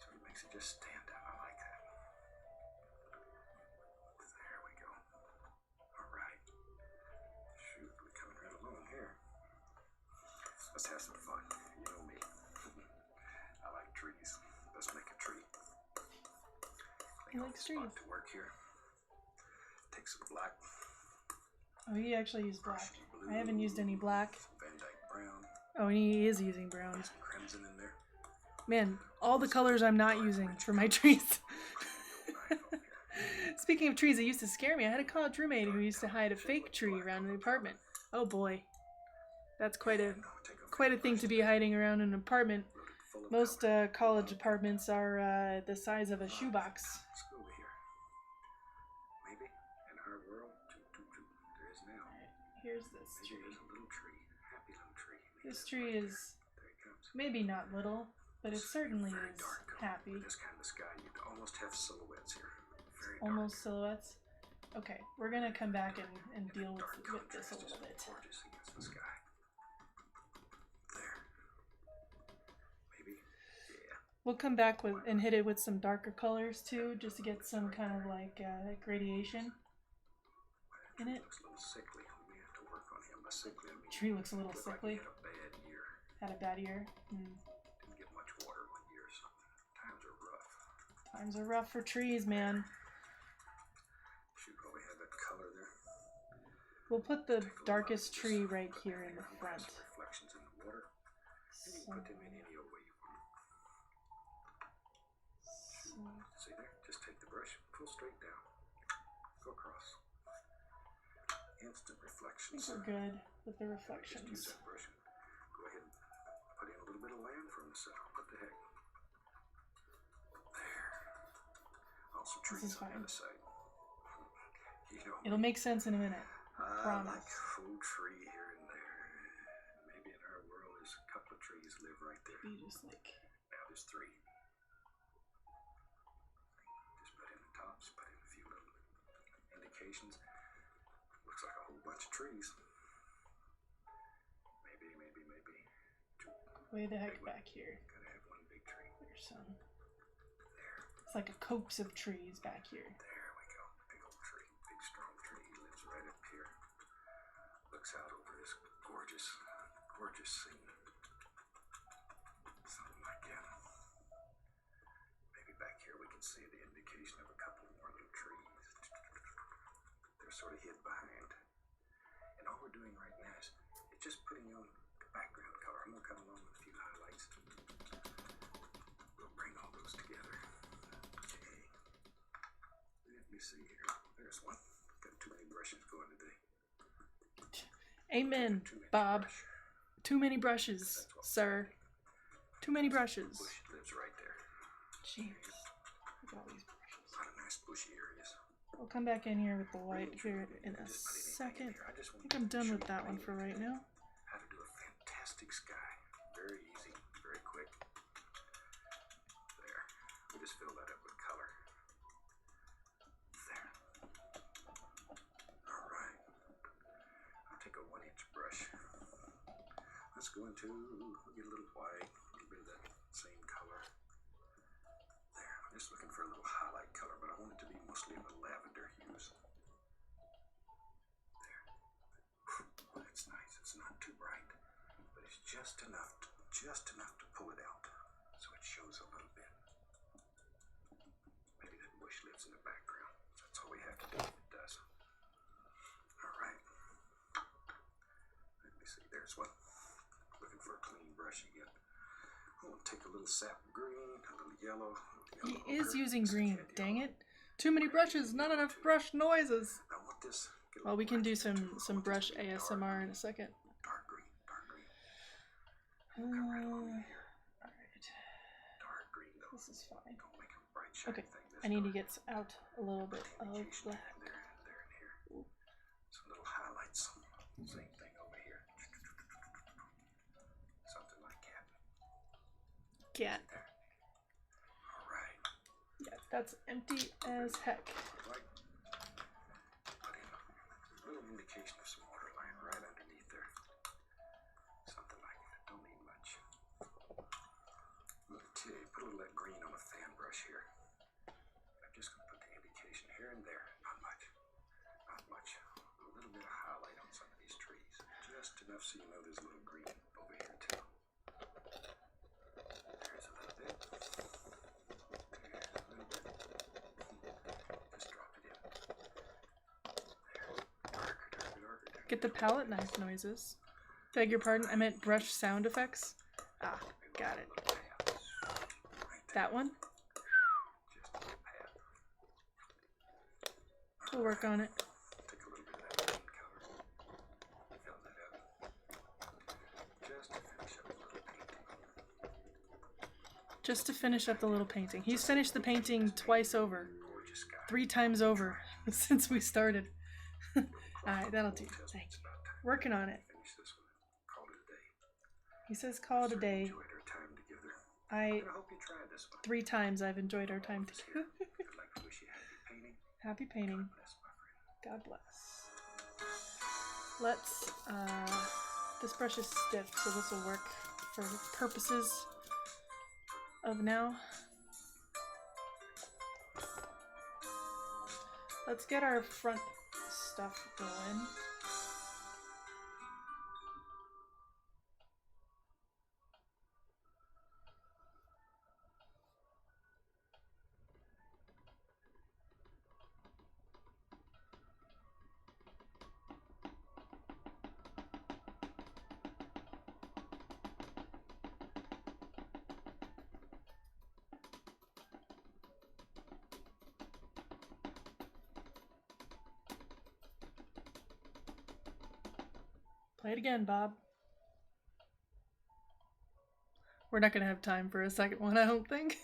Sort of makes it just stand out. I like that. There we go. All right. Shoot, we're coming right along here. Let's have some fun. You know me. I like trees. Let's make a tree. He likes trees. To work here. Take some black. Oh, he actually used black. I haven't used any black. Van Dyke brown. Oh, and he is using brown. Some crimson in there. Man, all the colors I'm not using for my trees. Speaking of trees, it used to scare me. I had a college roommate who used to hide a fake tree around the apartment. Oh boy. That's quite a thing to be hiding around an apartment. Most college apartments are the size of a shoebox. Let's go over here. Maybe in our world, there is now. Here's this Maybe tree. there's a little tree, happy little tree. This tree is There it comes. maybe not little, but it certainly Very is dark color. happy. With this kind of sky, you'd almost have silhouettes here. Very Almost dark. silhouettes. Okay, we're gonna come back and deal with Dark this a contrast is little bit. gorgeous against the sky. There. Maybe. Yeah. We'll come back with and hit it with some darker colors too, just to get some kind of like gradation in it. Looks a little sickly. We may have to work on him. By sickly, I mean Tree looks a little looked like sickly. he had a bad year. Had a bad year. Didn't get much water one year or something. Times are rough. Times are rough for trees, man. Should probably have that color there. We'll put the Take a little darkest out of tree this, right put here that in the here, front. some reflections in the water. And you can put them in any old way you want. See there? Just take the brush, pull straight down, go across. Instant I think reflections. we're good with the Just use reflections. that brush and go ahead and put in a little bit of land from the center. What the heck? There. Also This trees is on the fine. other side. You know, It'll make sense in a minute. I promise. like a full tree here and there. Maybe in our world there's a couple of trees live right there. Be just like Now there's three. Just put in the tops, put in a few little indications. Looks like a whole bunch of trees. Maybe two. way the heck back here. Gotta have one big tree. There's some. There. It's like a copse of trees back here. There we go. Big old tree. Big strong tree. He lives right up here. Looks out over this gorgeous scene. Something like that. Maybe back here we can see the indication of a couple more little trees. They're sort of hid behind. And all we're doing right now is just putting on the background color. I'm going to come along with a few highlights. We'll bring all those together. Okay. Let me see here. There's one. Got too many brushes going today. Amen, Too many Bob. brush. Too many brushes, sir. Too many brushes. Bush lives right there. Jeez. Look at all these brushes. A lot of nice bushy areas. We'll come back in here with the white here in a second. I think I'm done with that one for right now. How to do a fantastic sky. Very easy, very quick. There. We just fill that up with color. There. Alright. I'll take a 1-inch brush. Let's go into, we'll get a little white, a little bit of that same color. There. I'm just looking for a little highlight color, but I want it to be mostly in the lavender hues. There. That's nice. It's not too bright, but it's just enough to pull it out, so it shows a little bit. Maybe that bush lives in the background. That's all we have to do if it does. All right. Let brush again. I'm gonna take a little sap green, a little yellow. He is using green. Dang it! Too many brushes. Not enough brush noises. I want this. Well, we can do some brush ASMR in a second. Dark green, dark green. Alright. Dark green though. This is fine. Don't make a bright shiny Okay, thing this I need to dark. get out a little bit of Indication black. there and here. Some little highlights. Same thing over here. Something like that. Cat. There. Alright. Yeah, that's empty as heck. Right. Put in a little indication of some waterline right underneath there. Something like that. Don't need much. Look, put a little of that green on a fan brush here. I'm just going to put the indication here and there. Not much. Not much. A little bit of highlight on some of these trees. Just enough so you know there's a little green over here too. There's a little bit. There's a little bit. Just drop it in. There. Darker, darker, darker, darker. Get the palette knife noises. Beg your pardon, I meant brush sound effects. Ah, got it. That one? Just a little pat. We'll work on it. Take a little bit of that green color. Fill that up. Just to finish up a little painting. Just to finish up the little painting. He's finished the painting twice over. Gorgeous sky. 3 times over since we started. Alright, that'll do. Thank you. Working on it. Finish this one. Call it a day. He says call it a day. Enjoyed our time together. I I hope you try this one. 3 times I've enjoyed our time together. I'd like to wish you happy painting. Happy painting. Bless my friend. God bless. Let's, this brush is stiff, so this will work for purposes of now. Let's get our front stuff going. Play it again, Bob. We're not gonna have time for a second one, I don't think.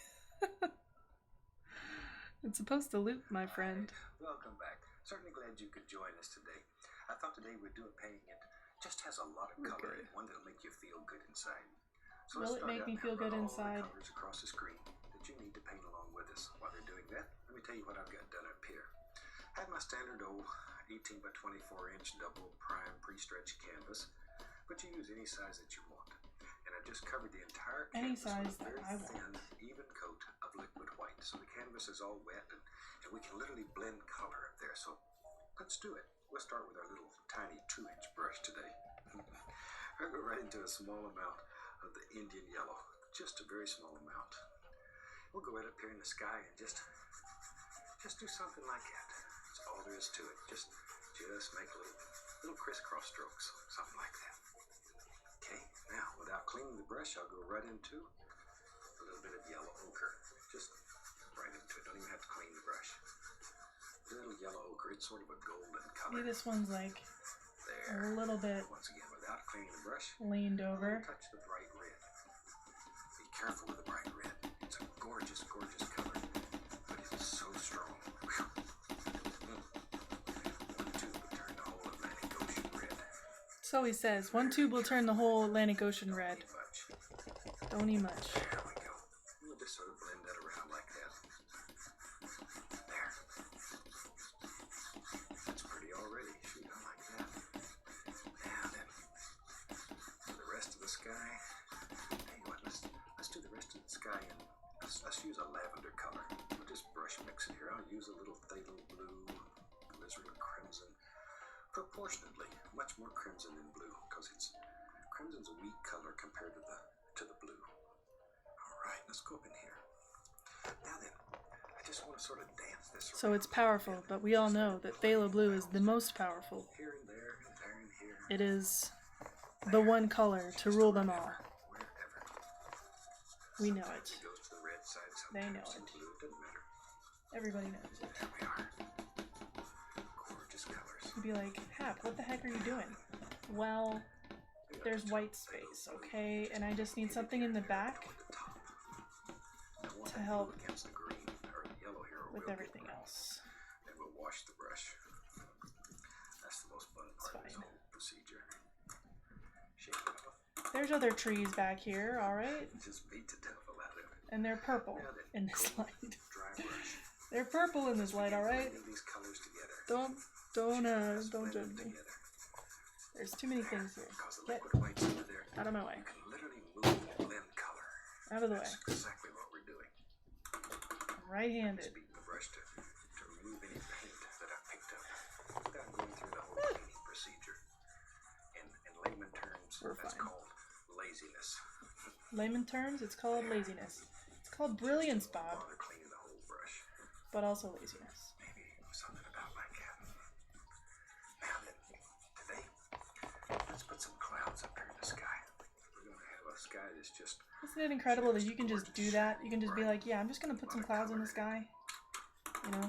It's supposed to loop, my friend. Welcome back. Certainly glad you could join us today. I thought today we'd do a painting that just has a lot of color Okay. and one that'll make you feel good inside. So Will let's it start make out me and feel run good all inside? the colors across the screen that you need to paint along with us. While they're doing that, let me tell you what I've got done up here. I had my standard old 18 by 24 inch double prime pre-stretch canvas, but you use any size that you want. And I just covered the entire Any canvas size with a that very I thin, want. even coat of liquid white. So the canvas is all wet and we can literally blend color up there. So let's do it. We'll start with our little tiny 2-inch brush today. I'll go right into a small amount of the Indian yellow, just a very small amount. We'll go right up here in the sky and just do something like that. That's all there is to it. Just make little crisscross strokes, something like that. Okay, now without cleaning the brush, I'll go right into a little bit of yellow ochre. Just right into it. Don't even have to clean the brush. A little yellow ochre. It's sort of a golden color. See, this one's like There. a little bit Once again, without cleaning the brush, leaned over. touch the bright red. Be careful with the bright red. It's a gorgeous, gorgeous color, but it's so strong. Whew. One tube will turn the whole Atlantic Ocean red. So he says, 1 tube will turn the whole Atlantic Ocean red. Not much. Don't need much. There we go. We'll just sort of blend that around like that. There. That's pretty already. Shoot, I like that. Now then, for the rest of the sky, tell you what, let's do the rest of the sky and let's use a lavender color. We'll just brush mix it here. I'll use a little phthalo blue, alizarin crimson, proportionately, much more crimson than blue, because crimson's a weak color compared to the blue. All right, let's go up in here. Now then, I just want to sort of dance this around. So it's powerful, but we all know that phthalo blue is the most powerful. Here and there and there and here. It is the one color to rule them all. Wherever. We know Sometimes it. goes to the red side, They sometimes know to the it. blue. It doesn't matter. Everybody knows it. There we are. Gorgeous colors. You'd be like, Hap, what the heck are you doing? Well, there's white space, okay? And I just need something in the back to help Against the green or the yellow here with real good. everything else. Then we'll wash the brush. That's the most fun part of this fine. whole procedure. Shake it off. There's other trees back here, alright? Just beat the devil out of it. And they're purple Now then, in this cold, light. dry brush. They're purple in this light, alright? Blending these colors together. Don't Just judge blend them me. together. There's too many things here. Because the Get liquid white's under there. out of my way. You can literally move and blend color. Out of the way. That's exactly what we're doing. Right-handed. Just beating the brush to remove any paint that I picked up without going through the whole painting procedure. In layman terms, We're that's fine. called laziness. Layman terms, it's called laziness. It's called brilliance, Don't Bob, bother cleaning the whole brush. but also laziness. Maybe something about like that. Now then, today, let's put some clouds up here in the sky. We're going to have a sky that's just Isn't it incredible that you can just do that? You can just be like, yeah, I'm just gonna put some clouds in the sky. You know?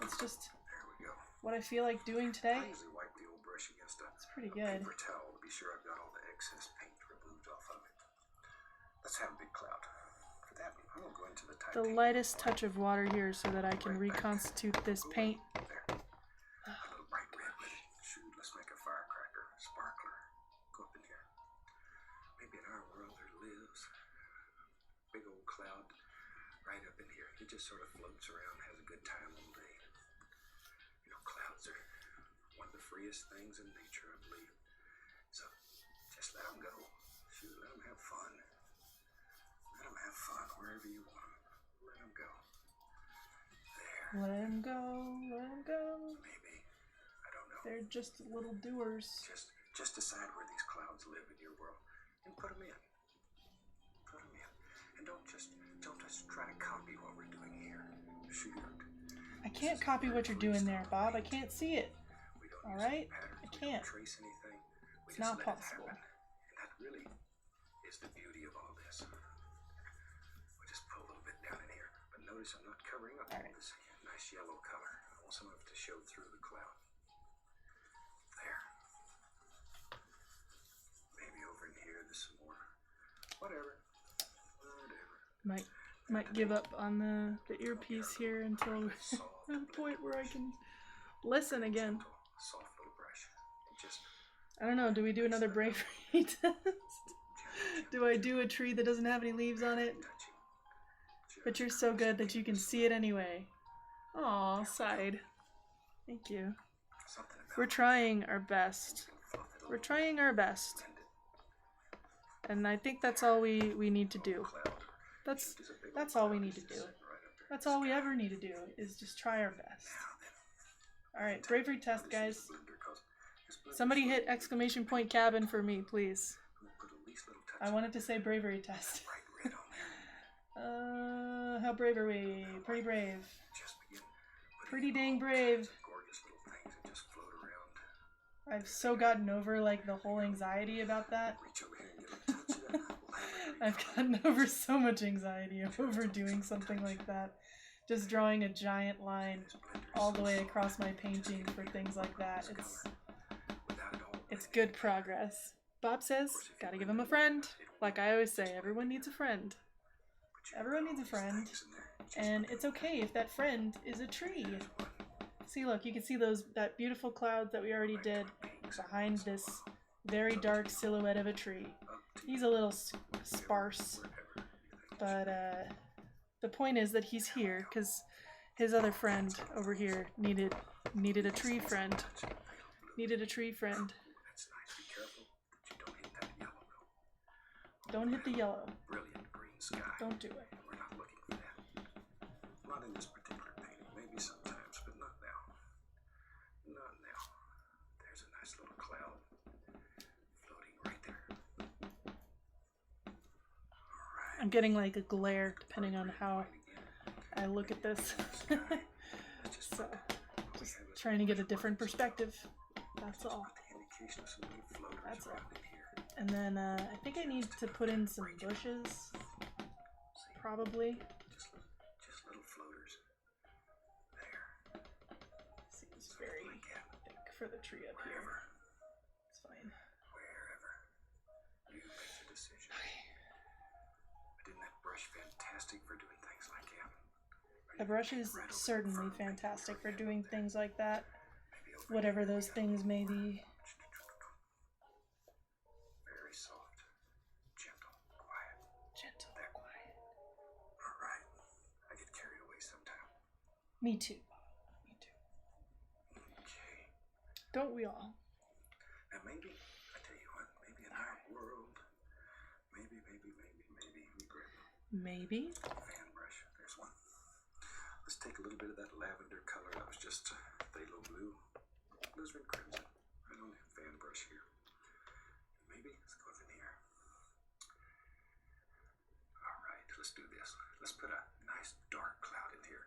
It's just there we go. what I feel like doing today. I usually wipe the old brush against a It's pretty good. paper towel to be sure I've got all the excess paint removed off of it. Let's have a big cloud. For that, I'm going to go into the The titanium lightest white. touch of water here so that I can reconstitute this paint. There. A little bright red with it. Shoot, let's make a firecracker, sparkler. Go up in here. Maybe in our world there lives a big old cloud right up in here. He just sort of floats around, has a good time all day. You know, clouds are one of the freest things in nature, I believe. So just let them go. Shoot, let them have fun. Let them have fun wherever you want them. Let them go. There. Let him go, let him go. Maybe. I don't know. They're just little doers. Just decide where these clouds live in your world and put them in. Put them in. And don't just try to copy what we're doing here. Shoot. I can't copy what you're doing there, Bob. I can't see it. We don't All use right? any patterns. I We can't. don't trace anything. We It's just not let possible. it happen. And that really is the beauty of all this. We'll just pull a little bit down in here. But notice I'm not covering up All all right. this nice yellow color. I want some of it to show through the cloud. There. Maybe over in here, there's some more. Whatever. Might give up on the earpiece here until the point where I can listen again. Soft little brush. And just I don't know, do we do another bravery test? Do I do a tree that doesn't have any leaves on it? touching. But you're so good that you can see it anyway. Aw, sighed. Thank you. Something about We're trying our best. fluff it a We're little, trying our best. blend it. And I think that's all we need to do. Cloud. That's Shoot, there's a big old that's all we cloud need to just do. sitting right up there. That's all we ever need to do is just try our best. Now then, Alright, bravery test, this is guys. the blender, 'cause this blender's Somebody really hit exclamation point cabin for me, please. gonna put the least little touch I wanted to say bravery test. of bright red on there. How brave are we? Pretty brave. Just begin putting Pretty in dang all brave. kinds of gorgeous little things that just float around. I've so gotten over like the whole anxiety about that. Reach over here and get a touch of that lavender I've gotten over so much anxiety over doing something like that. Just drawing a giant line This blender is all so the way soft. across my painting for things like that. This It's color, without it all it's blending good progress. Bob says, gotta give him a friend. Like I always say, everyone needs a friend. but you Everyone got needs all a these friend. things in there. Just And put it's them okay if that friend is a tree. in one. See, look, you can see that beautiful cloud that we already did Pinks behind this very dark silhouette of a tree. up to He's a little sparse, wherever you think. but the point is that he's here because his other friend over here needed a tree friend. Touch of pale blue. Needed a tree friend. That's nice. Be careful that you don't hit that yellow though. Don't hit the yellow. Brilliant green sky. Don't do it. We're not looking for that. Not in this particular painting. Maybe sometimes, but not now. Not now. There's a nice little cloud floating right there. Alright. I'm getting like a glare depending on how I look at this. So, just trying to get a different perspective. That's all. That's all. And then I think I need to put in some bushes probably. Just little floaters. There. Seems Something very like that. thick for the tree up here. Wherever. It's fine. Wherever. You make the decision. Okay. But isn't that brush fantastic for doing things like that? Or The you brush can is paint right over the certainly front, maybe fantastic for over doing there, things like that, maybe over whatever here. those things may be. Very soft, gentle, quiet. Gentle, There. quiet. All right. I get carried away sometime. Me too. Me too. Okay. Don't we all? Now maybe, I tell you what, maybe in our world, maybe, let me grab Maybe. a fan brush. There's one. Let's take a little bit of that lavender color that was just phthalo blue, alizarin crimson, right on the fan brush here. Maybe let's go in here. All right, let's do this. Let's put a nice dark cloud in here.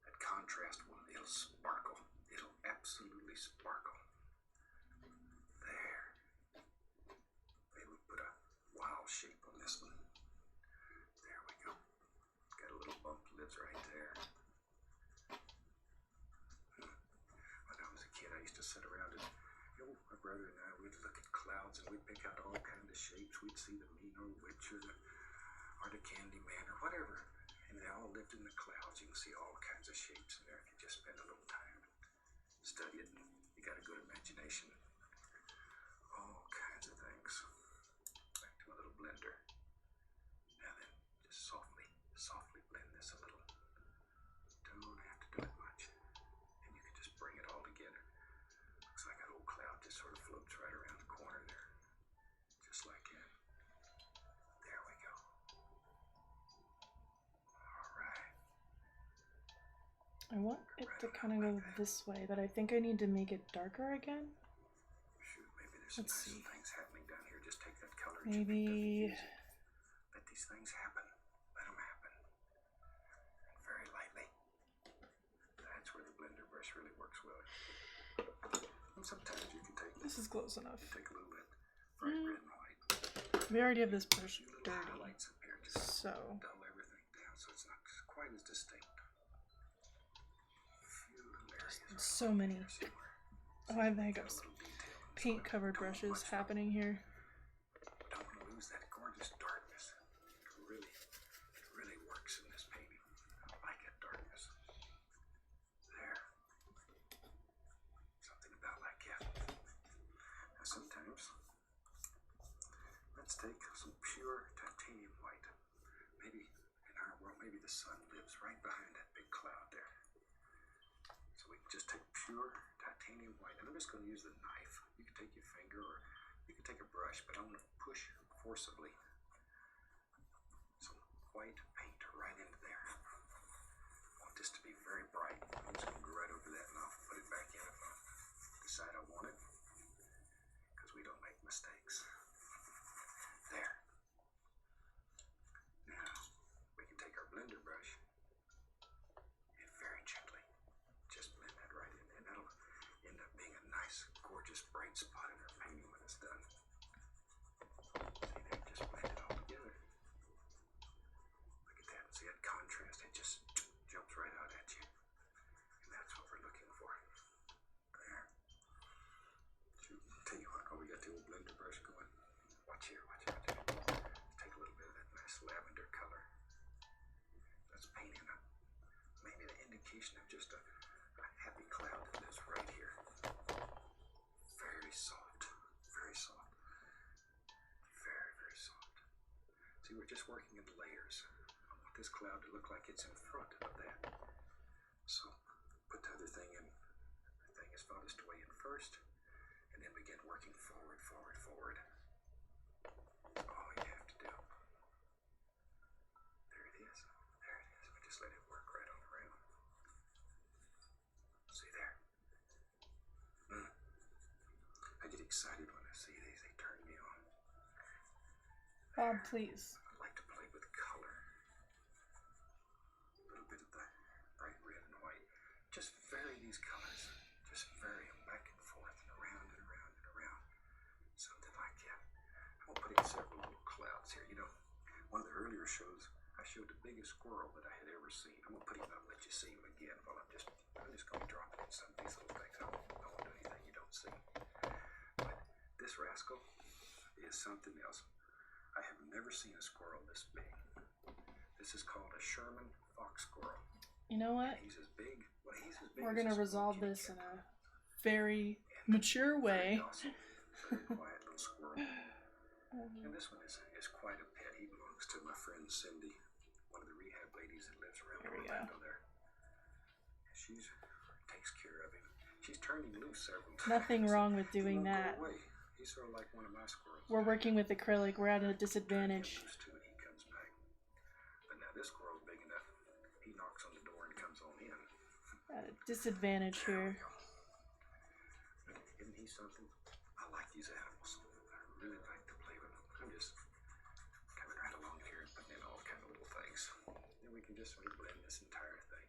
That contrast one, it'll sparkle. It'll absolutely sparkle. There. Maybe we'll put a wild shape on this one. There we go. Got a little bump lives right there. When I was a kid, I used to sit around and, my brother and I, we'd look at clouds and we'd pick out all kinds of shapes. We'd see the Mean Witch or the Candy Man or whatever. And they all lived in the clouds. You can see all kinds of shapes in there if you just spend a little time. Study it. You got a good imagination. All kinds of things. Back to my little blender. Now then, just softly blend this a little. Don't have to do it much. And you can just bring it all together. Looks like that old cloud just sort of floats right around the corner there. Just like that. There we go. All right. I want it to kind of go this way, but I think I need to make it darker again. Shoot, maybe there's some Let's nice see. things happening down here. Just take that color and you picked up and Maybe. use it. Let these things happen. Let them happen. And very lightly. That's where the blender brush really works well. And sometimes you can take This is close enough. take a little bit bright red and white. We already have this brush A few little dirty, highlights up here just to so dull everything down so it's not quite as distinct. A few little areas right so along many. here somewhere. Oh, I think Got of a little detail in this paint one. covered Don't want brushes much of it. happening here. Don't want to lose that gorgeous darkness. It really works in this painting. I like that darkness. There. Something about like that. Now sometimes, let's take some pure titanium white. Maybe in our world, maybe the sun lives right behind that big cloud there. So we can just take pure titanium white. And I'm just going to use the knife. You can take your finger or you can take a brush, but I'm going to push forcibly some white paint right into there. I want this to be very bright. I'm just going to go right over that and I'll put it back in if I decide I want it. Because we don't make mistakes. There. Now, we can take our blender brush and very gently just blend that right in. And that'll end up being a nice, gorgeous, bright spot in our painting when it's done. See there, just blend it all together. Look at that. See that contrast? It just jumps right out at you. And that's what we're looking for. There. Shoot, tell you what, we got the old blender brush going. Watch here, watch here. Let's take a little bit of that nice lavender color. Let's paint in maybe the indication of just a happy cloud that lives right here. Very soft, very soft. Very, very soft. See, we're just working in layers. I want this cloud to look like it's in front of that. So put the other thing in. The thing is farthest away in first, and then begin working forward, forward, forward. All you have to do. There it is. There it is. We just let it work right on around. See there? I get excited when I see these. They turn me on. Bob, please. I like to play with color. A little bit of the bright red and white. Just vary these colors. Just vary them back and forth and around and around and around. Something like that. I'm going to put in several little clouds here. You know, one of the earlier shows, I showed picture of the biggest squirrel that I had ever seen. I'm gonna put him up and let you see him again. While I'm just gonna drop it in some of these little things. I won't do anything you don't see. But this rascal is something else. I have never seen a squirrel this big. This is called a Sherman fox squirrel. You know what? He's as big. Well, he's as big. We're as gonna a resolve small this kitty in cat. a very mature way. Very docile, very quiet little squirrel. And this one is quite a pet. He belongs to my friend Cindy, one of the rehab ladies that lives around There we Orlando there. She takes care of him. She's turned him loose several times. Nothing wrong with He doing won't go that. away. He's sort of like one of my squirrels. We're working with acrylic. We're at a Turn him disadvantage. loose too, and he comes back. But now this squirrel's big enough. He knocks on the door and comes on in. At a disadvantage here. Isn't he something? I like these animals. I really like to play with them. I'm just coming right along here and putting in all kind of little things. Then we can just sort of blend this entire thing.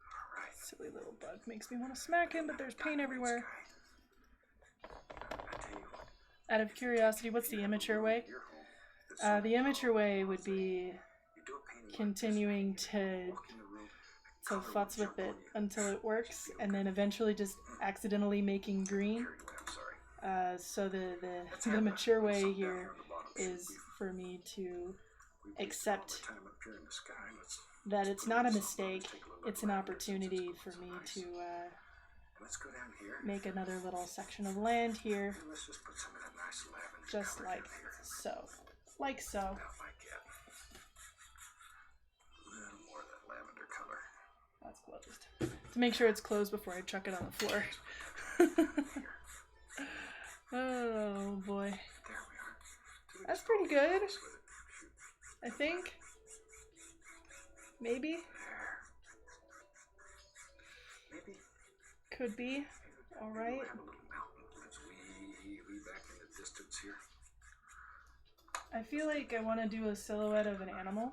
All right. Silly little bug makes me want to smack him, but there's paint everywhere. I tell you what. Out of curiosity, what's the immature way? The immature way would be continuing to futz with it until it works, and then eventually just accidentally making green. So the mature way here is for me to accept that it's not a mistake, it's an opportunity for me to Let's go down here. make another little section of land here, And let's just put some of that nice lavender just color like down here. so. Like so. About like that. A little more of that lavender color. That's closed. To make sure it's closed before I chuck it on the floor. Oh boy. There we are. So we That's just pretty good. mess with it. Shoot. I think. Maybe. There. Maybe. Could be. Maybe Alright. we'll have a little mountain that's way back in the distance here. I feel like I want to do a silhouette of an animal.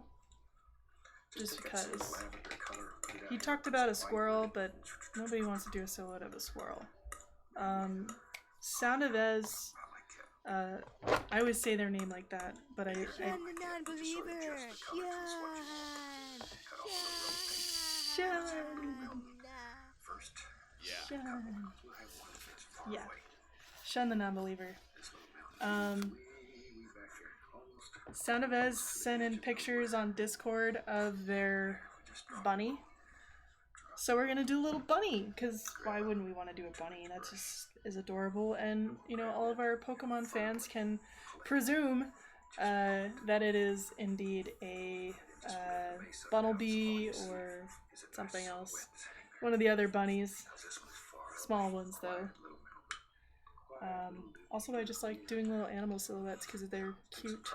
Just take that same because. lavender color, put it out He here, talked put about a some white squirrel, in it. but nobody wants to do a silhouette of a squirrel. Sound of Ez, I like that. I always say their name like that, but I Shun the non-believer! Shun! Cut off the Shun. first. Shun. We'll have one that's far Yeah. away. Shun the non-believer. This little mountain. Um, Way back here. Almost. Sound of Ez sent in pictures on Discord of their Just drop bunny. So we're gonna do a little bunny, because why wouldn't we want to do a bunny? That just is adorable, and you know, all of our Pokemon fans can presume that it is indeed a Bunnelby or something else. One of the other bunnies. Small ones, though. Also, I just like doing little animal silhouettes because they're cute.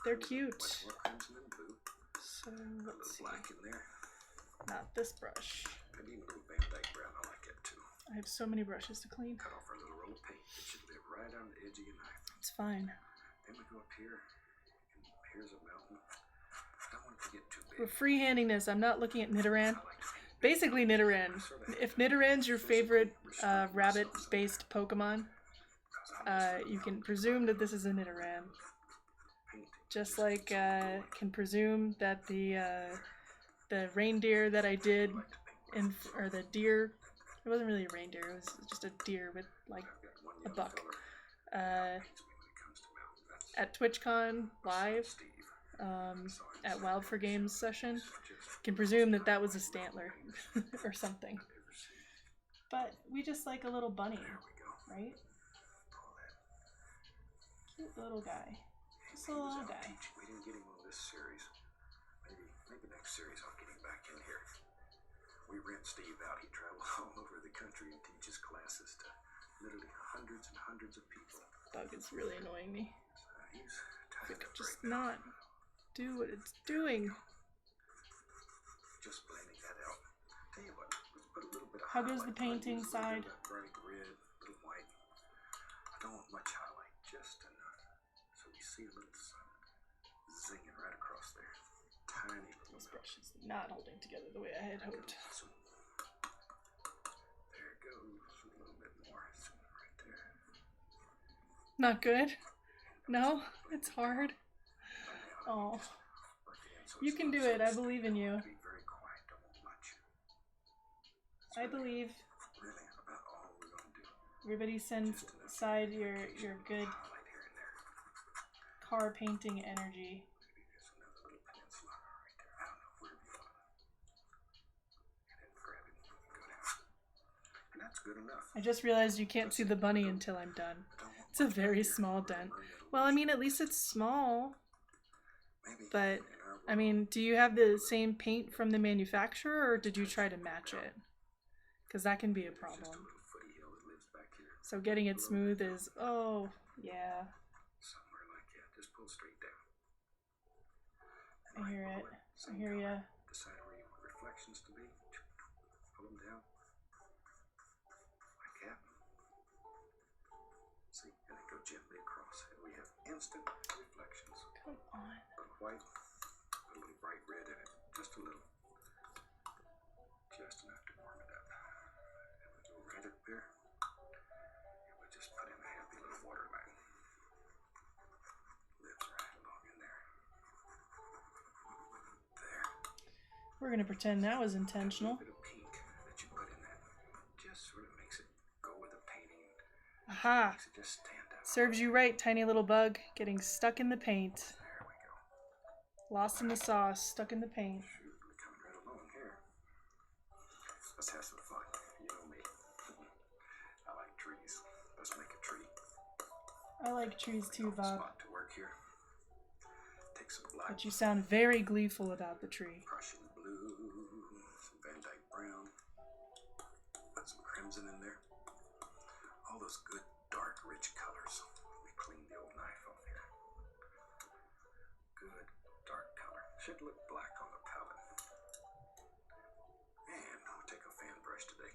They're cute. So, let's see. Black in there. Not this brush. And even a little Van Dyke brown. I like that too. I have so many brushes to clean. Cut off our little roll of paint. It should live right on the edge of your knife. It's fine. Then we go up here. And here's a mountain. I don't want it to get too big. We're freehanding this. I'm not looking at Nidoran. I like to paint Basically Nidoran. If Nidoran's your favorite rabbit-based Pokemon, you can presume that this is a Nidoran. painting. Just like can presume that the reindeer that I did or the deer, it wasn't really a reindeer, it was just a deer with like a buck. At TwitchCon live, at Wild for Games session, can presume that that was a Stantler or something. But we just like a little bunny, right? Cute little guy. Just a little guy. We didn't get him on this series. Maybe next series I'll get him back in here. We rent Steve out. He travels all over the country and teaches classes to literally hundreds and hundreds of people. Bug is really annoying me. He's If it tired could of just breaking not do what it's doing. just blending that out. Tell you what, let's put a little bit of How goes the highlight. painting Use a little side? bit of that bright red, little white. I don't want much highlight, just enough. So we see a little sun zinging right across there. Tiny little This brush is not holding together the way I had hoped. awesome. There it goes. A little bit more. Right there. Not good? No? It's hard? I Oh, Working in so you it's can not do so it. I stiff. believe in you. Be very quiet, don't move much. It's I really, believe. really about all we're gonna do. Everybody sends Just enough aside your occasional good highlight here and there. car painting energy. Maybe there's another little peninsula right there. I don't know, wherever you want. And then grab it and go down. And that's good enough. I just realized you can't see the bunny until I'm done. I don't want It's a much very here. small We're dent. gonna burn that Well, I illusion. mean, at least it's small. Maybe But, in our I mean, do you have the same paint from the manufacturer, or did you try to match it? Because that can be a there's just a problem. little footy hill that lives back here. So getting it smooth is, oh, yeah. Somewhere like that. Just pull straight down. I hear it. I hear ya. Decide where you want reflections to be. Pull them down. Like that. See, and then go gently across. And we have instant reflections. Come on. But white, a little bright red in it. Just a little. Just enough to warm it up. And we go right up there. And we just put in a happy little water line. Lives right along in there. There. We're going to pretend that was A intentional. little bit of pink that you put in that just sort of makes it go with the painting. Aha! Makes it just stand out. Serves you right, tiny little bug. Getting stuck in the paint. There we go. Lost in the sauce, stuck in the paint. Shoot, we're coming right along here. Let's have some fun. You know me. I like trees. Let's make a tree. I like trees too, Make a Bob. spot to work here. Take some black, But you sound very gleeful about the tree. Prussian blue, some Van Dyke brown. Put some crimson in there. All those good, dark, rich colors. Let me clean the old knife off here. Good, dark color. Should look black on the palette. And I'll take a fan brush today.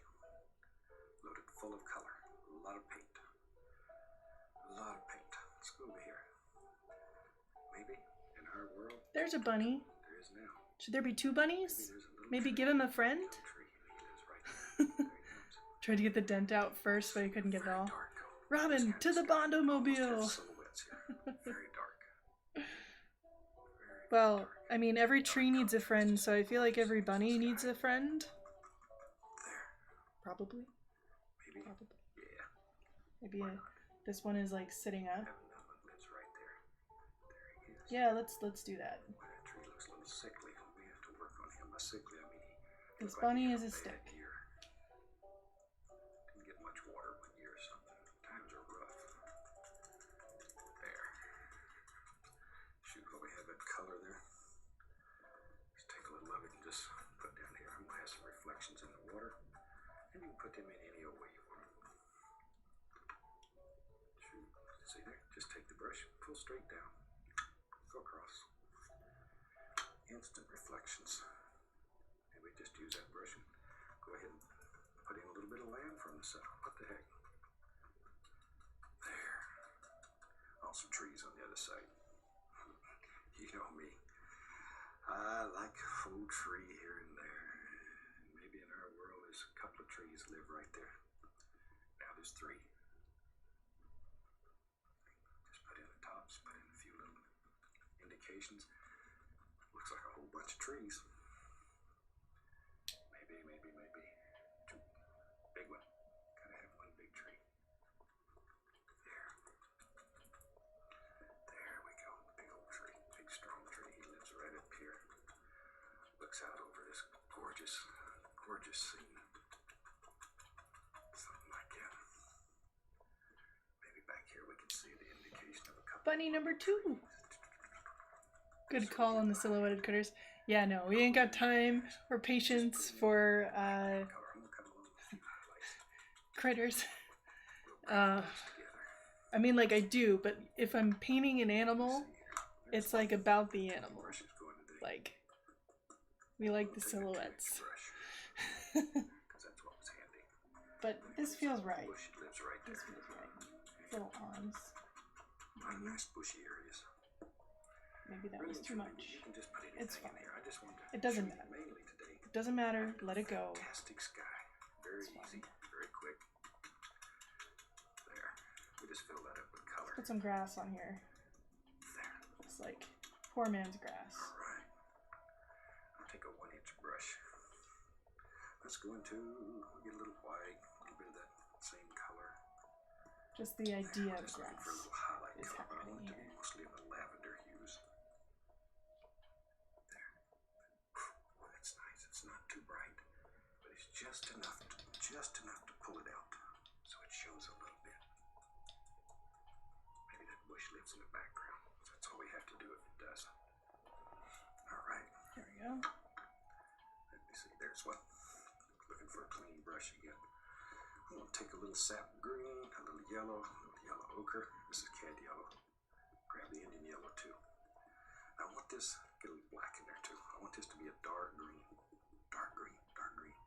Loaded full of color. A lot of paint. A lot of paint. Let's go over here. Maybe in our world, There's a bunny. there is now. Should there be two Maybe bunnies? there's a little Maybe tree. give him a friend? Little tree. He lives right there. There he comes. Tried to get the dent out first, but he couldn't get it Very all. dark. Robin, to the Bondomobile! Almost have silhouettes here. Very dark. Very Well, dark. I mean, every tree needs a friend, so I feel like every bunny needs a friend. There. Probably. Maybe. Probably. Yeah. Maybe this one is like sitting up. Having that one lives right there. There he is. Yeah, let's do that. Boy, that tree looks a little sickly. We have to work on him. By sickly, I mean he This looked like bunny he is had a stick. bad year. Didn't get much water one year or something. Times are rough. There. Shoot, while we have that color there. Just take a little of it and just put down here. I'm gonna have some reflections in the water. And you can put them in any old way you want. Shoot. See there? Just take the brush, pull straight down. Go across. Instant reflections. And we just use that brush and go ahead and put in a little bit of land from the center. What the heck? There. Oh, some trees on the other side. You know me. I like a full tree here and there. Maybe in our world there's a couple of trees live right there. Now there's three. Just put in the tops, put in a few little indications. Looks like a whole bunch of trees. Maybe two. Big one. Gotta have one big tree. There. There we go. Big old tree. Big strong tree. He lives right up here. Looks out over this gorgeous scene. Something like that. Maybe back here we can see the indication of a couple. Bunny number 2. Good call on the silhouetted critters. Yeah, no, we ain't got time or patience for Color. I'm gonna cut along with a few highlights. critters. We'll put this together. I mean, like I do, but if I'm painting an animal, See here. it's like about the animal. Brush is going today. Like, we like the Take a twig silhouettes. brush, 'cause that's what was handy. But this feels right. Bush lives right This there. feels right. Little arms. Find nice bushy areas. Maybe that was Really, too truly, much. You can just put anything It's in fine. here. I just wanted to It doesn't show you matter. mainly today. It doesn't matter. Let it go. Fantastic sky. Very It's fine. easy. Very quick. There. We just fill that up with color. Put some grass on here. There. Just like Poor man's grass. Alright. I'll take a 1-inch brush. Let's go into, we'll get a little white, a little bit of that same color. Just the idea There, of just looking grass for a little highlight is color, but I happening want it to be here. mostly in the lavender hues. There. Oh, that's nice. It's not too bright, but it's just enough to pull it out, so it shows a little bit. Maybe that bush lives in the background. That's all we have to do if it does. All right. There we go. Let me see. There's one. Looking for a clean brush again. I'm gonna take a little sap green, a little yellow ochre. This is cad yellow. Grab the Indian yellow too. I want this, get a little black in there too. I want this to be a dark green. Dark green, dark green.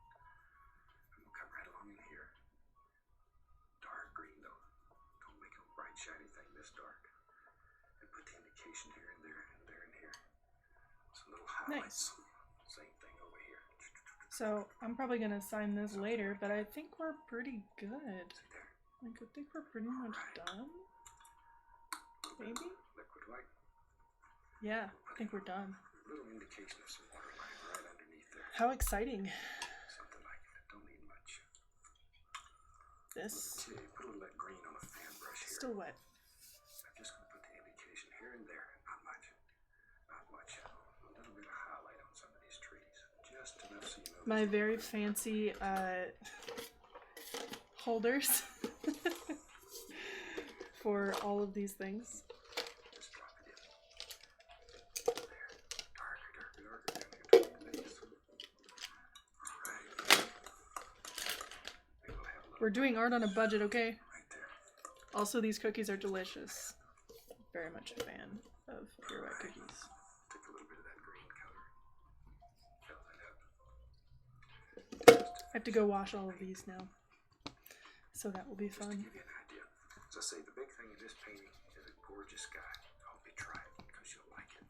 I'm gonna come right along in here. Dark green though. Don't make a bright shiny thing this dark. And put the indication here and there and there and here. Some little highlights. Same thing over here. So I'm probably gonna sign this later, but I think we're pretty good. There. Like, I think we're pretty much done. Maybe? Liquid white. Yeah, I think we're done. Little indication of some water line right underneath there. How exciting. Something like it. Don't need much. This Okay, put a little of that green on a fan brush here. still wet. I'm just going to put the indication here and there. Not much. Not much. A little bit of highlight on some of these trees. Just enough so you know. My very fancy holders for all of these things. Just drop it in. There. Darker. Down here. Alright. Maybe we'll have a little We're doing art on a budget, okay? right there. Also, these cookies are delicious. Very much a fan of your wet cookies. Take a little bit of that green color. Fill that up. I have to go wash all of these now. So that will be Just to fun. give you an idea. As I say, the big thing in this painting is a gorgeous sky. I hope you try it because you'll like it.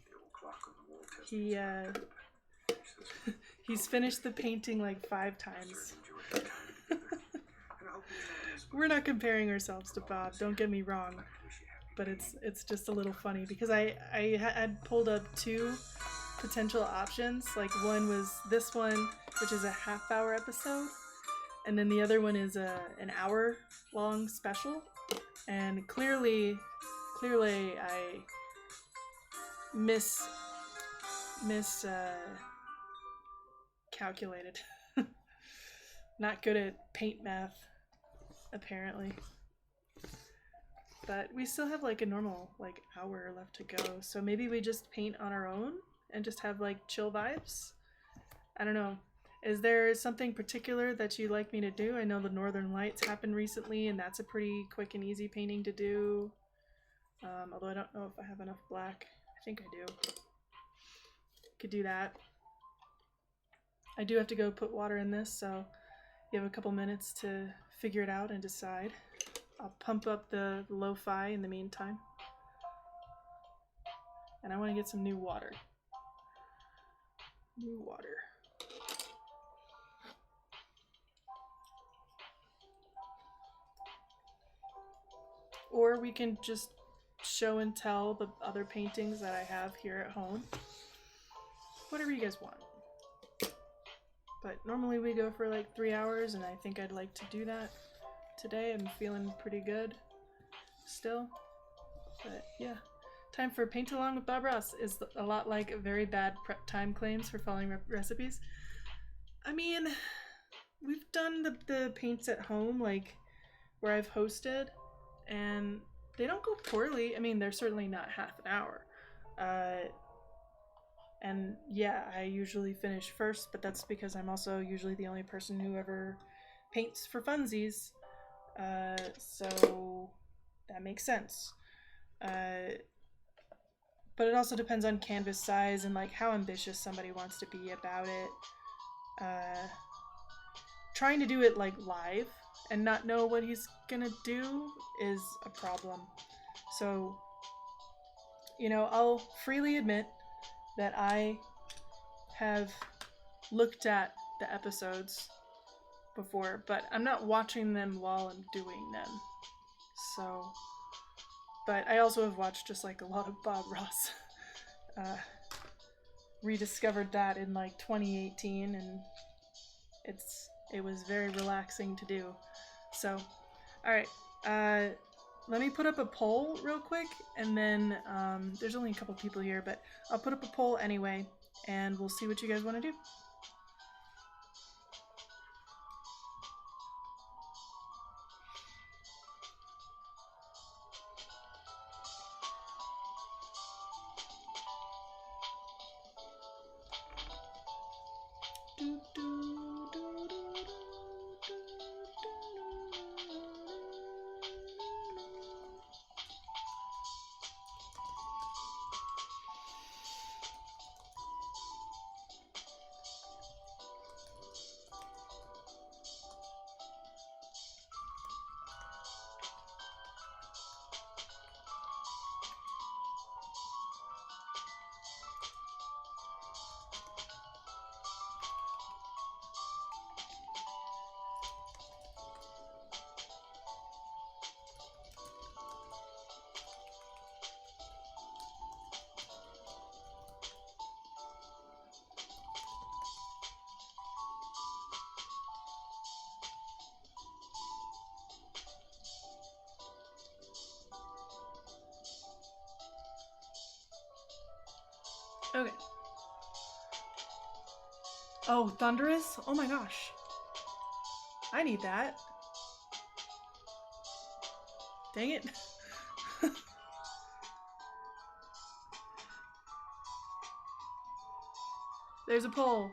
The old clock on the wall tells me He's finished the painting like 5 times. We're not comparing ourselves to Bob, don't get me wrong, but it's just a little funny because I had pulled up 2 potential options. Like, one was this one, which is a half-hour episode, and then the other one is an hour-long special. And clearly I calculated. Not good at paint math, apparently. But we still have like a normal like hour left to go, so maybe we just paint on our own and just have like chill vibes. I don't know. Is there something particular that you'd like me to do? I know the Northern Lights happened recently, and that's a pretty quick and easy painting to do. Although I don't know if I have enough black. I think I do. Could do that. I do have to go put water in this, so you have a couple minutes to figure it out and decide. I'll pump up the lo-fi in the meantime. And I want to get some new water. New water. Or we can just show and tell the other paintings that I have here at home. Whatever you guys want. But normally we go for like 3 hours, and I think I'd like to do that today. I'm feeling pretty good still. But yeah, time for Paint Along with Bob Ross is a lot like very bad prep time claims for following recipes. I mean, we've done the paints at home, like where I've hosted, and they don't go poorly. I mean, they're certainly not half an hour. And yeah, I usually finish first, but that's because I'm also usually the only person who ever paints for funsies. So that makes sense. But it also depends on canvas size and like how ambitious somebody wants to be about it. Trying to do it like live and not know what he's gonna do is a problem. So, you know, I'll freely admit that I have looked at the episodes before, but I'm not watching them while I'm doing them. So But I also have watched just like a lot of Bob Ross. Rediscovered that in like 2018, and it was very relaxing to do. So, all right, let me put up a poll real quick, and then there's only a couple people here, but I'll put up a poll anyway, and we'll see what you guys want to do. Okay. Oh, Thunderous? Oh my gosh. I need that. Dang it. There's a poll.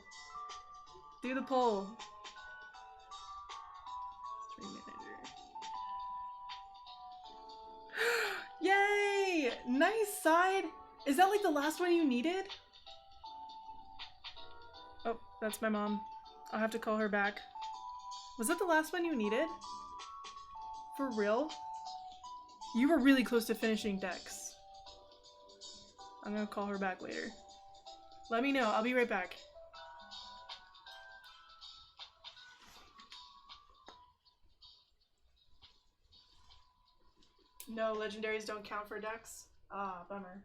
Do the poll. Stream manager. Yay! Nice side. Is that like the last one you needed? Oh, that's my mom. I'll have to call her back. Was that the last one you needed? For real? You were really close to finishing Dex. I'm gonna call her back later. Let me know. I'll be right back. No, legendaries don't count for Dex. Ah, bummer.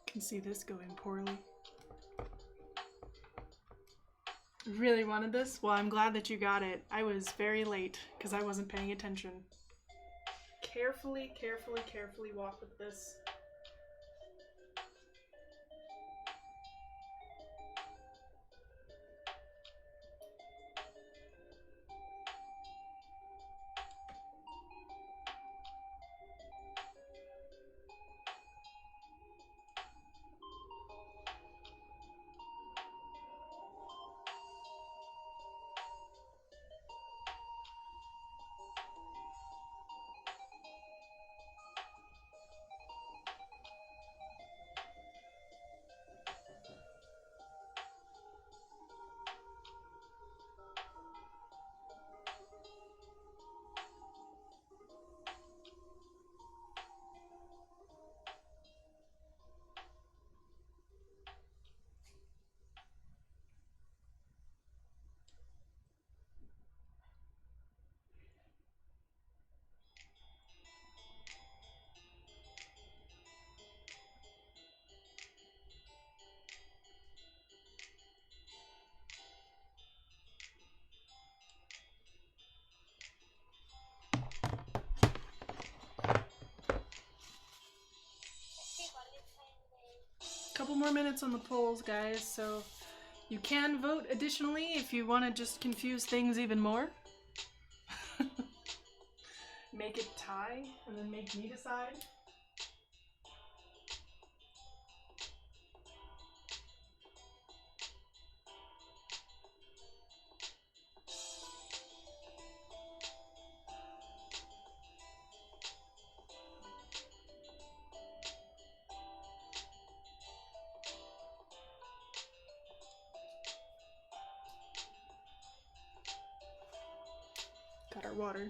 Can see this going poorly. Really wanted this? Well, I'm glad that you got it. I was very late because I wasn't paying attention. Carefully, carefully, carefully walk with this. couple more minutes on the polls, guys, so you can vote additionally if you want to just confuse things even more. Make it tie, and then make me decide. Got our water.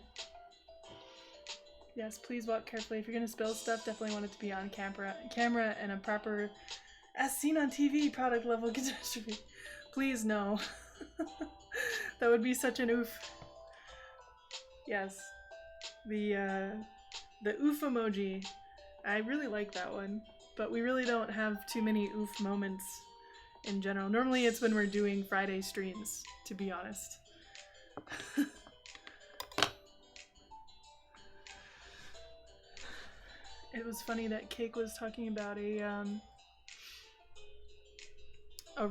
Yes, please walk carefully. If you're gonna spill stuff, definitely want it to be on camera and a proper, as seen on TV, product level catastrophe. Please no. That would be such an oof. Yes. The oof emoji. I really like that one, but we really don't have too many oof moments in general. Normally it's when we're doing Friday streams, to be honest. It was funny that Cake was talking about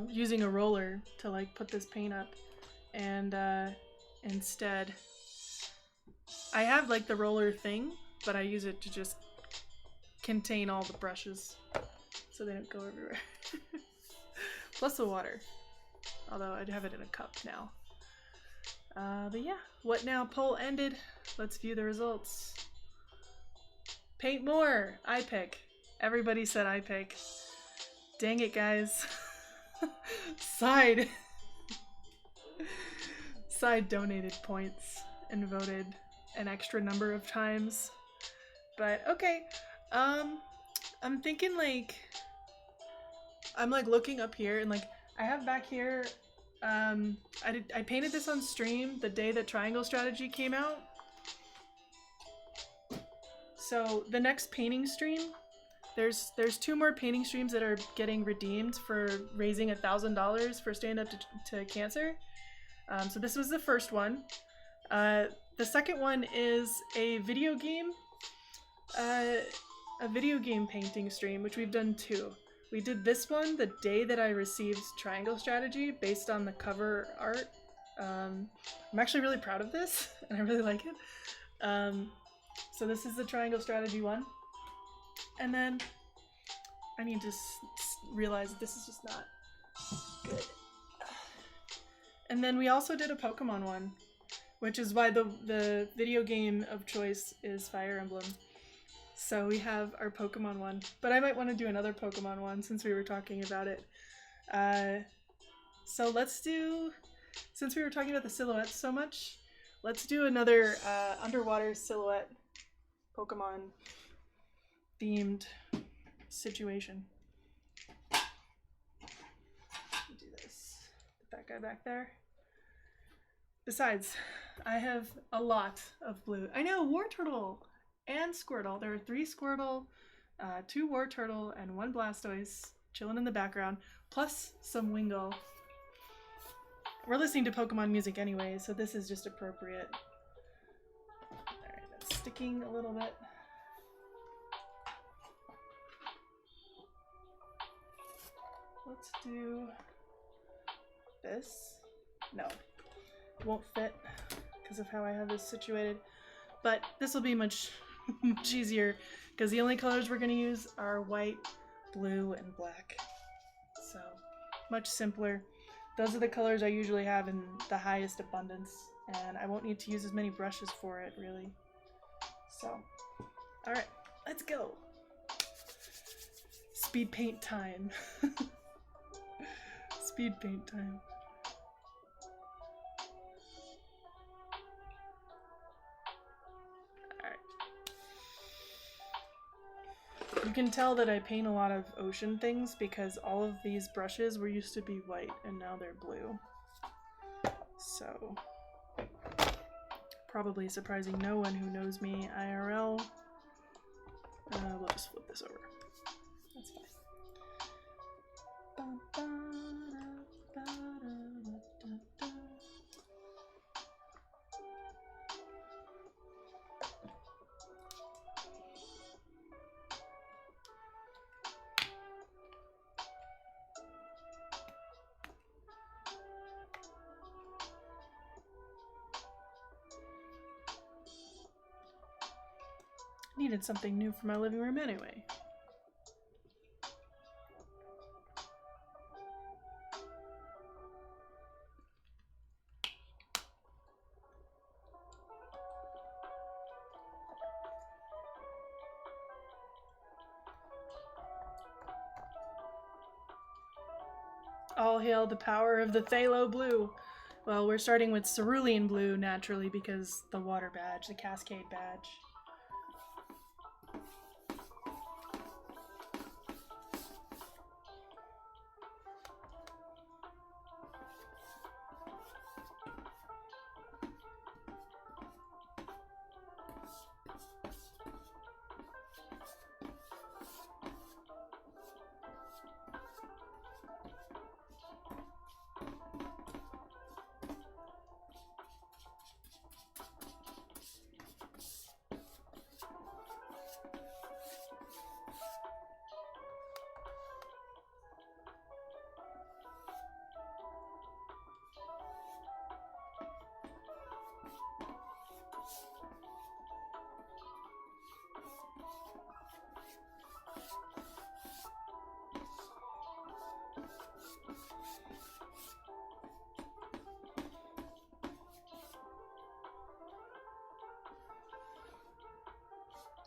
using a roller to like put this paint up, and instead I have like the roller thing, but I use it to just contain all the brushes so they don't go everywhere. Plus the water, although I'd have it in a cup now. But yeah, what now? Poll ended. Let's view the results. Paint more! I pick. Everybody said I pick. Dang it, guys. Side donated points and voted an extra number of times. But okay. I'm thinking like I'm like looking up here and like I have back here I painted this on stream the day that Triangle Strategy came out. So the next painting stream, there's 2 more painting streams that are getting redeemed for raising $1,000 for Stand Up to Cancer. So this was the first one. The second one is a video game painting stream, which we've done 2. We did this one the day that I received Triangle Strategy based on the cover art. I'm actually really proud of this, and I really like it. So this is the Triangle Strategy one. And then, I need to realize this is just not good. And then we also did a Pokemon one, which is why the video game of choice is Fire Emblem. So we have our Pokemon one, but I might want to do another Pokemon one since we were talking about it. So let's do, since we were talking about the silhouettes so much, let's do another underwater silhouette Pokemon themed situation. Do this. Put that guy back there. Besides, I have a lot of blue. I know, Wartortle and Squirtle. There are 3 Squirtle, 2 Wartortle, and 1 Blastoise chilling in the background, plus some Wingull. We're listening to Pokemon music anyway, so this is just appropriate. Alright, that's sticking a little bit. Let's do this. No, it won't fit because of how I have this situated. But this will be much easier because the only colors we're going to use are white, blue, and black. So much simpler. Those are the colors I usually have in the highest abundance, and I won't need to use as many brushes for it, really. So, alright, let's go. Speed paint time. Speed paint time. Alright. You can tell that I paint a lot of ocean things because all of these brushes were used to be white and now they're blue. So, probably surprising no one who knows me IRL. We'll just flip this over. That's fine. Needed something new for my living room anyway. All hail the power of the Phthalo blue. Well, we're starting with cerulean blue naturally because the water badge, the Cascade badge.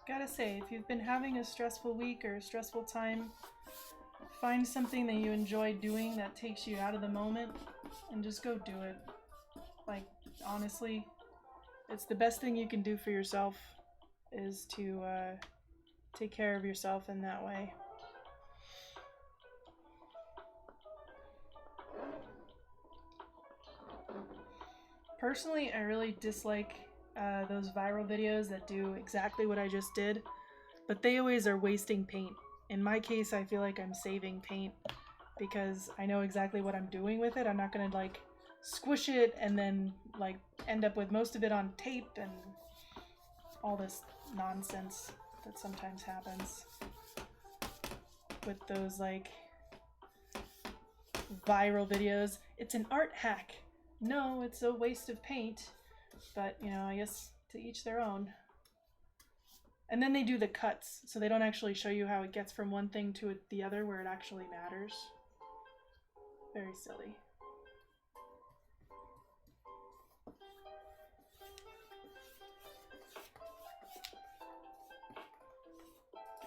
Gotta say, if you've been having a stressful week or a stressful time, find something that you enjoy doing that takes you out of the moment and just go do it. Like, honestly, it's the best thing you can do for yourself is to take care of yourself in that way. Personally, I really dislike those viral videos that do exactly what I just did, but they always are wasting paint. In my case, I feel like I'm saving paint because I know exactly what I'm doing with it. I'm not gonna like squish it and then like end up with most of it on tape and all this nonsense that sometimes happens with those like viral videos. It's an art hack. No, it's a waste of paint. But, you know, I guess to each their own. And then they do the cuts, so they don't actually show you how it gets from one thing to the other where it actually matters. Very silly.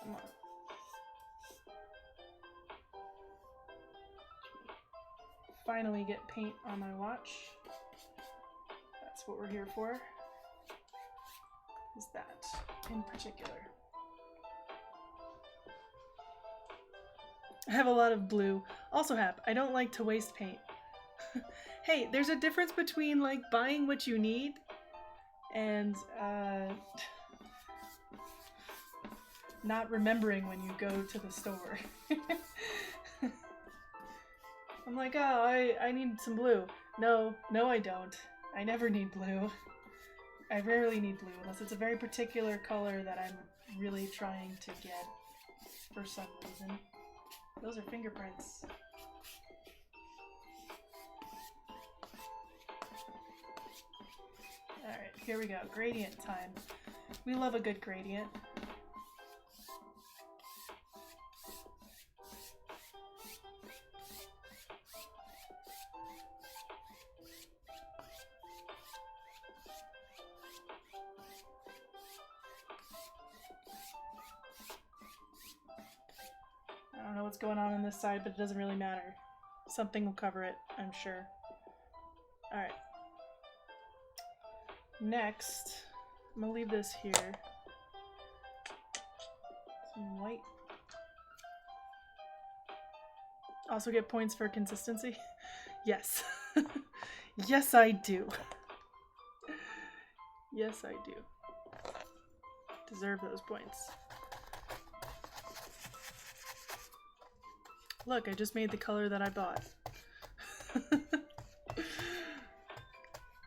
Come on. Finally get paint on my watch. That's what we're here for. Is that in particular. I have a lot of blue. Also Hap, I don't like to waste paint. Hey, there's a difference between like buying what you need and not remembering when you go to the store. I'm like, oh, I need some blue. No, I don't. I never need blue. I rarely need blue unless it's a very particular color that I'm really trying to get for some reason. Those are fingerprints. Alright, here we go. Gradient time. We love a good gradient. I don't know what's going on this side, but it doesn't really matter. Something will cover it, I'm sure. Alright. Next, I'm gonna leave this here. Some white. Also get points for consistency? Yes. Yes, I do. Yes, I do. Deserve those points. Look, I just made the color that I bought.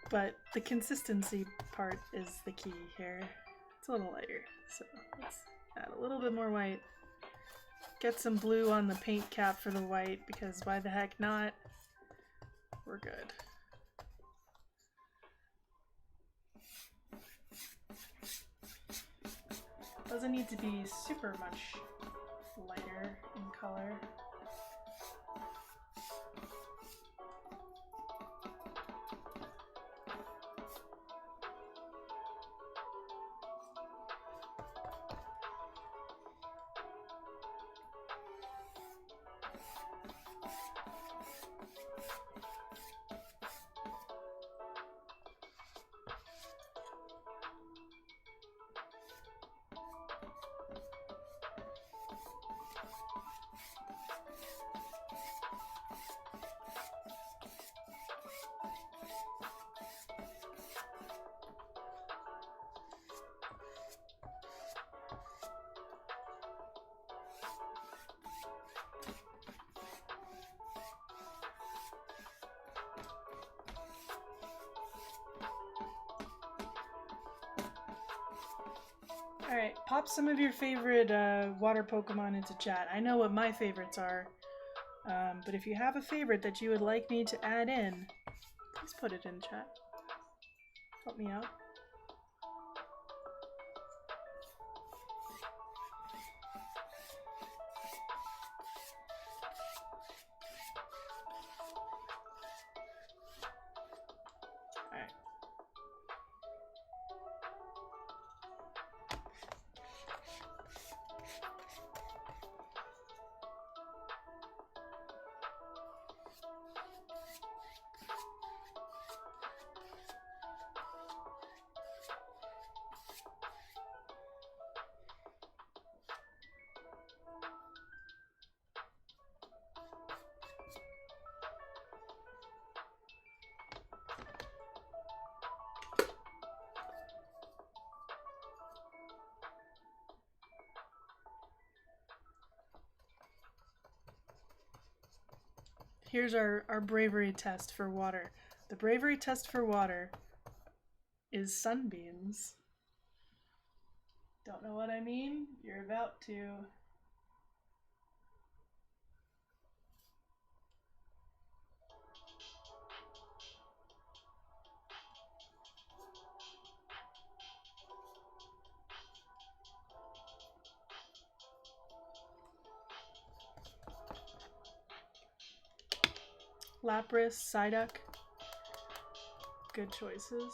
But the consistency part is the key here. It's a little lighter, so let's add a little bit more white. Get some blue on the paint cap for the white, because why the heck not? We're good. Doesn't need to be super much lighter in color. Alright, pop some of your favorite water Pokemon into chat. I know what my favorites are, but if you have a favorite that you would like me to add in, please put it in chat. Help me out. Alright. Here's our bravery test for water. The bravery test for water is sunbeams. Don't know what I mean? You're about to. Lapras, Psyduck. Good choices.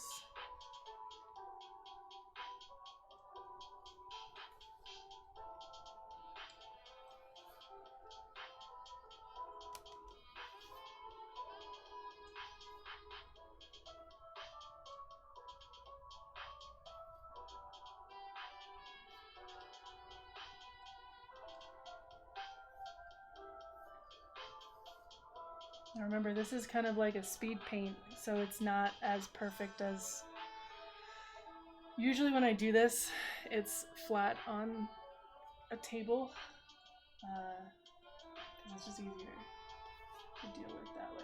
Now remember, this is kind of like a speed paint, so it's not as perfect as... Usually when I do this, it's flat on a table, because it's just easier to deal with that way.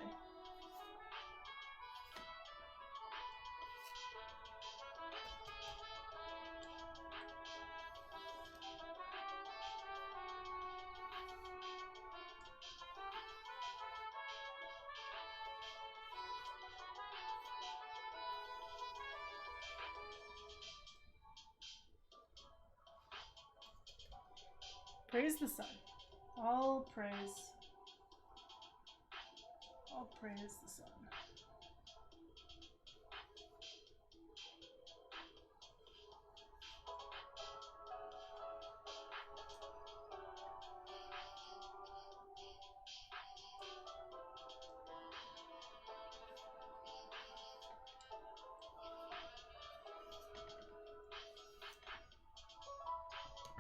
Praise the sun. All praise the sun.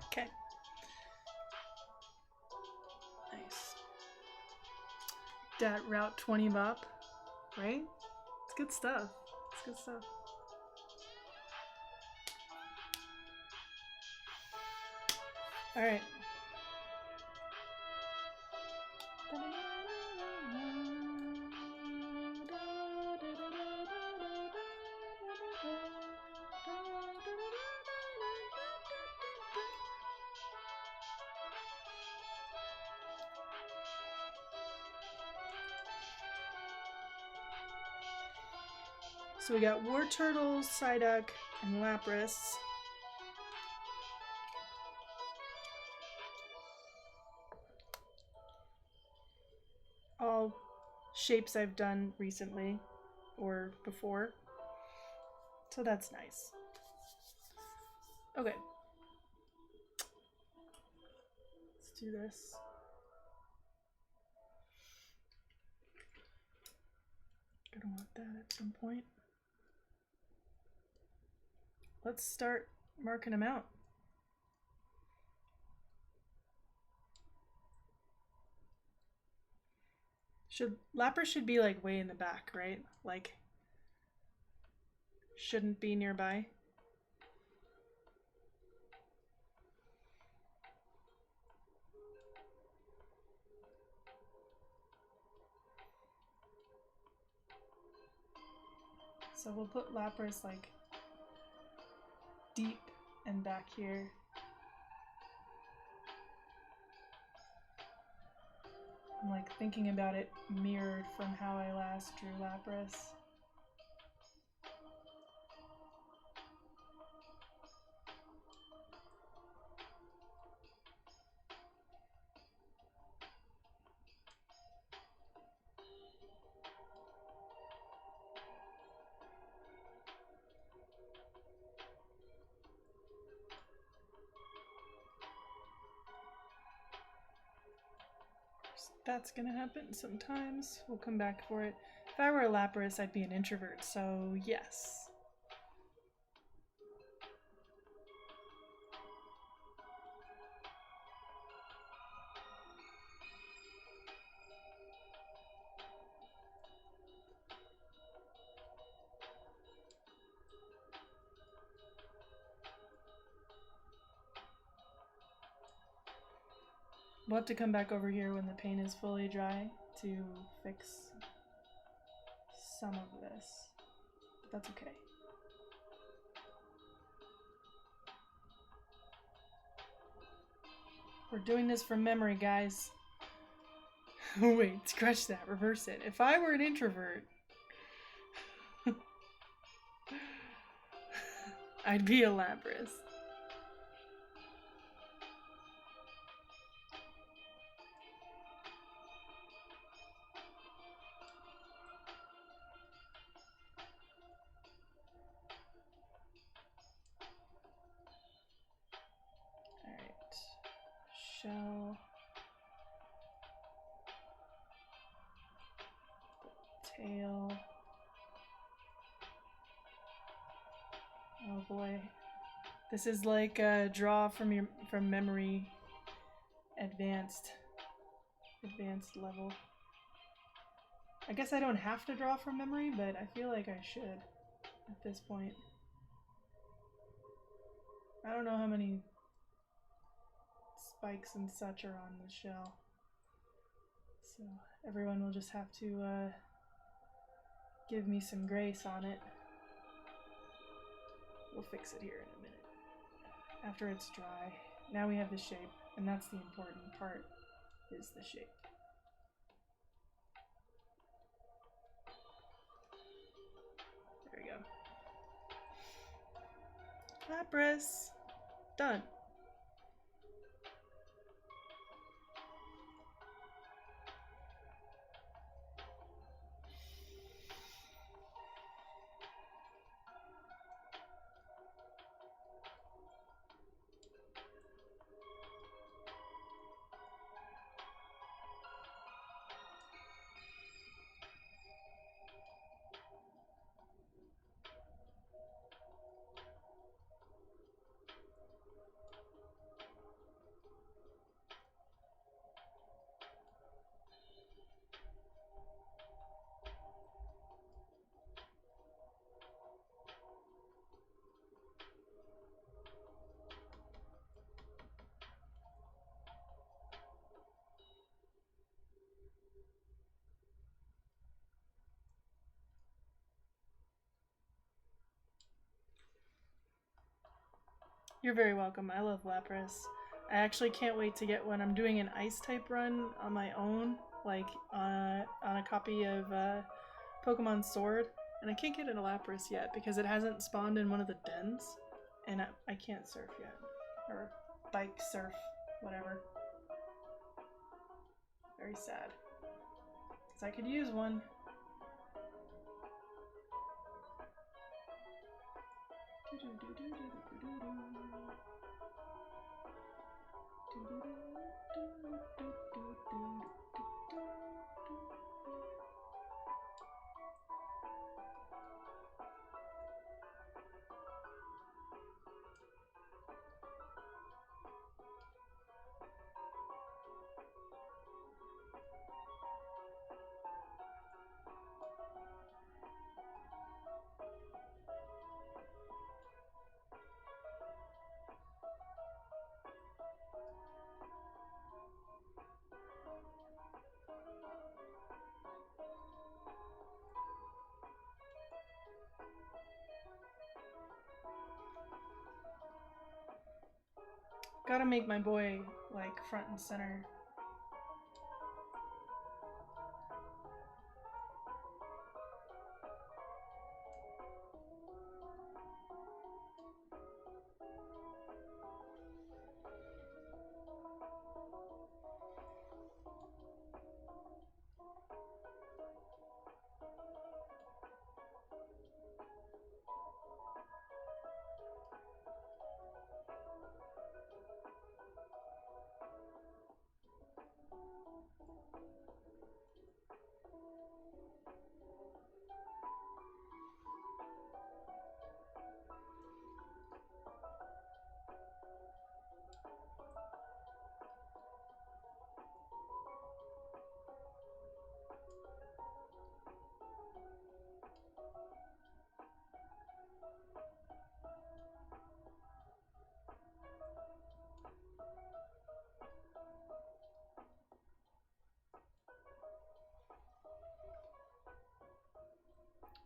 Okay. Nice. That Route 20 bop, right? It's good stuff. It's good stuff. All right. So we got War Turtle, Psyduck, and Lapras. all shapes I've done recently or before. So that's nice. Okay. Let's do this. Gonna want that at some point. Let's start marking them out. Lapras should be like way in the back, right? Like shouldn't be nearby. So we'll put Lapras like deep and back here. I'm like thinking about it mirrored from how I last drew Lapras. That's gonna happen sometimes. We'll come back for it. If I were a Lapras, I'd be an introvert, so yes. We'll have to come back over here when the paint is fully dry to fix some of this. But that's okay. We're doing this from memory, guys. Wait, scratch that, reverse it. If I were an introvert, I'd be a Lapras. Shell, tail. Oh boy, this is like a draw from memory, advanced level. I guess I don't have to draw from memory, but I feel like I should at this point. I don't know how many spikes and such are on the shell, so everyone will just have to give me some grace on it. We'll fix it here in a minute after it's dry. Now we have the shape, and that's the important part, is the shape. There we go. Lapras done. You're very welcome. I love Lapras. I actually can't wait to get one. I'm doing an ice type run on my own, like on a copy of Pokemon Sword, and I can't get a Lapras yet because it hasn't spawned in one of the dens, and I can't surf yet, or bike surf, whatever. Very sad. 'Cause I could use one. Gotta make my boy like front and center.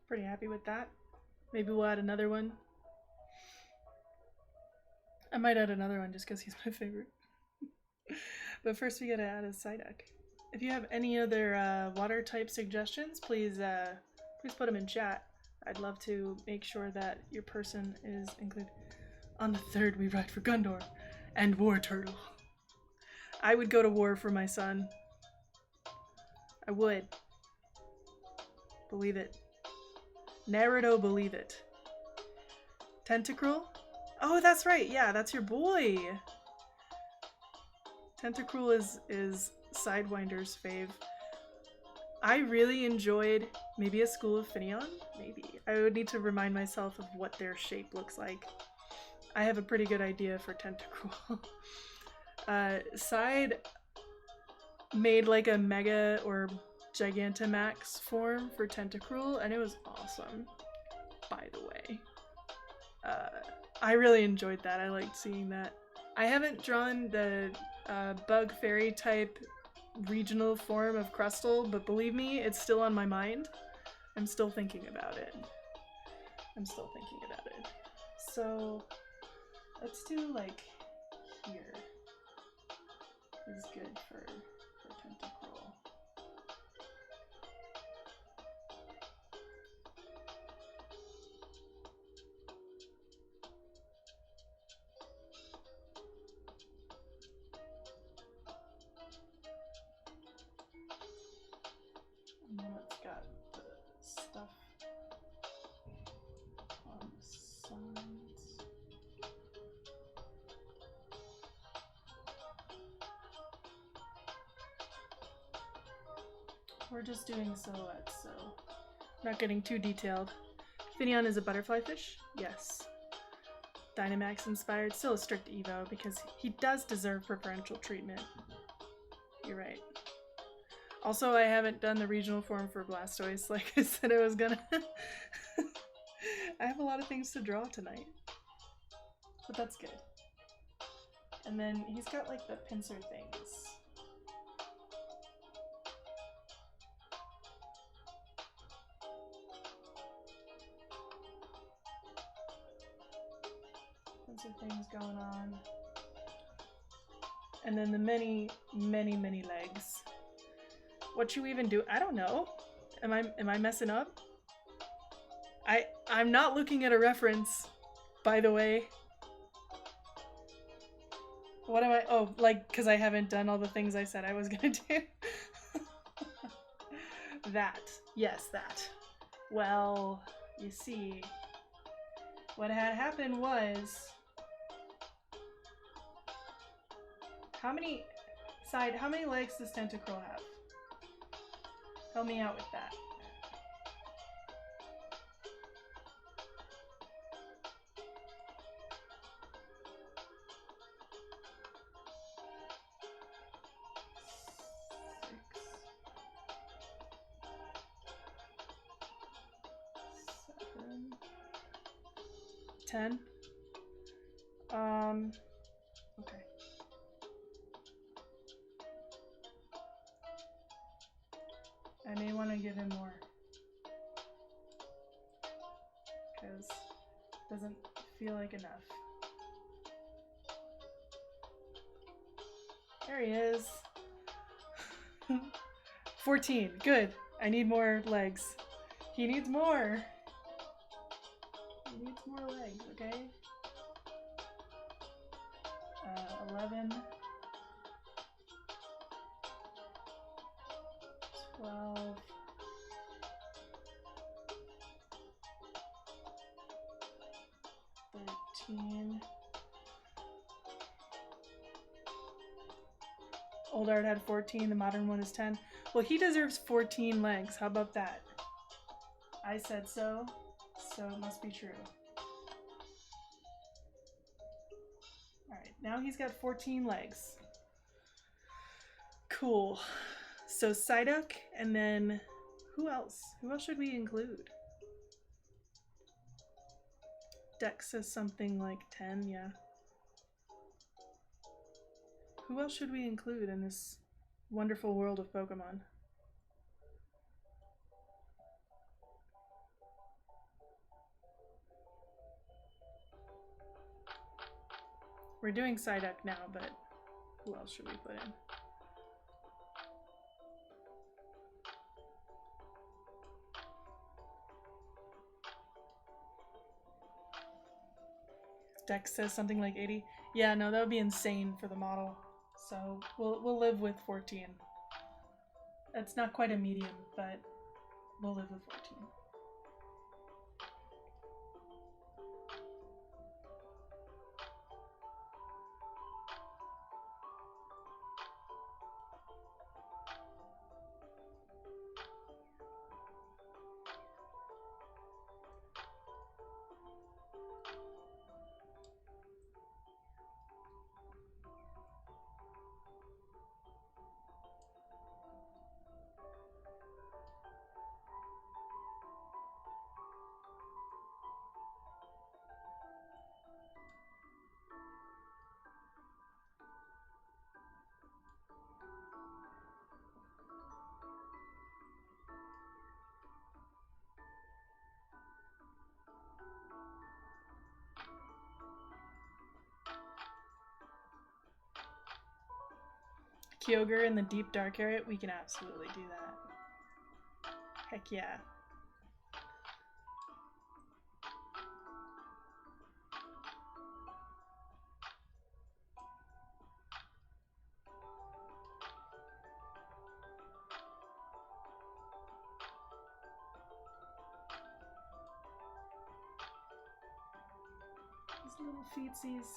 Pretty happy with that. Maybe we'll add another one. I might add another one just because he's my favorite. But first we gotta add a Psyduck. If you have any other water type suggestions, please put them in chat. I'd love to make sure that your person is included. On the 3rd, we ride for Gundor and War Turtle. I would go to war for my son. I would. Believe it. Naruto, believe it. Tentacruel? Oh, that's right. Yeah, that's your boy. Tentacruel is Sidewinder's fave. I really enjoyed maybe a School of Finneon. Maybe. I would need to remind myself of what their shape looks like. I have a pretty good idea for Tentacruel. Side made like a Mega or Gigantamax form for Tentacruel, and it was awesome, by the way. I really enjoyed that. I liked seeing that. I haven't drawn the Bug Fairy type regional form of Crustle, but believe me, it's still on my mind. I'm still thinking about it. So, let's do like here is good for Tentacruel. And then it's got the stuff on the sides. We're just doing silhouettes, so not getting too detailed. Finneon is a butterfly fish? Yes. Dynamax inspired, still a strict Evo because he does deserve preferential treatment. You're right. Also, I haven't done the regional form for Blastoise like I said I was gonna. I have a lot of things to draw tonight. But that's good. And then he's got like the pincer things. Pincer things going on. And then the many, many, many legs. What you even do? I don't know. Am I messing up? I'm not looking at a reference, by the way. What am I? Oh, like, because I haven't done all the things I said I was gonna do. That. Yes, that. Well, you see, what had happened was... How many legs does Tentacruel have? Help me out with that. Ten. Okay. I may want to give him more. Because it doesn't feel like enough. There he is. 14. Good. I need more legs. He needs more. He needs more legs, okay? 11. 12. 13. Old art had 14, the modern one is 10. Well, he deserves 14 legs. How about that? I said so, so it must be true. Alright, now he's got 14 legs. Cool. So Psyduck, and then who else? Who else should we include? Dex says something like 10, yeah. Who else should we include in this wonderful world of Pokemon? We're doing Psyduck now, but who else should we put in? Dex says something like 80. Yeah, no, that would be insane for the model. So we'll live with 14. That's not quite a medium, but we'll live with 14. Kyogre in the deep dark area, we can absolutely do that. Heck yeah. These little feetsies.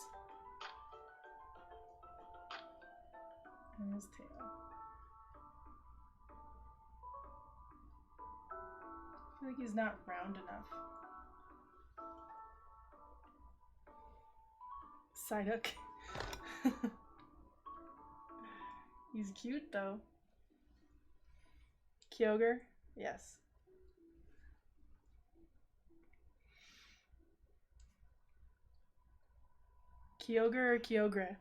And his tail. I feel like he's not round enough. Psyduck. He's cute though. Kyogre? Yes. Kyogre or Kyogre?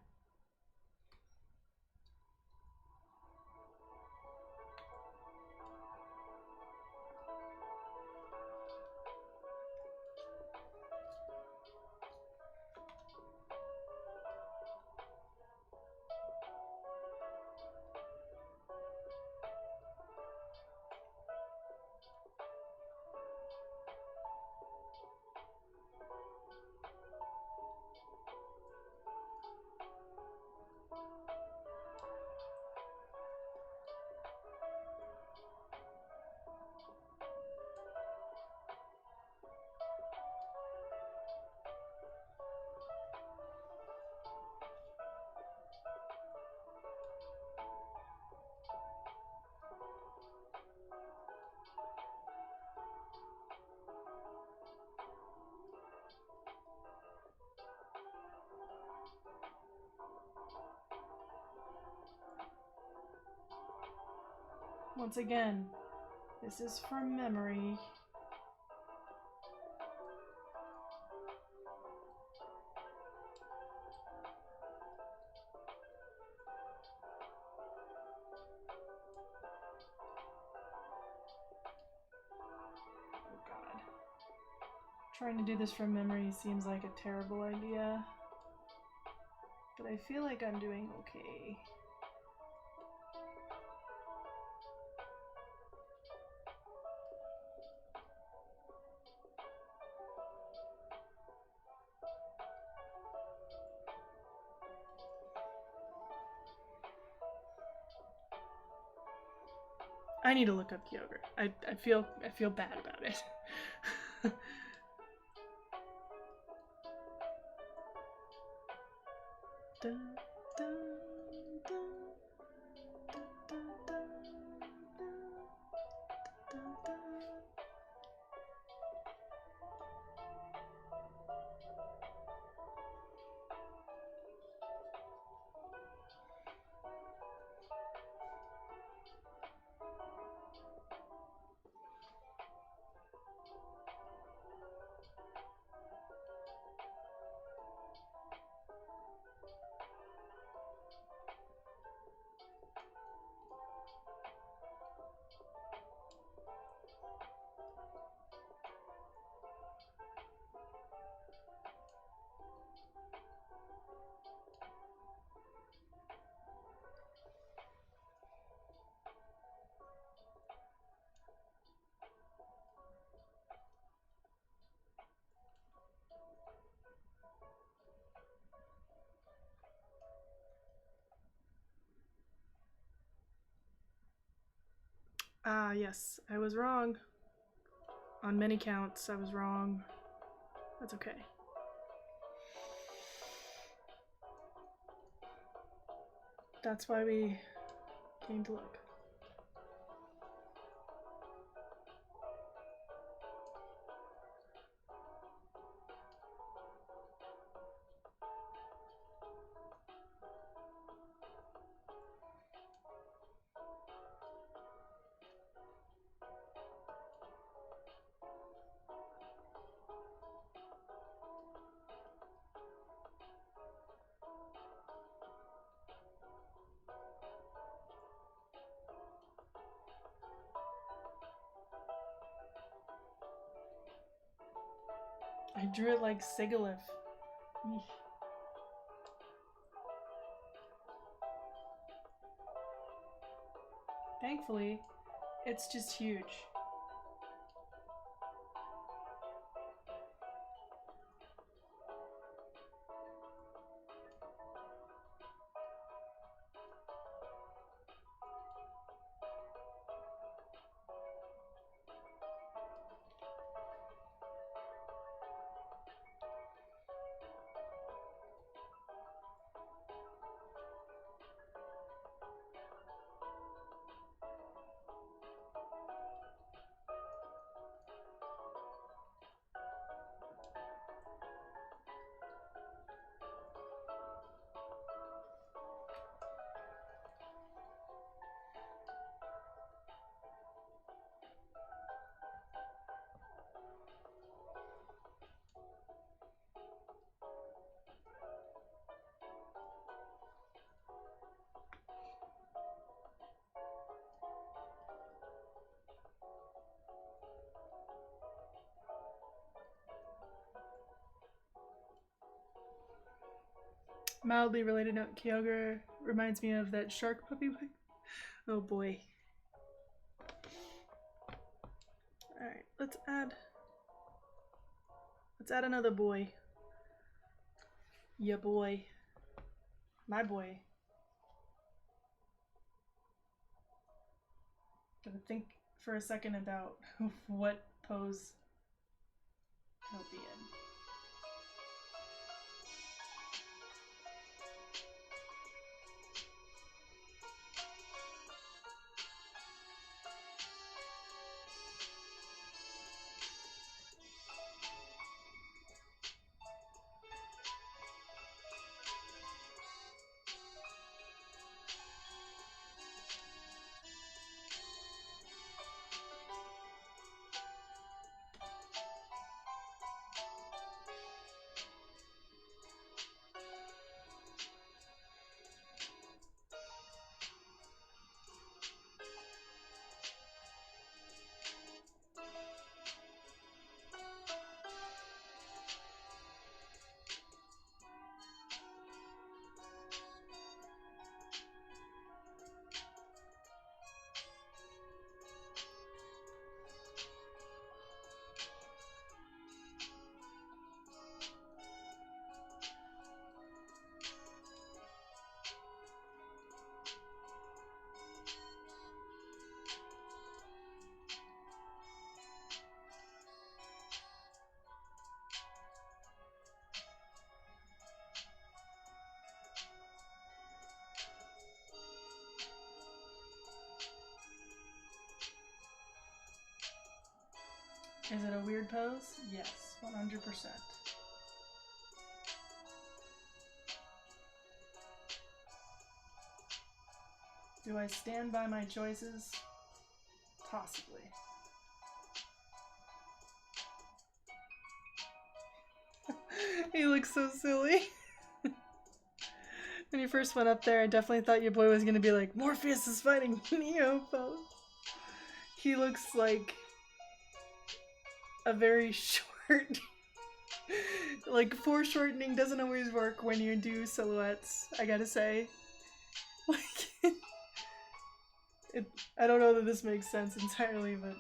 Once again, this is from memory. Oh God. Trying to do this from memory seems like a terrible idea, but I feel like I'm doing okay. I need to look up Kyogre. I feel bad about it. Dun, dun, dun, dun, dun, dun, dun, dun. Ah, yes, I was wrong. On many counts, I was wrong. That's okay. That's why we came to look. I drew it like Sigilyph. Eesh. Thankfully, it's just huge. Mildly related note, Kyogre reminds me of that shark puppy. Oh boy. Alright, let's add another boy. Yeah, boy. My boy. Gotta think for a second about what pose he'll be in. Is it a weird pose? Yes, 100%. Do I stand by my choices? Possibly. He looks so silly. When you first went up there, I definitely thought your boy was gonna be like, Morpheus is fighting Neo pose. He looks like a very short... like, foreshortening doesn't always work when you do silhouettes, I gotta say. Like, I don't know that this makes sense entirely, but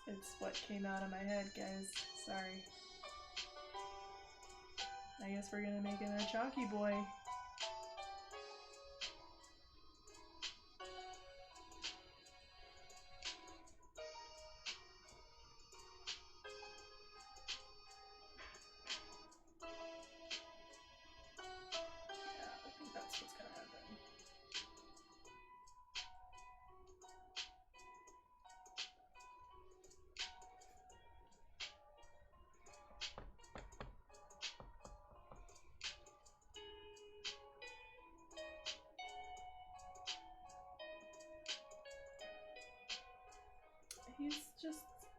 it's what came out of my head, guys. Sorry. I guess we're gonna make him a Chalky Boy. Yeah, I think that's what's gonna happen.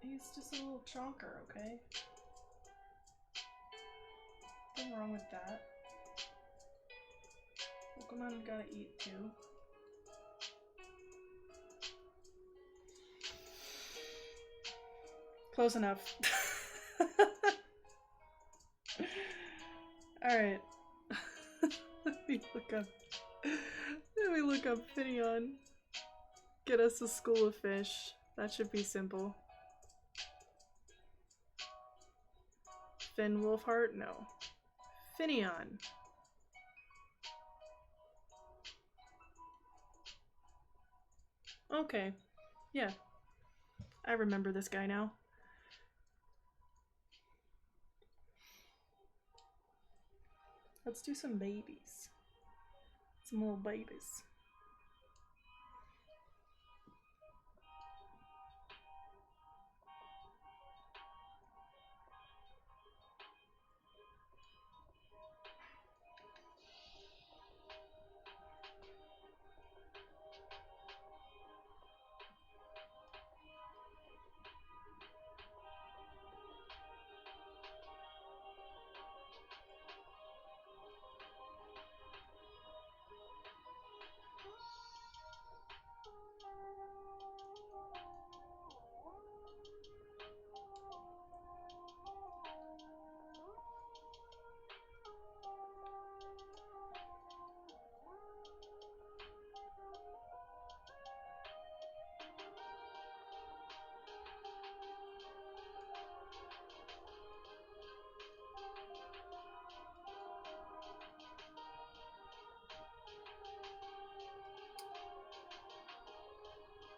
He's just a little chonker, okay? Nothing wrong with that. Pokemon gotta eat too. Close enough. Alright. Let me look up Finneon. Get us a school of fish. That should be simple. Finn Wolfheart? No. Finneon. Okay. Yeah. I remember this guy now. Let's do some babies. Some little babies.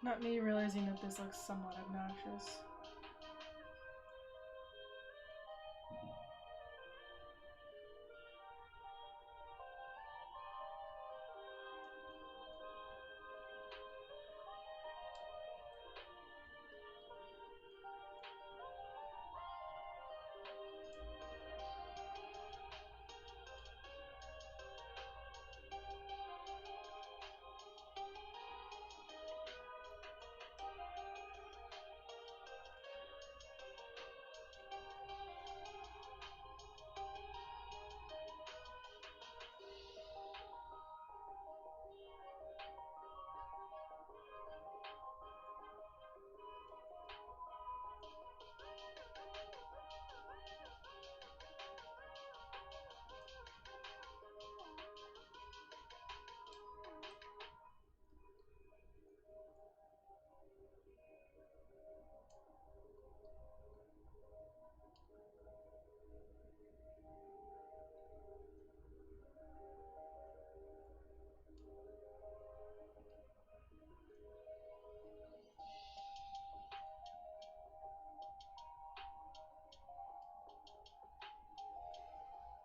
Not me realizing that this looks somewhat obnoxious.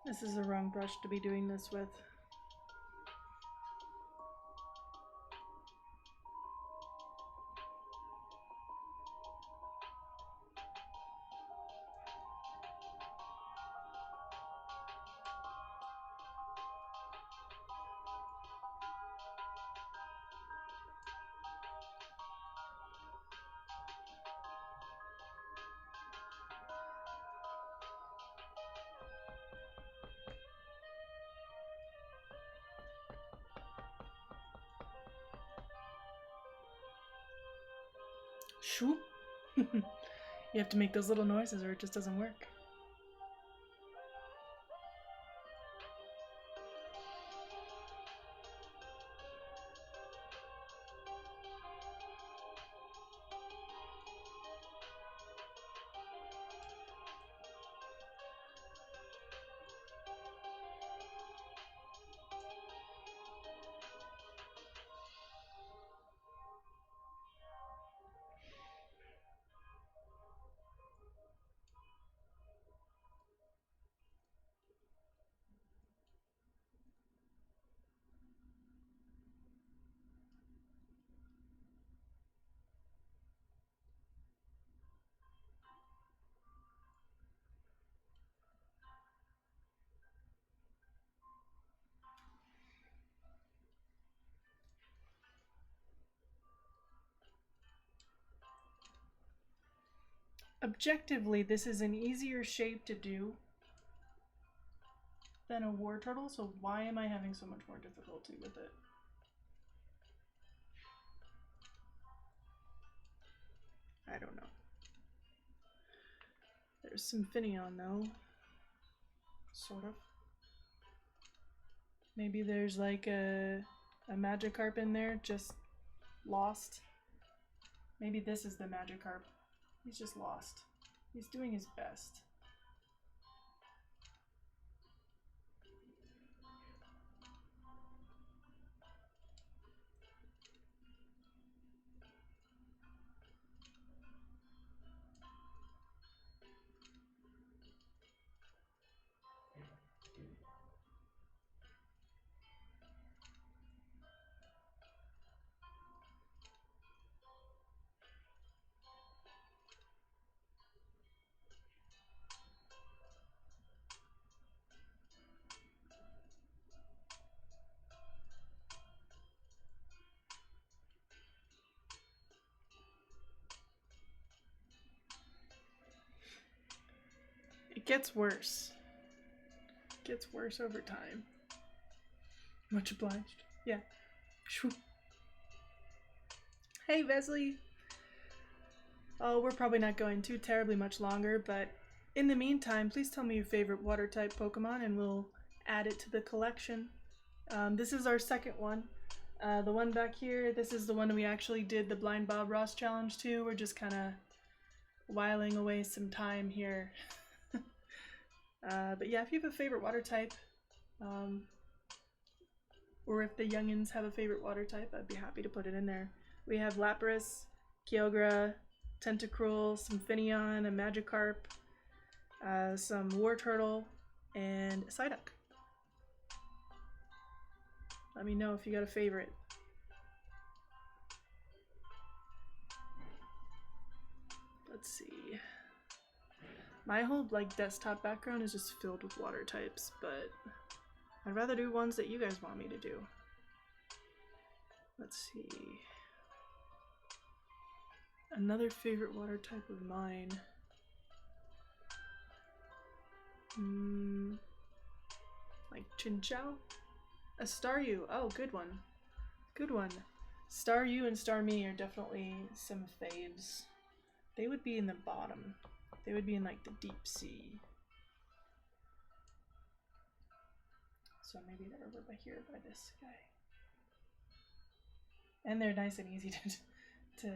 This is the wrong brush to be doing this with. Shoop. You have to make those little noises or it just doesn't work. Objectively, this is an easier shape to do than a war turtle, so why am I having so much more difficulty with it? I don't know. There's Symphonion though. Sort of. Maybe there's like a Magikarp in there, just lost. Maybe this is the Magikarp. He's just lost. He's doing his best. It gets worse. It gets worse over time. Much obliged. Yeah. Shoo. Hey, Vesley. Oh, we're probably not going too terribly much longer, but in the meantime, please tell me your favorite water type Pokemon and we'll add it to the collection. This is our second one. The one back here, this is the one we actually did the Blind Bob Ross challenge to. We're just kind of whiling away some time here. But yeah, if you have a favorite water type, or if the youngins have a favorite water type, I'd be happy to put it in there. We have Lapras, Kyogre, Tentacruel, Symphonion, a Magikarp, some Wartortle, and a Psyduck. Let me know if you got a favorite. Let's see. My whole desktop background is just filled with water types, but I'd rather do ones that you guys want me to do. Let's see. Another favorite water type of mine. Like Chinchou? A Staryu. Oh, good one. Good one. Staryu and Starmie are definitely some faves. They would be in the bottom. They would be in like the deep sea. So maybe they're over by here by this guy. And they're nice and easy to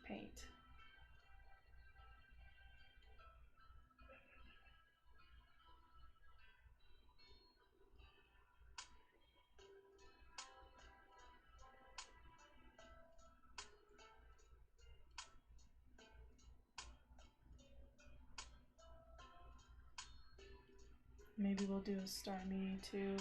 paint. Maybe we'll do a Starmie too.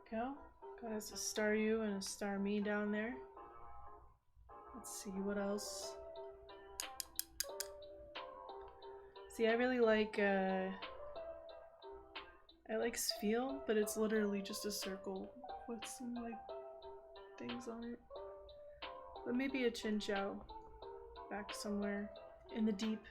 Go. Got us a star you and a star me down there. Let's see what else. See, I really like I like Spheal, but it's literally just a circle with some like things on it. But maybe a Chinchou back somewhere in the deep.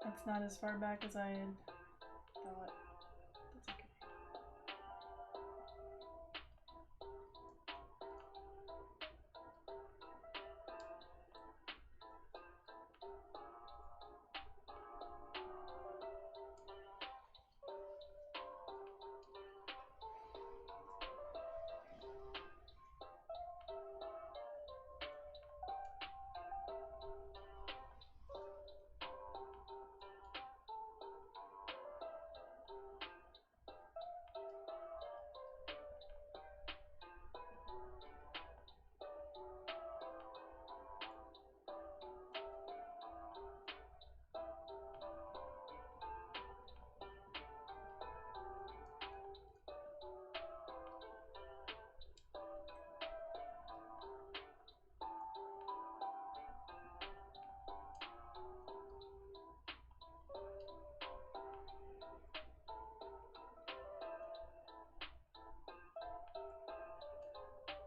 That's not as far back as I had thought. That's okay.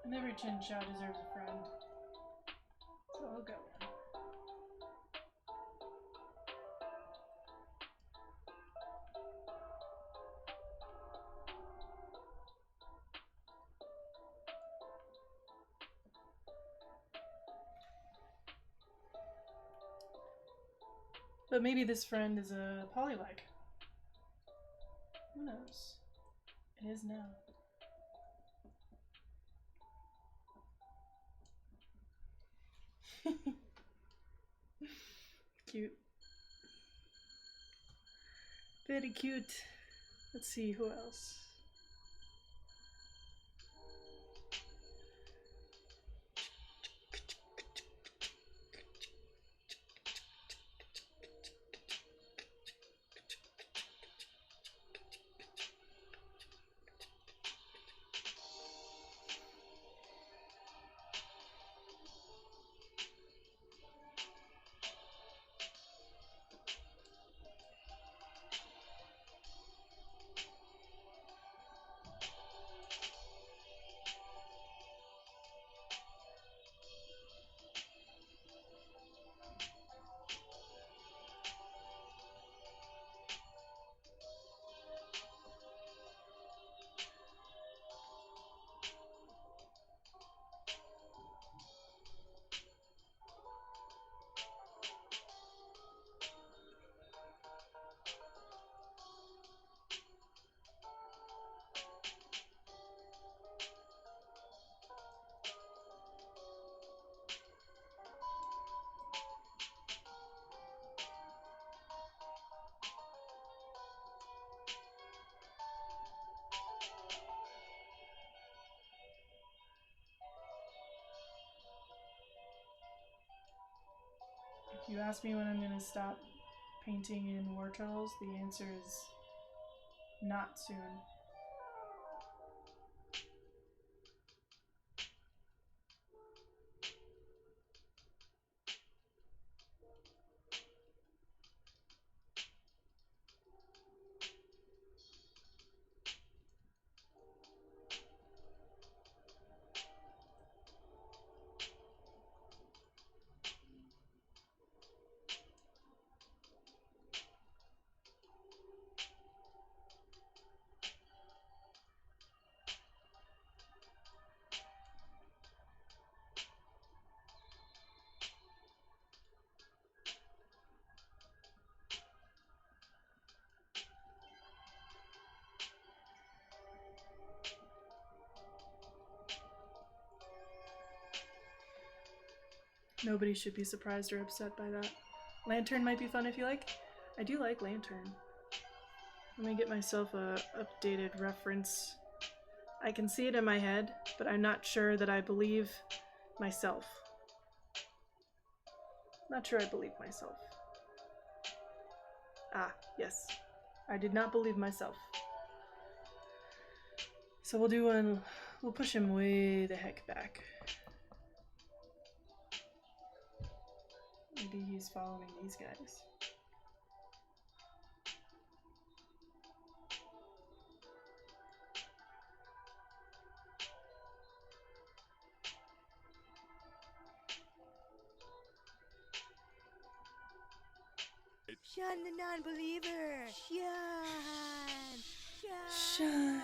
And every Chinchou deserves a friend. So I'll go one. But maybe this friend is a Poliwag. Who knows? It is now. Cute. Very cute. Let's see who else. If you ask me when I'm gonna stop painting in War Turtles, the answer is not soon. Nobody should be surprised or upset by that. Lantern might be fun if you like. I do like Lantern. Let me get myself a updated reference. I can see it in my head, but I'm not sure that I believe myself. Not sure I believe myself. Ah, yes. I did not believe myself. So we'll do one, we'll push him way the heck back. Maybe he's following these guys. Shun the non-believer. Shun. Shun.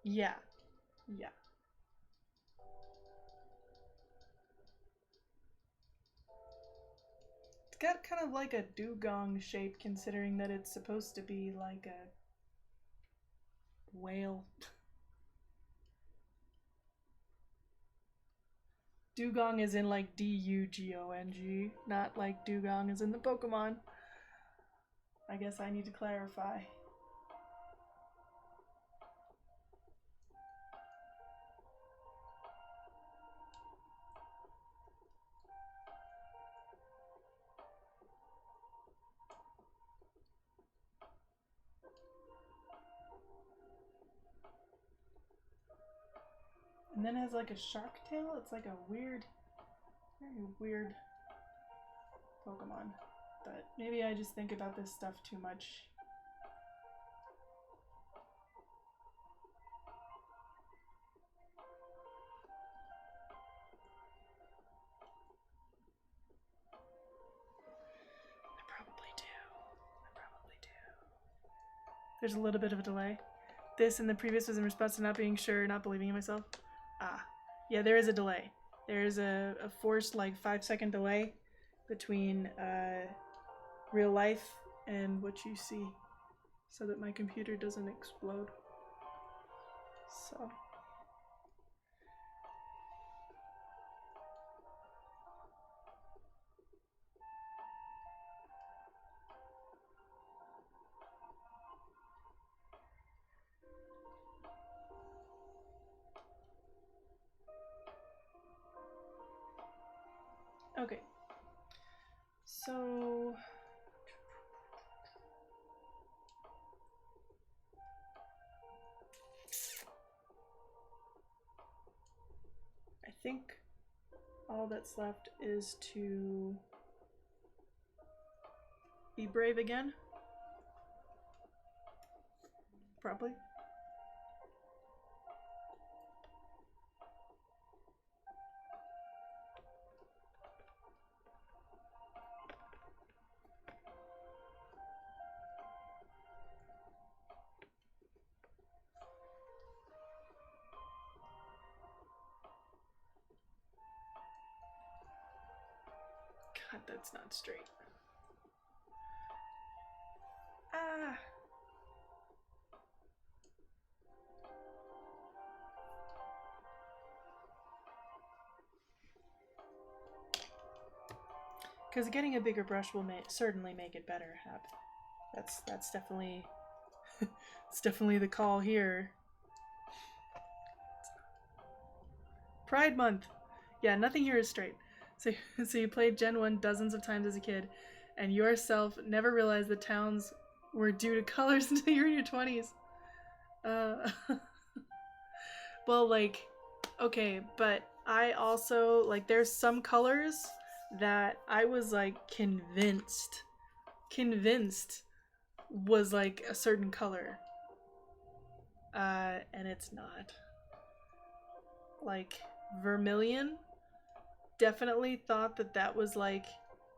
Yeah. Yeah. It's got kind of like a dugong shape, considering that it's supposed to be like a whale. Dugong is in like D-U-G-O-N-G, not like dugong is in the Pokemon. I guess I need to clarify. And then it has like a shark tail. It's like a weird, very weird Pokemon. But maybe I just think about this stuff too much. I probably do. There's a little bit of a delay. This and the previous was in response to not being sure, not believing in myself. Ah, yeah, there is a delay. There is a forced like 5-second delay between real life and what you see, so that my computer doesn't explode. So. Okay, so I think all that's left is to be brave again. Probably. God, that's not straight. Ah! Because getting a bigger brush will certainly make it better, Hap. That's definitely it's definitely the call here. Pride Month! Yeah, nothing here is straight. So you played Gen 1 dozens of times as a kid, and yourself never realized the towns were due to colors until you were in your 20s. Well, like, okay, but I also, like, there's some colors that I was, like, convinced was, like, a certain color. And it's not. Like, Vermilion definitely thought that was, like,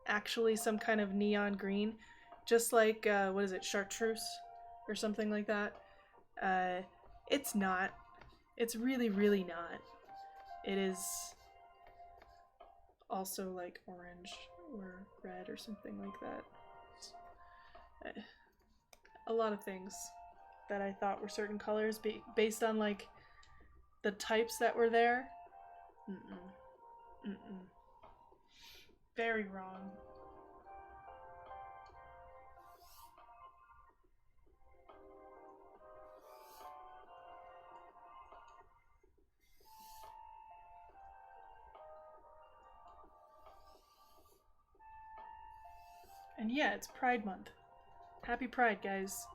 actually some kind of neon green. Just like, what is it, chartreuse? Or something like that. It's not. It's really, really not. It is also, like, orange or red or something like that. A lot of things that I thought were certain colors based on, like, the types that were there Mm-mm. Mm-mm. Very wrong. And yeah, it's Pride Month. Happy Pride, guys.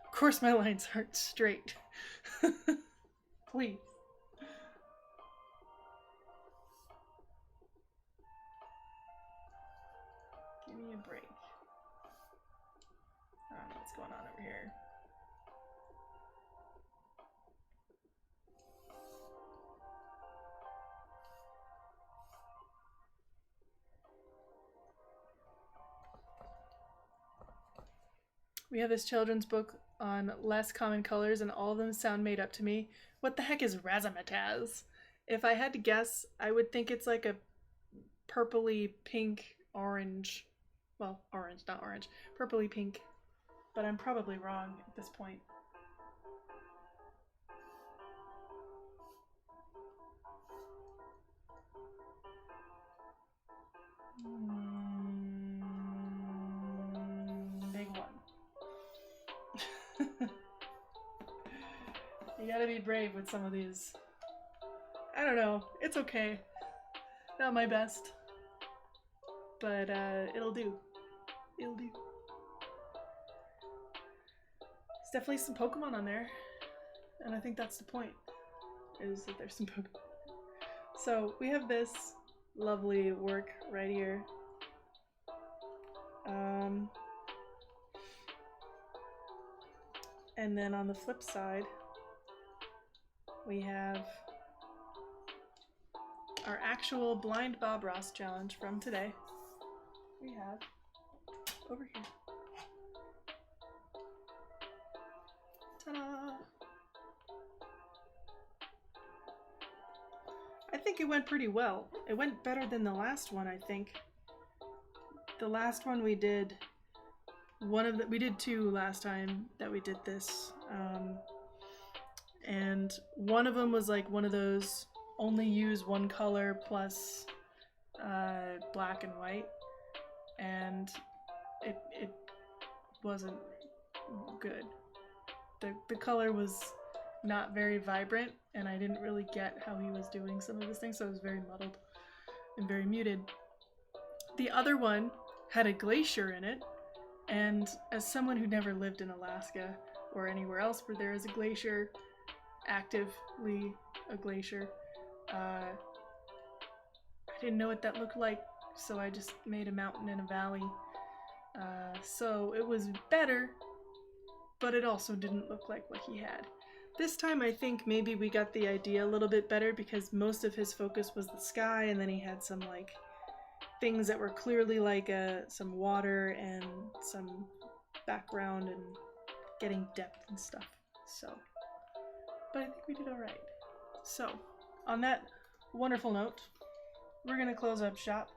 Of course my lines aren't straight. Please. Give me a break. I don't know what's going on over here. We have this children's book on less common colors, and all of them sound made up to me. What the heck is razzmatazz? If I had to guess, I would think it's like a purpley pink orange. Well, orange, not orange. Purpley pink. But I'm probably wrong at this point. Big one. You gotta be brave with some of these. I don't know. It's okay. Not my best. But it'll do. It'll do. There's definitely some Pokemon on there. And I think that's the point. Is that there's some Pokemon. So we have this lovely work right here. And then on the flip side, we have our actual Blind Bob Ross challenge from today. We have over here. Ta-da! I think it went pretty well. It went better than the last one, I think. The last one we did, we did two last time that we did this. And one of them was like one of those only use one color plus black and white. And it wasn't good. The color was not very vibrant, and I didn't really get how he was doing some of his things, so it was very muddled and very muted. The other one had a glacier in it, and as someone who never lived in Alaska or anywhere else where there is a glacier, actively a glacier, I didn't know what that looked like, so I just made a mountain and a valley. So it was better, but it also didn't look like what he had. This time I think maybe we got the idea a little bit better because most of his focus was the sky, and then he had some like things that were clearly like some water and some background and getting depth and stuff. So, but I think we did all right. So, on that wonderful note, we're gonna close up shop.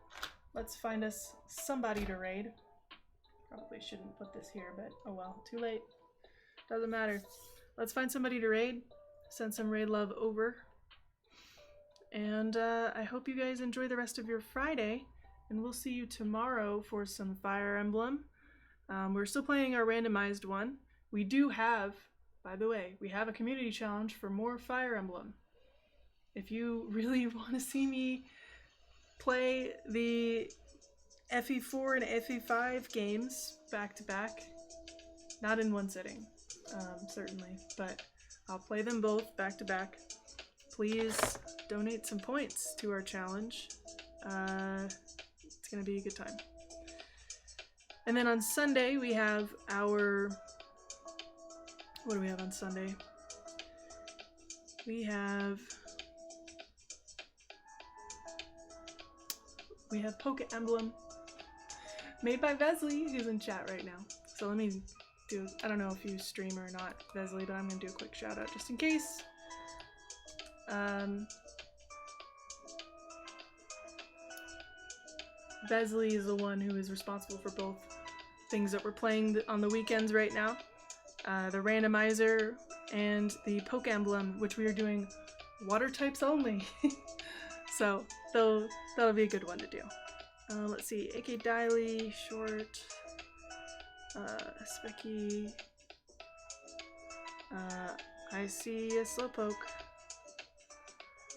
Let's find us somebody to raid. Probably shouldn't put this here, but oh well, too late. Doesn't matter. Let's find somebody to raid. Send some raid love over. And I hope you guys enjoy the rest of your Friday. And we'll see you tomorrow for some Fire Emblem. We're still playing our randomized one. We do have, by the way, we have a community challenge for more Fire Emblem. If you really want to see me play the FE4 and FE5 games back to back, not in one sitting, certainly, but I'll play them both back to back. Please donate some points to our challenge. It's gonna be a good time. And then on Sunday we have our, what do we have on Sunday? We have Poke Emblem made by Vesley, who's in chat right now. So let me do, I don't know if you stream or not, Vesley, but I'm gonna do a quick shout out just in case. Vesley is the one who is responsible for both things that we're playing on the weekends right now. The randomizer and the Poke Emblem, which we are doing water types only. So that'll be a good one to do. Let's see, AK Diley, Short, Specky. I see a Slowpoke.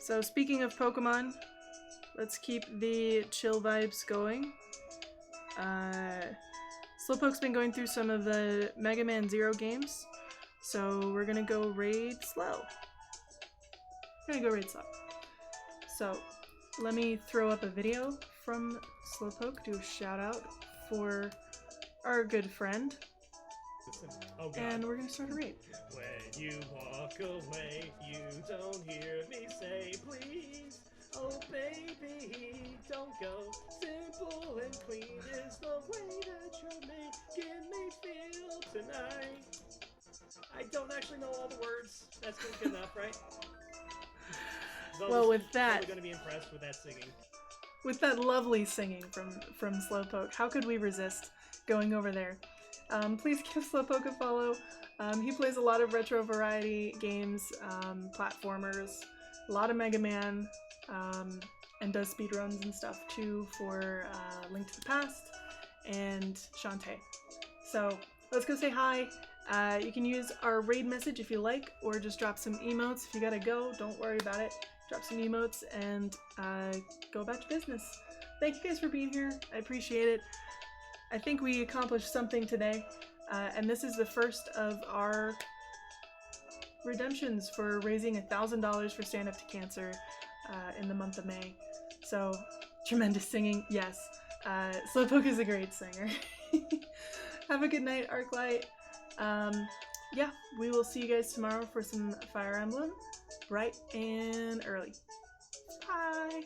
So speaking of Pokemon, let's keep the chill vibes going. Slowpoke's been going through some of the Mega Man Zero games, so we're gonna go raid slow. So let me throw up a video from Slowpoke, do a shout out for our good friend, Oh, God. and we're gonna start a raid. When you walk away, you don't hear me say please. Oh baby, don't go. Simple and clean is the way that you're making me feel tonight. I don't actually know all the words. That's good enough, right? Well, with that- I'm going to be impressed with that singing. With that lovely singing from Slowpoke, how could we resist going over there? Please give Slowpoke a follow. He plays a lot of retro variety games, platformers, a lot of Mega Man, and does speedruns and stuff too for Link to the Past and Shantae. So let's go say hi. You can use our raid message if you like, or just drop some emotes. If you gotta go, don't worry about it. Drop some emotes and go about your business. Thank you guys for being here. I appreciate it. I think we accomplished something today, and this is the first of our redemptions for raising $1,000 for Stand Up to Cancer in the month of May. So, tremendous singing, yes. Slowpoke is a great singer. Have a good night, Arclight. Yeah, we will see you guys tomorrow for some Fire Emblem, bright and early. Bye!